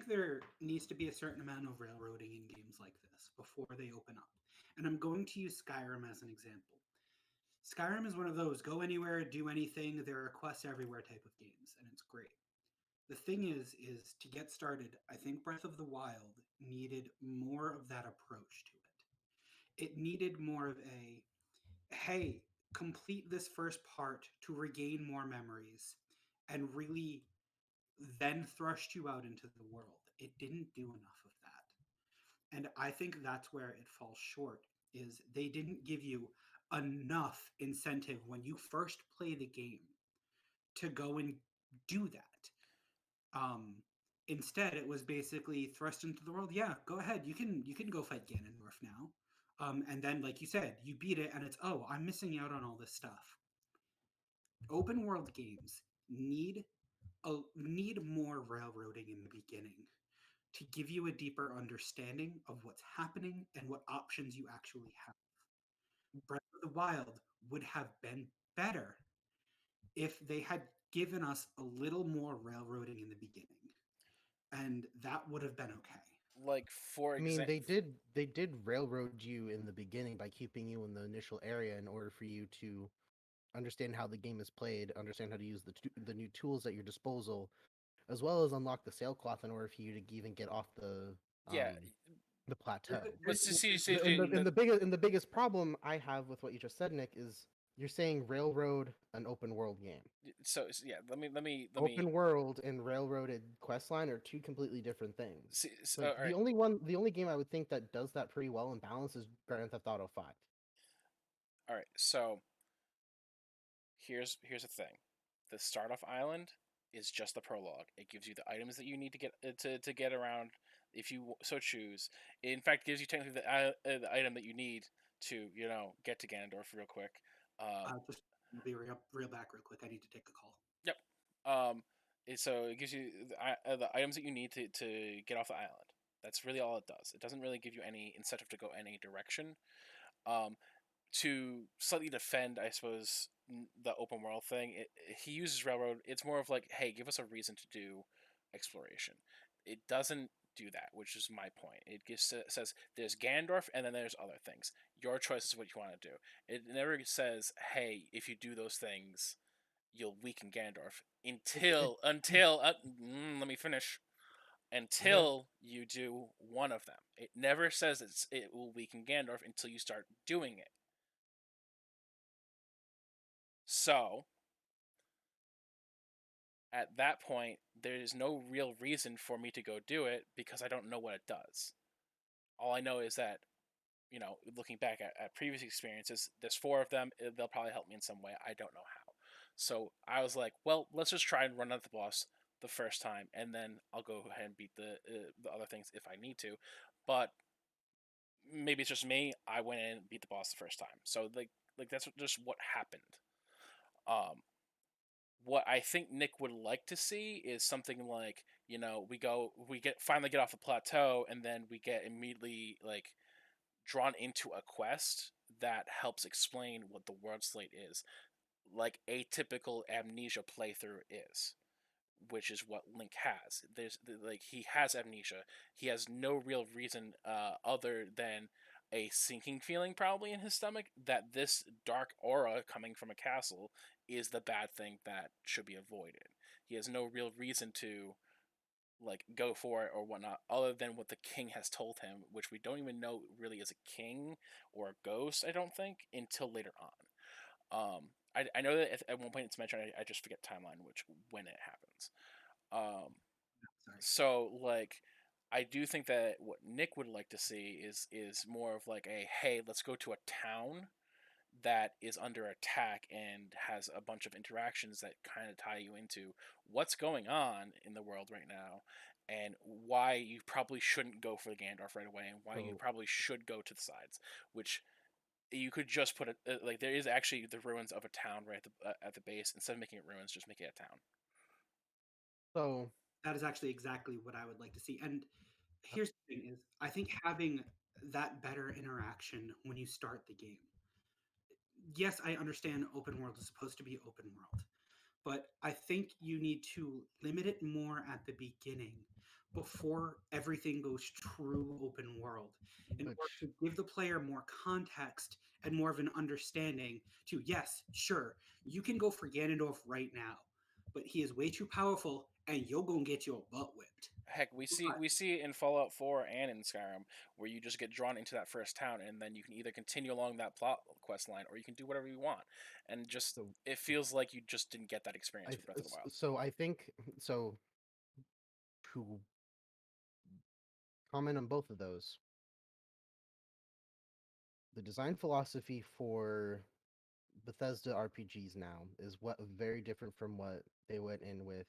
there needs to be a certain amount of railroading in games like this before they open up. And I'm going to use Skyrim as an example. Skyrim is one of those go anywhere, do anything, there are quests everywhere type of games, and it's great. The thing is to get started, I think Breath of the Wild needed more of that approach to it. It needed more of a, hey, complete this first part to regain more memories and really then thrust you out into the world. It didn't do enough of that. And I think that's where it falls short, is they didn't give you enough incentive when you first play the game to go and do that. Instead, it was basically thrust into the world. Yeah, go ahead. You can go fight Ganondorf now. And then, like you said, you beat it, and it's, oh, I'm missing out on all this stuff. Open world games need more railroading in the beginning to give you a deeper understanding of what's happening and what options you actually have. Breath of the Wild would have been better if they had given us a little more railroading in the beginning, and that would have been okay. Like, for I mean, example, they did railroad you in the beginning by keeping you in the initial area in order for you to understand how the game is played, understand how to use the new tools at your disposal, as well as unlock the sailcloth in order for you to even get off Yeah, the plateau. but see, And the biggest problem I have with what you just said, Nick, is you're saying railroad an open world game. so yeah, let me Open world and railroaded questline are two completely different things. see. Like All right, the only game I would think that does that pretty well and balance is Grand Theft Auto 5. all right. So here's the thing: the start off island is just the prologue. It gives you the items that you need to get to get around, if you so choose. It, in fact, gives you technically the item that you need to get to Ganondorf real quick. Just be real back real quick. I need to take a call. Yep. So it gives you the items that you need to get off the island. That's really all it does. It doesn't really give you any incentive to go any direction. To slightly defend, I suppose, the open world thing, he uses railroad. It's more of like, hey, give us a reason to do exploration. It doesn't do that, which is my point. It says there's Gandorf and then there's other things. Your choice is what you want to do. It never says, hey, if you do those things, you'll weaken Gandorf until let me finish. Until you do one of them. It never says it will weaken Gandorf until you start doing it. So, at that point, there is no real reason for me to go do it because I don't know what it does. All I know is that, looking back at previous experiences, there's 4 of them. They'll probably help me in some way. I don't know how. So I was like, well, let's just try and run out the boss the first time, and then I'll go ahead and beat the other things if I need to. But maybe it's just me. I went in and beat the boss the first time. So like that's just what happened. What I think Nick would like to see is something like, we finally get off the plateau, and then we get immediately like drawn into a quest that helps explain what the world slate is, like a typical Amnesia playthrough is, which is what Link has. He has amnesia. He has no real reason other than a sinking feeling probably in his stomach that this dark aura coming from a castle is the bad thing that should be avoided. He has no real reason to go for it or whatnot other than what the king has told him, which we don't even know really is a king or a ghost, I don't think, until later on. I know that at one point it's mentioned. I just forget timeline when it happens. Sorry. So I do think that what Nick would like to see is more of like a, hey, let's go to a town that is under attack and has a bunch of interactions that kind of tie you into what's going on in the world right now, and why you probably shouldn't go for the Gandalf right away, and why you probably should go to the sides, which you could just put it like there is actually the ruins of a town right at the base. Instead of making it ruins, just make it a town. So That is actually exactly what I would like to see. And here's the thing: is I think having that better interaction when you start the game. Yes, I understand open world is supposed to be open world, but I think you need to limit it more at the beginning before everything goes true open world, in order to give the player more context and more of an understanding to, yes, sure, you can go for Ganondorf right now, but he is way too powerful and you're going to get your butt whipped. Heck, we see it in Fallout 4 and in Skyrim, where you just get drawn into that first town, and then you can either continue along that plot quest line, or you can do whatever you want, and just it feels like you just didn't get that experience with Breath of the Wild. So I think so. To comment on both of those, the design philosophy for Bethesda RPGs now is what very different from what they went in with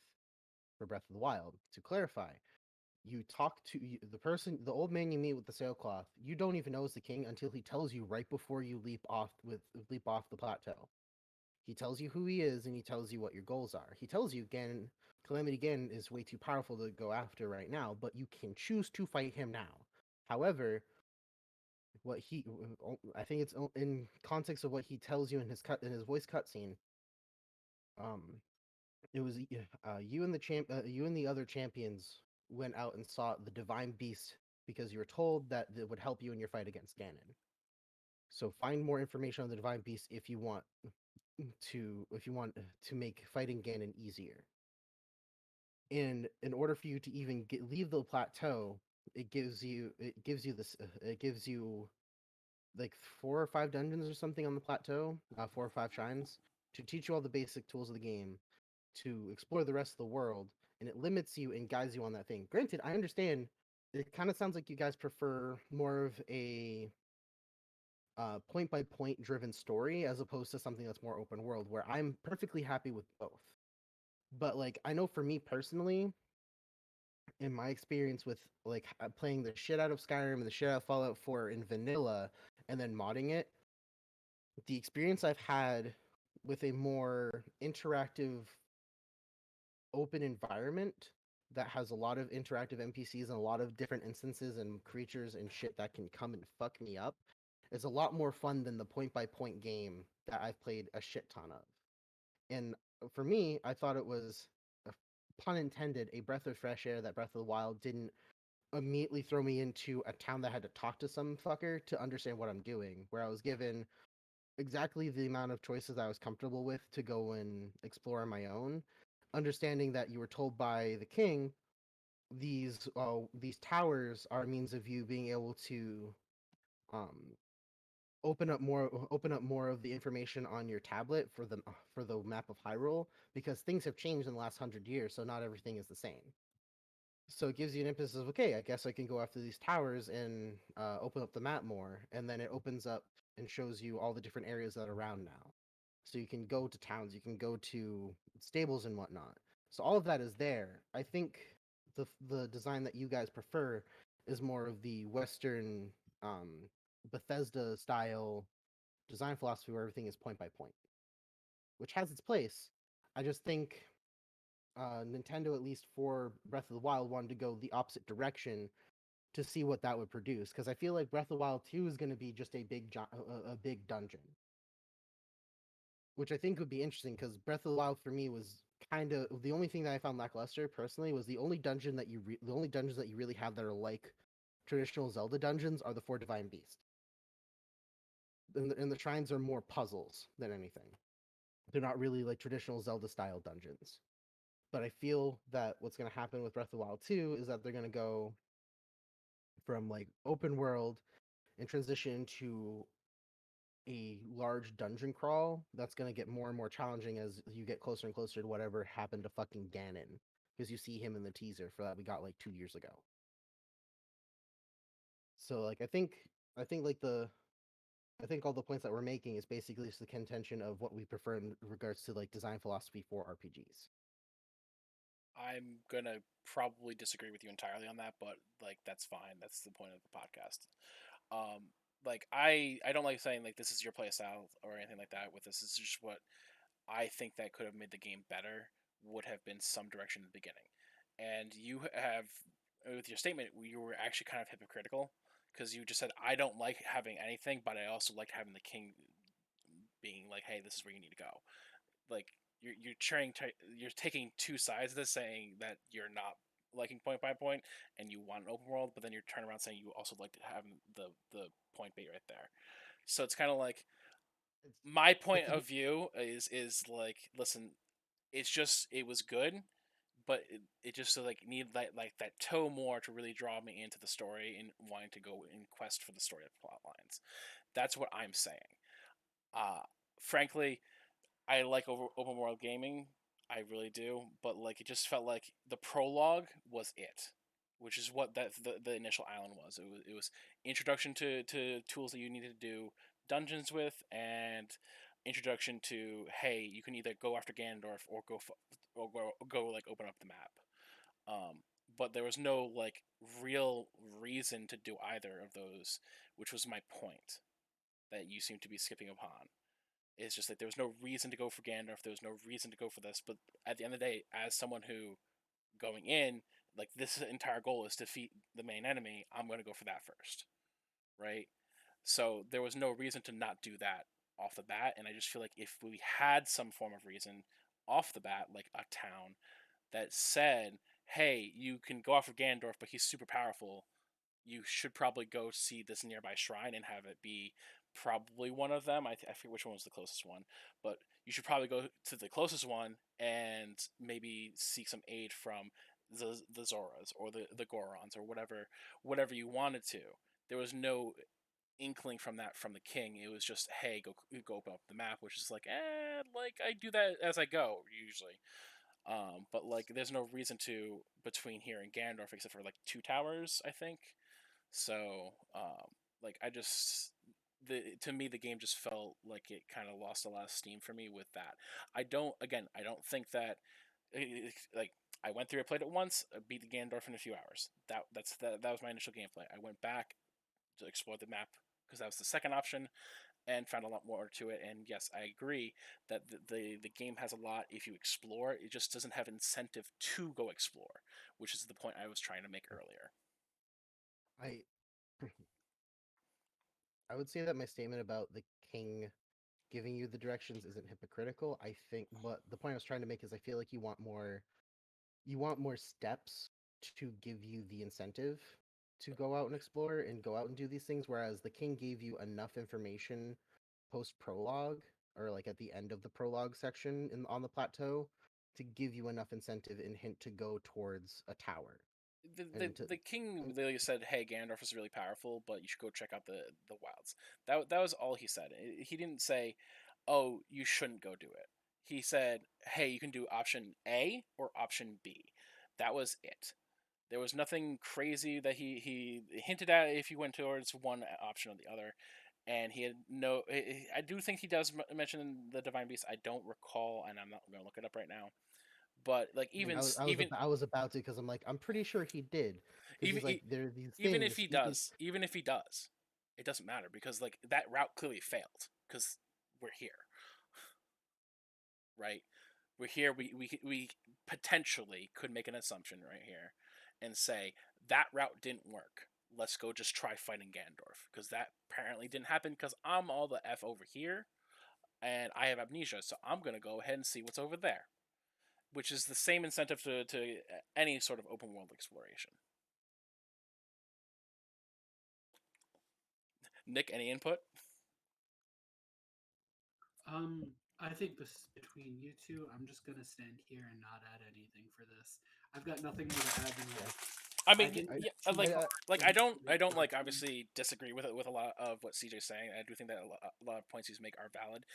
for Breath of the Wild. To clarify, you talk to the old man you meet with the sailcloth. You don't even know is the king until he tells you right before you leap off the plateau. He tells you who he is and he tells you what your goals are. He tells you again, Calamity Ganon is way too powerful to go after right now, but you can choose to fight him now. However, I think it's in context of what he tells you in his voice cutscene. It was you and the other champions went out and sought the divine beast because you were told that it would help you in your fight against Ganon. So find more information on the divine beast if you want. to make fighting Ganon easier. And in order for you to even leave the plateau, it gives you like 4 or 5 dungeons or something on the plateau, 4 or 5 shrines to teach you all the basic tools of the game to explore the rest of the world, and it limits you and guides you on that thing. Granted, I understand it kind of sounds like you guys prefer more of a point by point driven story as opposed to something that's more open world, where I'm perfectly happy with both. But like, I know for me personally, in my experience with like playing the shit out of Skyrim and the shit out of Fallout 4 in vanilla and then modding it, the experience I've had with a more interactive open environment that has a lot of interactive NPCs and a lot of different instances and creatures and shit that can come and fuck me up is a lot more fun than the point by point game that I've played a shit ton of. And for me, I thought it was, pun intended, a breath of fresh air that Breath of the Wild didn't immediately throw me into a town that had to talk to some fucker to understand what I'm doing, where I was given exactly the amount of choices I was comfortable with to go and explore on my own, understanding that you were told by the king these towers are a means of you being able to um, open up more of the information on your tablet for the map of Hyrule, because things have changed in the last 100 years, so not everything is the same. So it gives you an impetus of, okay, I guess I can go after these towers and open up the map more, and then it opens up and shows you all the different areas that are around now. So you can go to towns, you can go to stables and whatnot. So all of that is there. I think the design that you guys prefer is more of the Western Bethesda style design philosophy where everything is point by point, which has its place. I just think Nintendo, at least for Breath of the Wild, wanted to go the opposite direction to see what that would produce. Because I feel like Breath of the Wild 2 is going to be just a big dungeon, which I think would be interesting. Because Breath of the Wild for me was kind of the only thing that I found lackluster personally was the only dungeons that you really have that are like traditional Zelda dungeons are the 4 Divine Beasts, and the shrines are more puzzles than anything. They're not really like traditional Zelda style dungeons. But I feel that what's going to happen with Breath of the Wild 2 is that they're going to go from like open world and transition to a large dungeon crawl that's going to get more and more challenging as you get closer and closer to whatever happened to fucking Ganon, because you see him in the teaser for that we got like 2 years ago. So like I think like I think all the points that we're making is basically just the contention of what we prefer in regards to like design philosophy for RPGs. I'm gonna probably disagree with you entirely on that, but like that's fine. That's the point of the podcast. Like I don't like saying like this is your play style or anything like that with this. This is just what I think that could have made the game better would have been some direction in the beginning. And you have with your statement you were actually kind of hypocritical because you just said I don't like having anything, but I also like having the king being like, hey, this is where you need to go. Like you're taking two sides of this, saying that you're not liking point by point and you want an open world, but then you're turning around saying you also like to have the point bait right there. So it's kind of like my point of view is like, listen, it's just it was good, but it just like needed that toe more to really draw me into the story and wanting to go in quest for the story of plot lines. That's what I'm saying. Frankly, I like open world gaming. I really do, but like it just felt like the prologue was it, which is what the initial island was. It was introduction to tools that you needed to do dungeons with, and introduction to, hey, you can either go after Ganondorf or go like open up the map. But there was no like real reason to do either of those, which was my point that you seem to be skipping upon. It's just like there was no reason to go for Gandalf. There was no reason to go for this. But at the end of the day, as someone who going in, like this entire goal is to defeat the main enemy, I'm going to go for that first, right? So there was no reason to not do that off the bat. And I just feel like if we had some form of reason off the bat, like a town that said, hey, you can go after Gandalf, but he's super powerful, you should probably go see this nearby shrine and have it be probably one of them. I forget which one was the closest one, but you should probably go to the closest one and maybe seek some aid from the Zoras or the Gorons or whatever you wanted to. There was no inkling from that from the king. It was just, hey, go open up the map, which is like, like I do that as I go usually. But like, there's no reason to between here and Ganondorf except for like 2 towers, I think. So, like, to me the game just felt like it kind of lost a lot of steam for me with that. I don't think that like I went through, I played it once, beat the Ganondorf in a few hours. That was my initial gameplay. I went back to explore the map because that was the second option and found a lot more to it. And yes, I agree that the game has a lot if you explore. It just doesn't have incentive to go explore, which is the point I was trying to make earlier. I I would say that my statement about the king giving you the directions isn't hypocritical. I think, but the point I was trying to make is I feel like you want more steps to give you the incentive to go out and explore and go out and do these things, whereas the king gave you enough information post prologue or like at the end of the prologue section on the plateau to give you enough incentive and hint to go towards a tower. The king literally said, "Hey, Ganondorf is really powerful, but you should go check out the wilds." That was all he said. He didn't say, "Oh, you shouldn't go do it." He said, "Hey, you can do option A or option B." That was it. There was nothing crazy that he hinted at if you went towards one option or the other. And he had no. I do think he does mention the divine beast. I don't recall, and I'm not going to look it up right now. But like I mean, even I was about to because I'm like I'm pretty sure he did because even he's like there are these even if things. he does, it doesn't matter because like that route clearly failed because we're here, right? We're here. We potentially could make an assumption right here, and say that route didn't work. Let's go just try fighting Gandorf because that apparently didn't happen because I'm all the f over here and I have amnesia, so I'm gonna go ahead and see what's over there, which is the same incentive to any sort of open world exploration. Nick, any input? I think this between you two, I'm just gonna stand here and not add anything for this. I've got nothing more to add than what I mean, think yeah, like I don't like obviously disagree with a lot of what CJ's saying. I do think that a lot of points he's make are valid.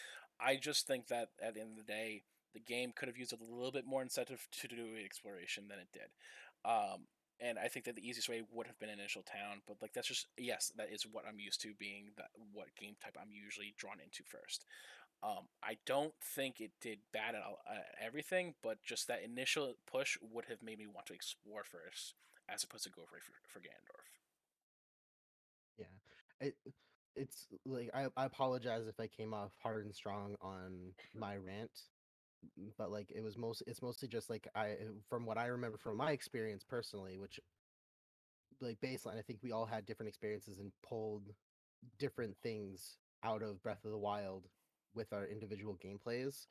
I just think that at the end of the day, the game could have used a little bit more incentive to do exploration than it did. And I think that the easiest way would have been initial town, but like that's just yes, that is what I'm used to being what game type I'm usually drawn into first. I don't think it did bad at all, everything, but just that initial push would have made me want to explore first, as opposed to go for Ganondorf. Yeah, it it's like I apologize if I came off hard and strong on my rant, but like it's mostly just like I from what I remember from my experience personally, which like baseline, I think we all had different experiences and pulled different things out of Breath of the Wild with our individual gameplays.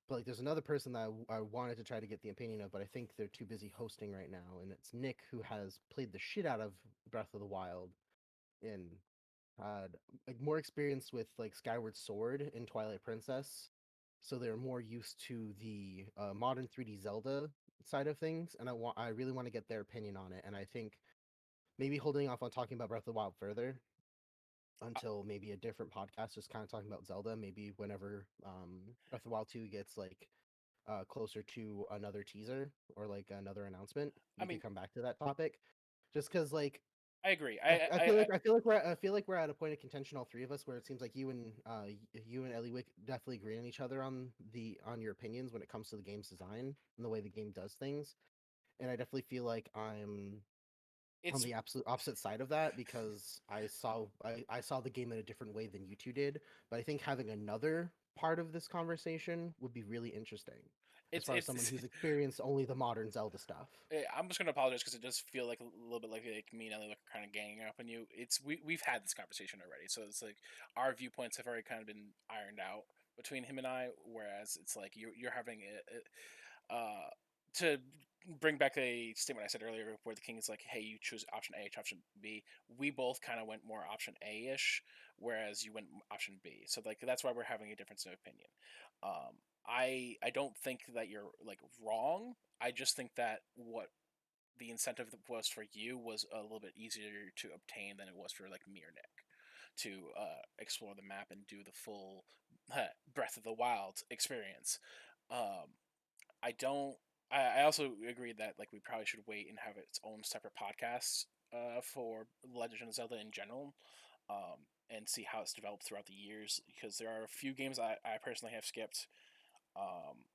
But like, there's another person that I wanted to try to get the opinion of, but I think they're too busy hosting right now, and it's Nick who has played the shit out of Breath of the Wild and had like more experience with like Skyward Sword and Twilight Princess, so they're more used to the modern 3D Zelda side of things, and I really want to get their opinion on it, and I think maybe holding off on talking about Breath of the Wild further until maybe a different podcast, just kind of talking about Zelda. Maybe whenever Breath of the Wild 2 gets like closer to another teaser or like another announcement, I we mean, could come back to that topic. Just because like I agree. I feel like we're at a point of contention, all three of us, where it seems like you and Ellywick definitely agree on each other on your opinions when it comes to the game's design and the way the game does things. And I definitely feel like I'm on it's the absolute opposite side of that because I saw the game in a different way than you two did. But I think having another part of this conversation would be really interesting as far as someone it's who's experienced only the modern Zelda stuff. I'm just gonna apologize because it does feel like a little bit like me and Ellie are kind of ganging up on you. We've had this conversation already, so it's like our viewpoints have already kind of been ironed out between him and I. Whereas it's like you're having to bring back a statement I said earlier, where the king is like, "Hey, you choose option A, option B." We both kind of went more option A ish, whereas you went option B. So like that's why we're having a difference of opinion. I don't think that you're like wrong. I just think that what the incentive was for you was a little bit easier to obtain than it was for like me or Nick to explore the map and do the full Breath of the Wild experience. Um, I don't. I also agree that like we probably should wait and have its own separate podcast for Legend of Zelda in general, and see how it's developed throughout the years. Because there are a few games I personally have skipped.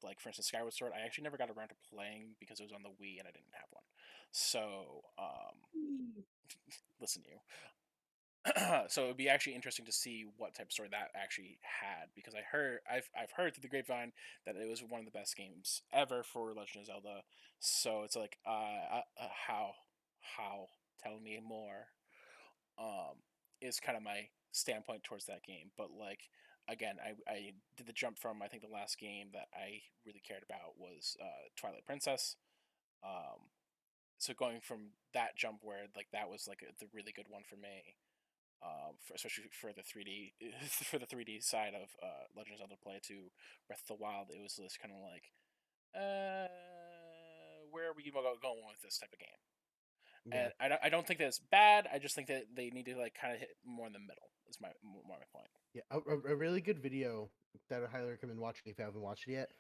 Like for instance, Skyward Sword. I actually never got around to playing because it was on the Wii and I didn't have one. So listen, to you. So it would be actually interesting to see what type of story that actually had, because I've heard through the grapevine that it was one of the best games ever for Legend of Zelda. So it's like how tell me more is kind of my standpoint towards that game. But like again, I did the jump from, I think the last game that I really cared about was Twilight Princess. Um, so going from that jump where like that was like the really good one for me, especially for the 3D for the 3D side of Legend of Zelda play to Breath of the Wild, it was just kind of like, where are we going with this type of game? Yeah. And I don't think that it's bad. I just think that they need to like kind of hit more in the middle. Is my point. Yeah, a really good video that I highly recommend watching if you haven't watched it yet.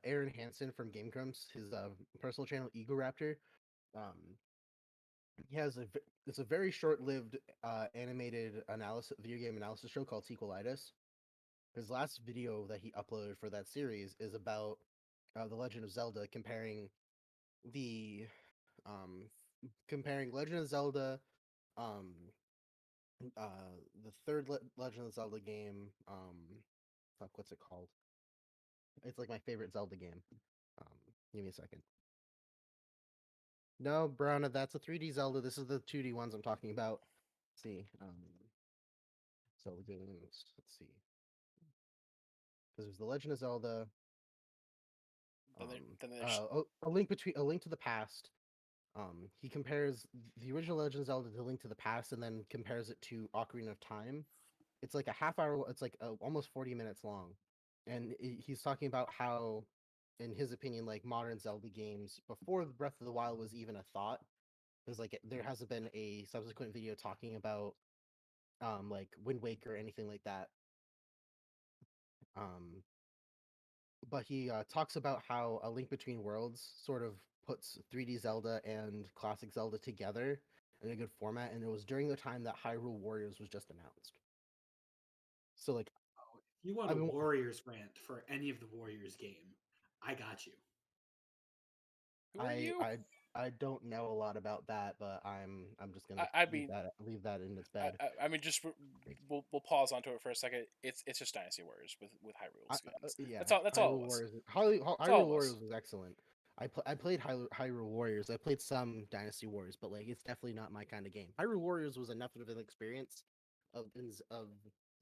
Aaron Hansen from Game Grumps, his personal channel Ego Raptor. Um, he has it's a very short-lived animated video game analysis show called Sequelitis. His last video that he uploaded for that series is about the Legend of Zelda, the um comparing Legend of Zelda, um the third Legend of Zelda game, fuck, what's it called? It's like my favorite Zelda game. Give me a second. No, Browna, that's a 3D Zelda. This is the 2D ones I'm talking about. Let's see. Zelda games. Let's see. Because there's the Legend of Zelda. Then there's A Link to the Past. He compares the original Legend of Zelda to Link to the Past, and then compares it to Ocarina of Time. It's like a half hour. It's like almost 40 minutes long, and he's talking about how, in his opinion, like modern Zelda games before Breath of the Wild was even a thought, because like there hasn't been a subsequent video talking about like Wind Waker or anything like that. Um, but he talks about how A Link Between Worlds sort of puts 3D Zelda and classic Zelda together in a good format, and it was during the time that Hyrule Warriors was just announced. So like, If you want a Warriors rant for any of the Warriors game, I got you. who are you? I don't know a lot about that, but I'm just gonna I mean, leave that in its bed. I mean, just we'll pause onto it for a second. It's just Dynasty Warriors with Hyrule skins. Yeah, That's all it was. Hyrule all it was. Warriors was excellent. I played Hyrule Warriors. I played some Dynasty Warriors, but like it's definitely not my kind of game. Hyrule Warriors was enough of an experience of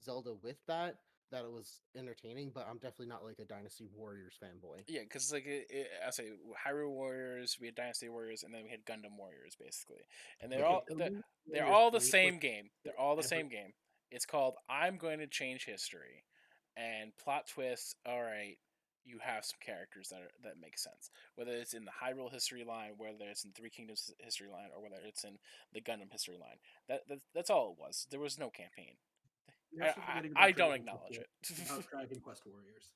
Zelda with that it was entertaining, but I'm definitely not like a Dynasty Warriors fanboy. Yeah, because like I say, Hyrule Warriors, we had Dynasty Warriors, and then we had Gundam Warriors, basically, and they're all the same game. They're all the same game. It's called I'm going to change history, and plot twist. All right, you have some characters that make sense. Whether it's in the Hyrule history line, whether it's in Three Kingdoms history line, or whether it's in the Gundam history line. That's all it was. There was no campaign. I don't acknowledge it. About Dragon Quest Warriors.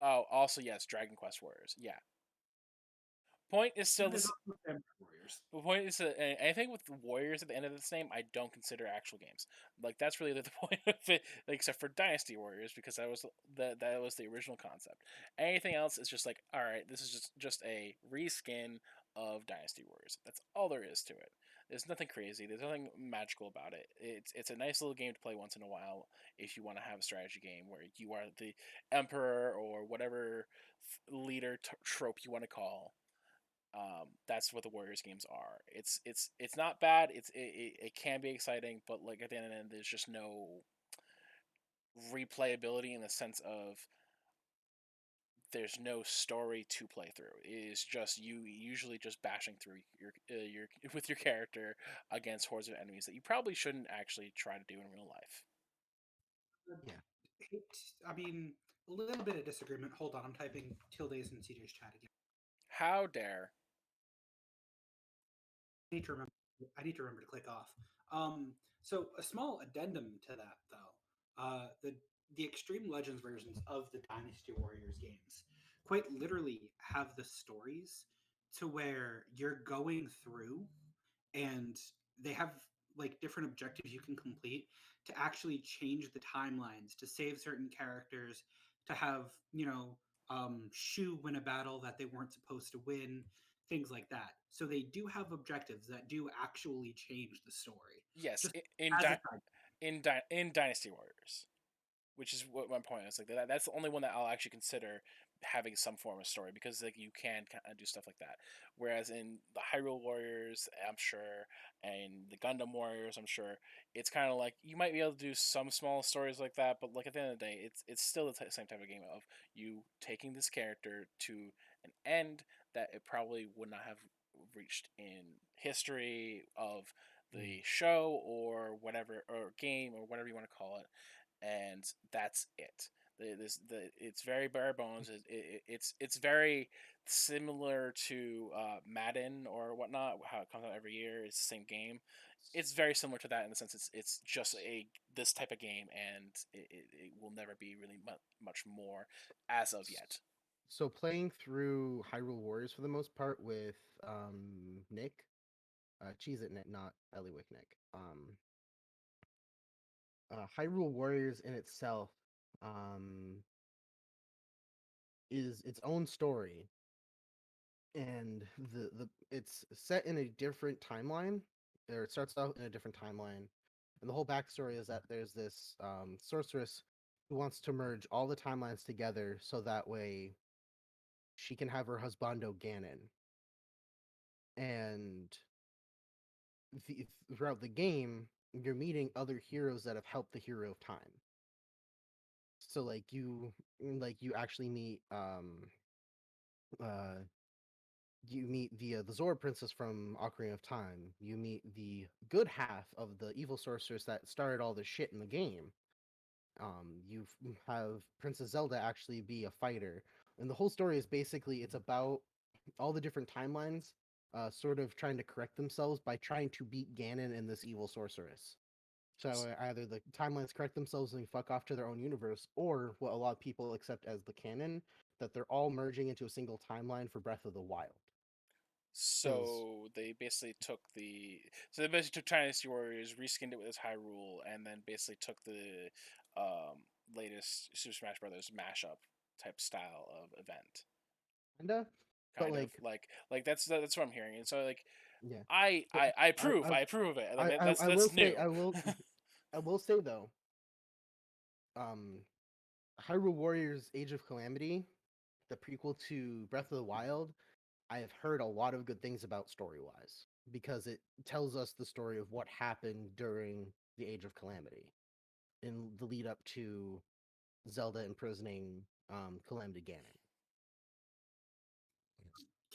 Oh, also yes, Dragon Quest Warriors. Yeah. Point is still the Warriors. The point is that anything with Warriors at the end of this name, I don't consider actual games. Like that's really the point of it, like, except for Dynasty Warriors, because that was the original concept. Anything else is just like, all right, this is just a reskin of Dynasty Warriors. That's all there is to it. There's nothing crazy. There's nothing magical about it. It's a nice little game to play once in a while if you want to have a strategy game where you are the emperor or whatever leader trope you want to call. That's what the Warriors games are. It's not bad. It can be exciting, but like at the end of the end, there's just no replayability in the sense of there's no story to play through. It is just you usually just bashing through your with your character against hordes of enemies that you probably shouldn't actually try to do in real life. Yeah. I mean, a little bit of disagreement. Hold on, I'm typing tildes in CJ's chat again. How dare? I need to remember. I need to remember to click off. So a small addendum to that, though, the Extreme Legends versions of the Dynasty Warriors games quite literally have the stories to where you're going through, and they have like different objectives you can complete to actually change the timelines, to save certain characters, to have Shu win a battle that they weren't supposed to win, things like that. So they do have objectives that do actually change the story. Yes, Just as a side. in Dynasty Warriors, which is what my point is. Like that's the only one that I'll actually consider having some form of story, because like you can kind of do stuff like that. Whereas in the Hyrule Warriors, I'm sure, and the Gundam Warriors, I'm sure, it's kind of like you might be able to do some small stories like that, but like at the end of the day, it's still the same type of game of you taking this character to an end that it probably would not have reached in history of the show or whatever, or game, or whatever you want to call it, and that's it. It's very bare bones. It's very similar to Madden or whatnot, how it comes out every year. It's the same game. It's very similar to that in the sense it's just this type of game, and it will never be really much more as of yet. So playing through Hyrule Warriors for the most part with Nick, Cheese It Nick, not Ellywick Nick. Hyrule Warriors in itself is its own story, and the it's set in a different timeline, or it starts out in a different timeline, and the whole backstory is that there's this sorceress who wants to merge all the timelines together so that way she can have her husbando Ganon. And throughout the game, you're meeting other heroes that have helped the hero of time. So you actually meet uh you meet the Zora princess from Ocarina of Time. You meet the good half of the evil sorceress that started all this shit in the game. You have Princess Zelda actually be a fighter, and the whole story is basically it's about all the different timelines, sort of trying to correct themselves by trying to beat Ganon and this evil sorceress. So either the timelines correct themselves and fuck off to their own universe, or what a lot of people accept as the canon, that they're all merging into a single timeline for Breath of the Wild. So they basically took Dynasty Warriors, reskinned it with Hyrule, and then basically took the latest Super Smash Brothers mashup type style of event. Kinda, but Kind of like that's what I'm hearing, and so like yeah. I approve. I approve of it. Like, I will that's say new. I will say though, um, Hyrule Warriors: Age of Calamity, the prequel to Breath of the Wild, I have heard a lot of good things about story-wise because it tells us the story of what happened during the Age of Calamity in the lead up to Zelda imprisoning Calamity Ganon.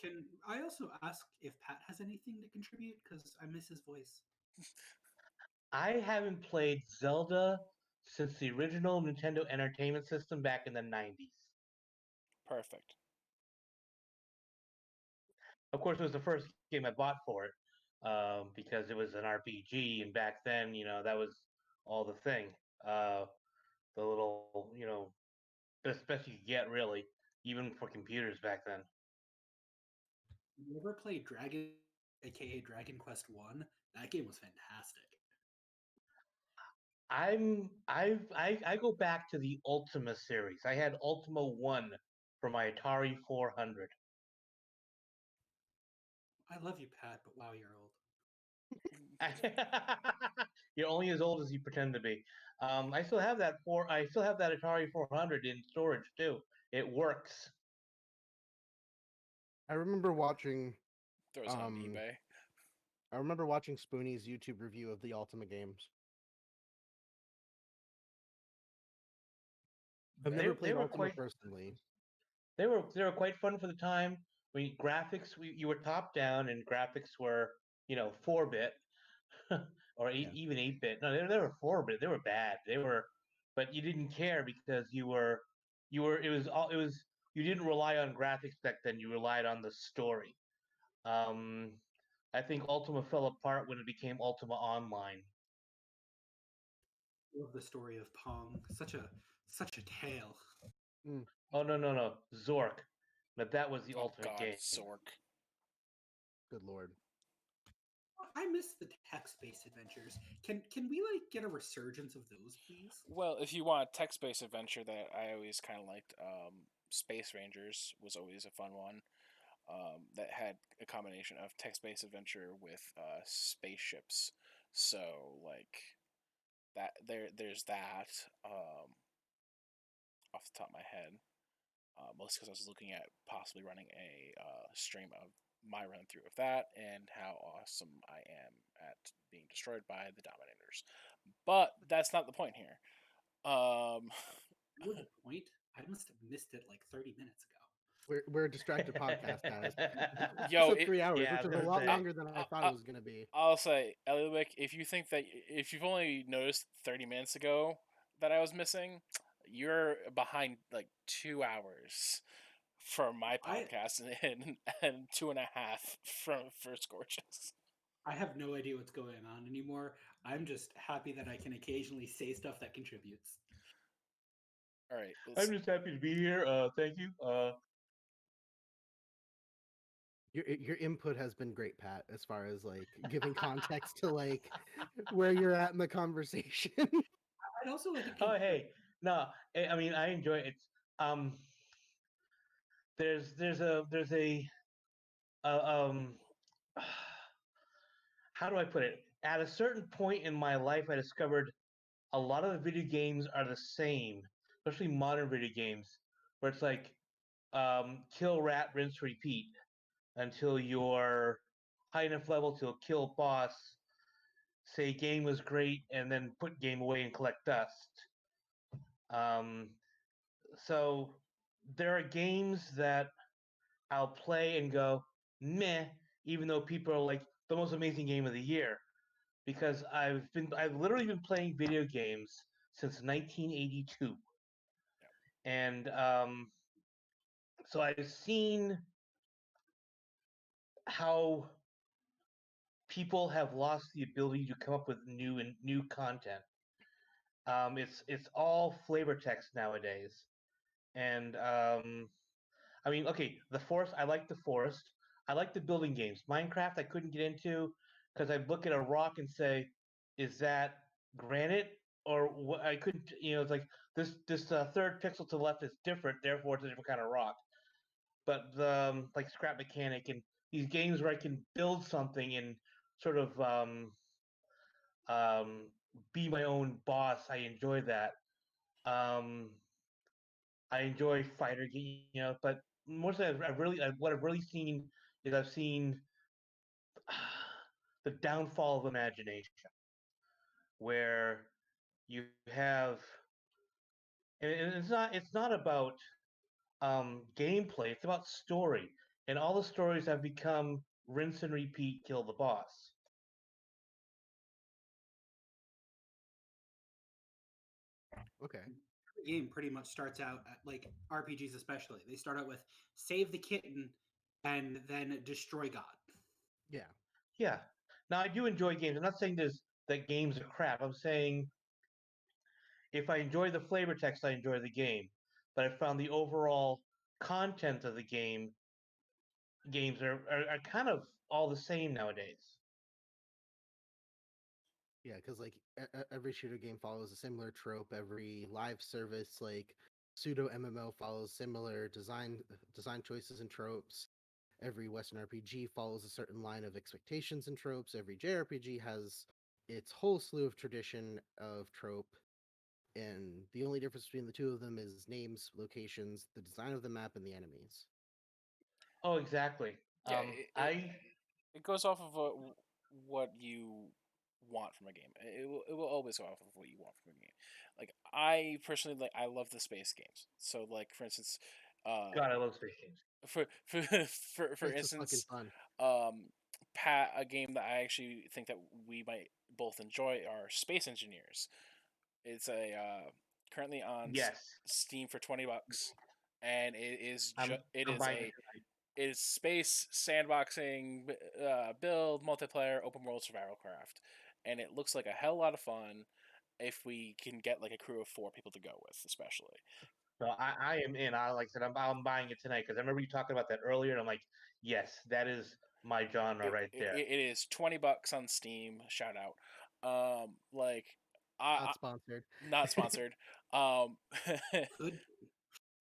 Can I also ask if Pat has anything to contribute? Because I miss his voice. I haven't played Zelda since the original Nintendo Entertainment System back in the 90s. Perfect. Of course, it was the first game I bought for it because it was an RPG, and back then, that was all the thing. The little, best you could get, really, even for computers back then. You ever played Dragon, aka Dragon Quest One? That game was fantastic. I go back to the Ultima series. I had Ultima 1 for my Atari 400. I love you, Pat, but wow, you're old. You're only as old as you pretend to be. I still have that Atari 400 in storage too. It works. I remember watching Throws it on um eBay. I remember watching Spoonie's YouTube review of the Ultima games. I've never They played were Ultima quite personally. They were quite fun for the time. Graphics, you were top down, and graphics were 4-bit or Yeah. even 8-bit. No, they were 4-bit. They were bad. They were, but you didn't care because you were. It was you didn't rely on graphics back then. You relied on the story. Um, I think Ultima fell apart when it became Ultima Online. Love the story of Pong. Such a tale. Mm, Oh no, Zork. But that was the Oh ultimate God, game. Zork. good lord. I miss the text-based adventures. Can we like get a resurgence of those, please? Well, if you want a text-based adventure that I always kind of liked, Space Rangers was always a fun one. That had a combination of text-based adventure with spaceships. So like there's that. Off the top of my head, mostly because I was looking at possibly running a stream of my run through of that and how awesome I am at being destroyed by the Dominators. But that's not the point here. What was the point? I must have missed it like 30 minutes ago. We're a distracted podcast, guys. Yo, Took 3 hours, Yeah, I which was is a gonna lot say. longer than I thought it was gonna be. I'll say, Ellywick, if you think that if you've only noticed 30 minutes ago that I was missing, you're behind like 2 hours from my I podcast and 2.5 for Scorches. I have no idea what's going on anymore. I'm just happy that I can occasionally say stuff that contributes. All right, I'm just happy to be here. Thank you. Your input has been great, Pat, as far as like giving context to like where you're at in the conversation. I'd also like to Oh, hey, no, I mean I enjoy it. Um, there's a um, how do I put it? At a certain point in my life, I discovered a lot of the video games are the same, especially modern video games, where it's like kill rat, rinse, repeat until you're high enough level to kill boss. Say game was great, and then put game away and collect dust. Um, so there are games that I'll play and go meh, even though people are like the most amazing game of the year, because I've literally been playing video games since 1982, and so I've seen how people have lost the ability to come up with new content. It's all flavor text nowadays, and I mean, okay, the forest. I like the forest. I like the building games. Minecraft, I couldn't get into because I'd look at a rock and say, "Is that granite?" Or what? I couldn't. It's like this third pixel to the left is different, therefore it's a different kind of rock. But the like scrap mechanic and these games where I can build something and sort of um, be my own boss, I enjoy that. Um, I enjoy fighter games, but mostly what I've really seen is I've seen the downfall of imagination, where you have, and it's not about gameplay. It's about story, and all the stories have become rinse and repeat, kill the boss. Okay. the game pretty much starts out at, like RPGs especially. They start out with save the kitten and then destroy God. Yeah. Yeah. Now I do enjoy games. I'm not saying that games are crap. I'm saying if I enjoy the flavor text, I enjoy the game. But I found the overall content of the games are kind of all the same nowadays. Yeah, because like every shooter game follows a similar trope. Every live service, like pseudo MMO, follows similar design choices and tropes. Every Western RPG follows a certain line of expectations and tropes. Every JRPG has its whole slew of tradition of trope, and the only difference between the two of them is names, locations, the design of the map, and the enemies. Oh, exactly. Yeah, I it goes off of what you want from a game. It will always go off of what you want from a game. Like I personally I love the space games. So like for instance, God, I love space games. For It's just fucking instance, fun. a game that I actually think that we might both enjoy are Space Engineers. It's a currently on Yes, Steam for $20, and it is I'm it I'm is buying a it tonight. it is space sandboxing, build multiplayer open world survival craft, and it looks like a hell lot of fun if we can get like a crew of 4 people to go with, especially. So I am in. I like I said, I'm buying it tonight because I remember you talking about that earlier, and I'm like, yes, that is my genre right there. It is $20 on Steam. Shout out. Like I Not sponsored. not sponsored. Um, Could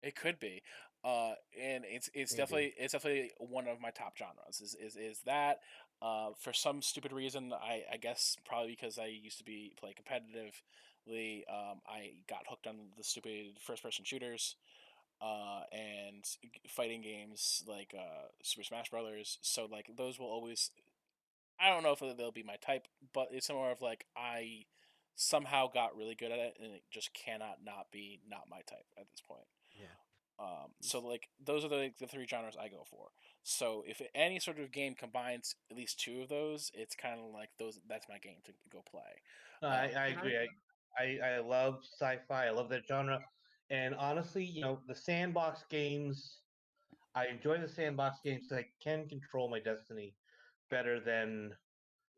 it could be. And it's Maybe. definitely one of my top genres. Is that for some stupid reason I guess probably because I used to play competitively. I got hooked on the stupid first person shooters. And fighting games like Super Smash Brothers. So like those will always. I don't know if they'll be my type, but it's more of like I somehow got really good at it, and it just cannot not be not my type at this point. Yeah. So like those are the 3 genres I go for. So if any sort of game combines at least 2 of those, it's kind of like those. That's my game to go play. No, I can I? agree. I love sci-fi. I love that genre, and honestly, the sandbox games. I enjoy the sandbox games because I can control my destiny better than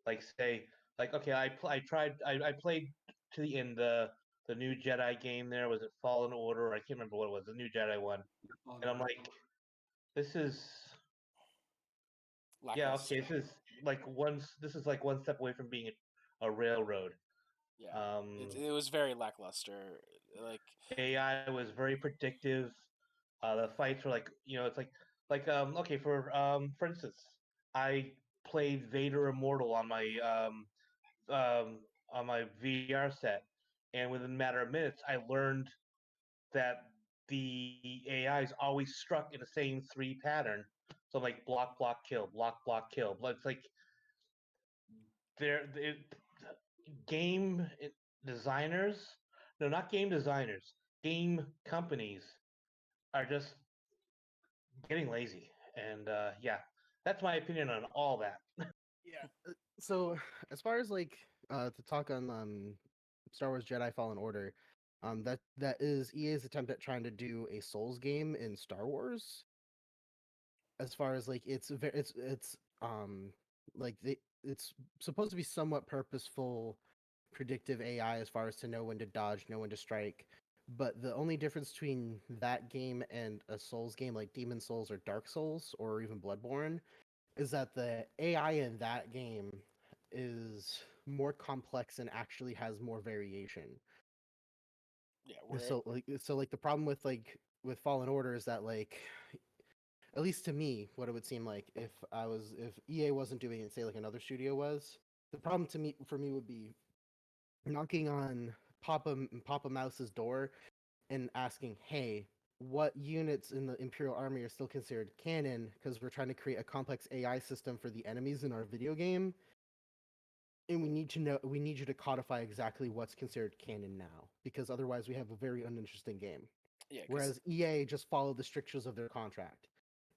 like say like okay I tried I played to the end the new Jedi game. There was it Fallen Order? I can't remember what it was, the new Jedi one, and I'm like, this is yeah, okay, Lackluster. this is like one step away from being a railroad. Yeah, um it was very lackluster. Like AI was very predictive. The fights were like, it's okay, for instance, I played Vader Immortal um on my VR set, and within a matter of minutes, I learned that the AIs always struck in the same 3 pattern. So I'm like block, block, kill, block, block, kill. But it's like they're game designers, no, not game designers, game companies are just getting lazy. And yeah, that's my opinion on all that. Yeah. So as far as like to talk on Star Wars Jedi Fallen Order, that is EA's attempt at trying to do a Souls game in Star Wars. As far as like it's like it's supposed to be somewhat purposeful, predictive AI as far as to know when to dodge, know when to strike. But the only difference between that game and a Souls game like Demon Souls or Dark Souls or even Bloodborne is that the AI in that game is more complex and actually has more variation. yeah, So like the problem with with Fallen Order is that like at least to me what it would seem like if EA wasn't doing it, say like another studio was, the problem to me for me would be knocking on Papa Mouse's door and asking, "Hey, what units in the Imperial Army are still considered canon? Because we're trying to create a complex AI system for the enemies in our video game, and we need you to codify exactly what's considered canon now, because otherwise we have a very uninteresting game." yeah, Whereas EA just followed the strictures of their contract.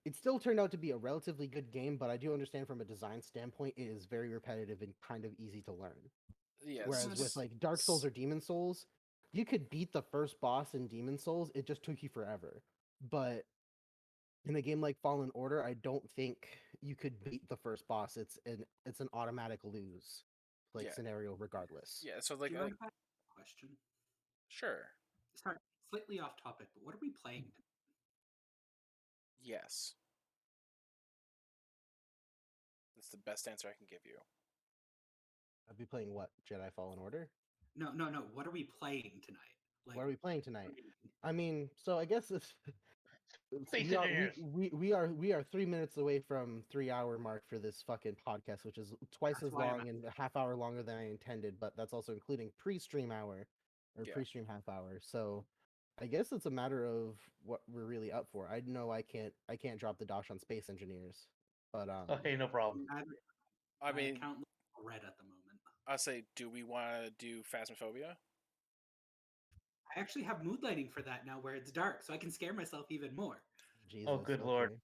It still turned out to be a relatively good game, but I do understand from a design standpoint, it is very repetitive and kind of easy to learn. yes, Whereas with like Dark Souls or Demon Souls, you could beat the first boss in Demon Souls, it just took you forever. But in a game like Fallen Order, I don't think you could beat the first boss. It's an automatic lose like yeah, scenario regardless. yeah. So Do like, you mind if I ask a question? sure, Sorry, slightly off topic, but what are we playing? yes, that's the best answer I can give you. I'd be playing what? Jedi Fallen Order? No, no, no. What are we playing tonight? Like, What are we playing tonight? playing. I mean, so I guess Space we are engineers. we are 3 minutes away from 3 hour mark for this fucking podcast, which is twice That's as why I'm long and a half hour longer than I intended, but that's also including pre-stream hour or Yeah, pre-stream half hour. So I guess it's a matter of what we're really up for. I know I can't drop the dosh on Space Engineers, but Okay, no problem. I my mean, account looks red at the moment. I say, do we want to do Phasmophobia? I actually have mood lighting for that now, where it's dark, so I can scare myself even more. Jesus. Oh, good lord.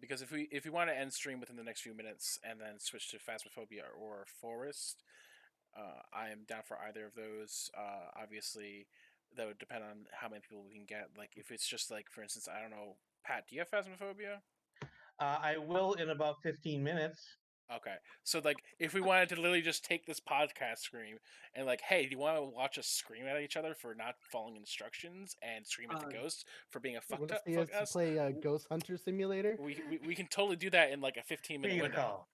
Because if we want to end stream within the next few minutes and then switch to Phasmophobia or Forest, I am down for either of those. Obviously, that would depend on how many people we can get. Like, if it's just like, for instance, I don't know, Pat, do you have Phasmophobia? I will in about 15 minutes. Okay, so like, if we wanted to literally just take this podcast scream and like, hey, do you want to watch us scream at each other for not following instructions and scream at the ghosts for being a You want fuck to see us us? play Ghost Hunter Simulator? We can totally do that in like a 15-minute Who you window. gonna call?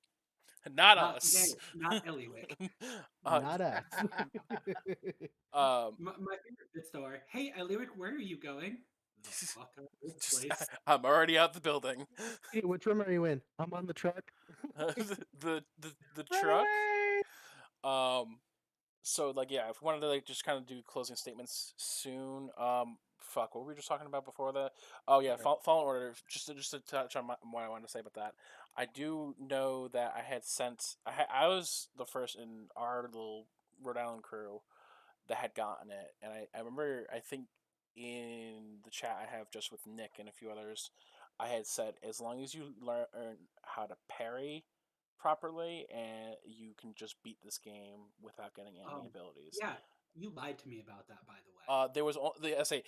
Not Not us. not Ellywick. Not us. My favorite bits though are, "Hey, Ellywick, where are you going?" The fuck out of this just, place. I'm already out the building. Hey, which room are you in? I'm on the truck. The Run truck. away! So like, yeah, if we wanted to like just kind of do closing statements soon. Fuck, what were we just talking about before that? Oh yeah, Fallen Order. Just to touch on what I wanted to say about that. I do know that I had sent. I was the first in our little Rhode Island crew that had gotten it, and I remember, I think in the chat I have just with Nick and a few others, I had said as long as you learn how to parry properly, and you can just beat this game without getting any abilities. Yeah, you lied to me about that, by the way. There was I say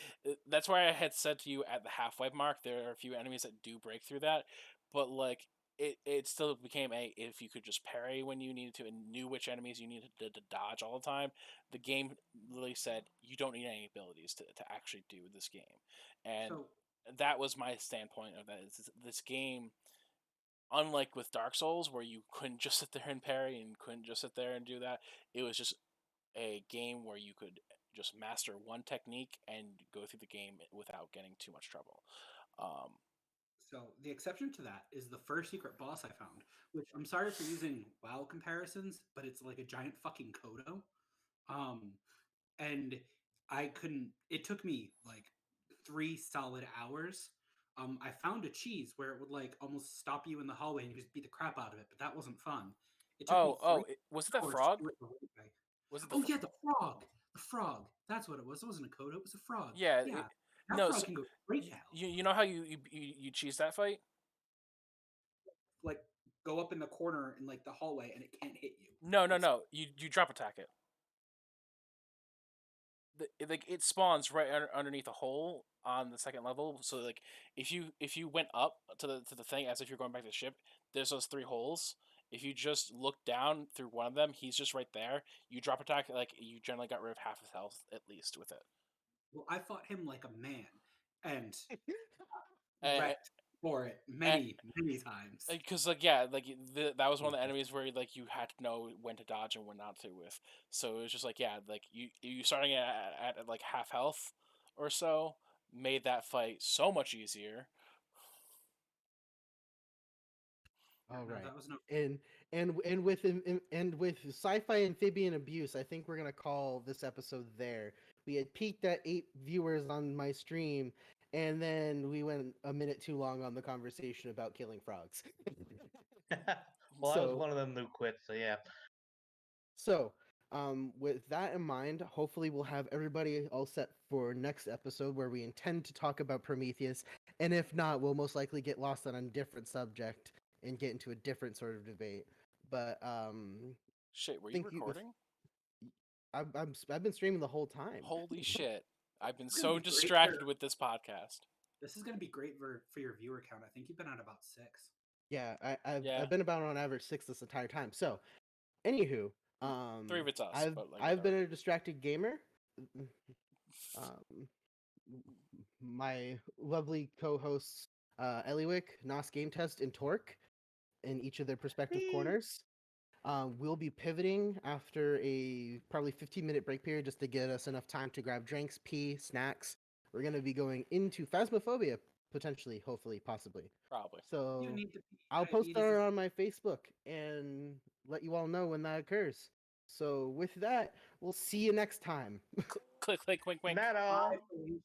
that's why I had said to you at the halfway mark there are a few enemies that do break through that, but like it still became if you could just parry when you needed to and knew which enemies you needed to dodge all the time, the game literally said you don't need any abilities to actually do this game, and So that was my standpoint of that. Is this game, unlike with Dark Souls where you couldn't just sit there and parry and couldn't just sit there and do that, it was just a game where you could just master one technique and go through the game without getting too much trouble. So the exception to that is the first secret boss I found, which I'm sorry for using WoW comparisons, but it's like a giant fucking Kodo. And I couldn't. It took me like 3 solid hours. I found a cheese where it would like almost stop you in the hallway and you just beat the crap out of it, but that wasn't fun. It took me three Was it that hours frog? to do it the right way. Was it the Oh yeah, the frog. The frog. That's what it was. It wasn't a Kodo. It was a frog. yeah? Yeah, that No, frog so can go straight to hell. you know how you cheese that fight? Like go up in the corner in like the hallway and it can't hit you. No. You drop attack it. Like it spawns right underneath a hole on the second level. So like if you went up to the thing as if you're going back to the ship, there's those 3 holes. If you just look down through one of them, he's just right there. You drop attack, like you generally got rid of half his health at least with it. Well, I fought him like a man and And, wrecked for it many times. because like yeah, like that was one of the enemies where like you had to know when to dodge and when not to with. So it was just like yeah, like you starting at like half health or so made that fight so much easier. All No, right. that was no. And with sci-fi amphibian abuse, I think we're gonna call this episode there. We had peaked at 8 viewers on my stream, and then we went a minute too long on the conversation about killing frogs. Well, I was So- one of them who quit, so yeah. So, with that in mind, hopefully we'll have everybody all set for next episode where we intend to talk about Prometheus, and if not, we'll most likely get lost on a different subject and get into a different sort of debate. But Shit, were you Thank you- recording? I've been streaming the whole time. Holy shit! I've been It's gonna so be great distracted for- with this podcast. This is going to be great for your viewer count. I think you've been at about 6. Yeah, Yeah. I've been about on average 6 this entire time. So, anywho, 3 of it's us, I've but, like, I've been whatever. a distracted gamer. Um, my lovely co-hosts Ellywick, Nos Game Test, and Tork in each of their respective Whee! corners. We'll be pivoting after a probably 15-minute break period just to get us enough time to grab drinks, pee, snacks. We're going to be going into Phasmophobia, potentially, hopefully, possibly. Probably. So You need to I'll post diabetes that is- on my Facebook and let you all know when that occurs. So with that, we'll see you next time. Click, click, wink, wink. Not all. Bye, Felicia.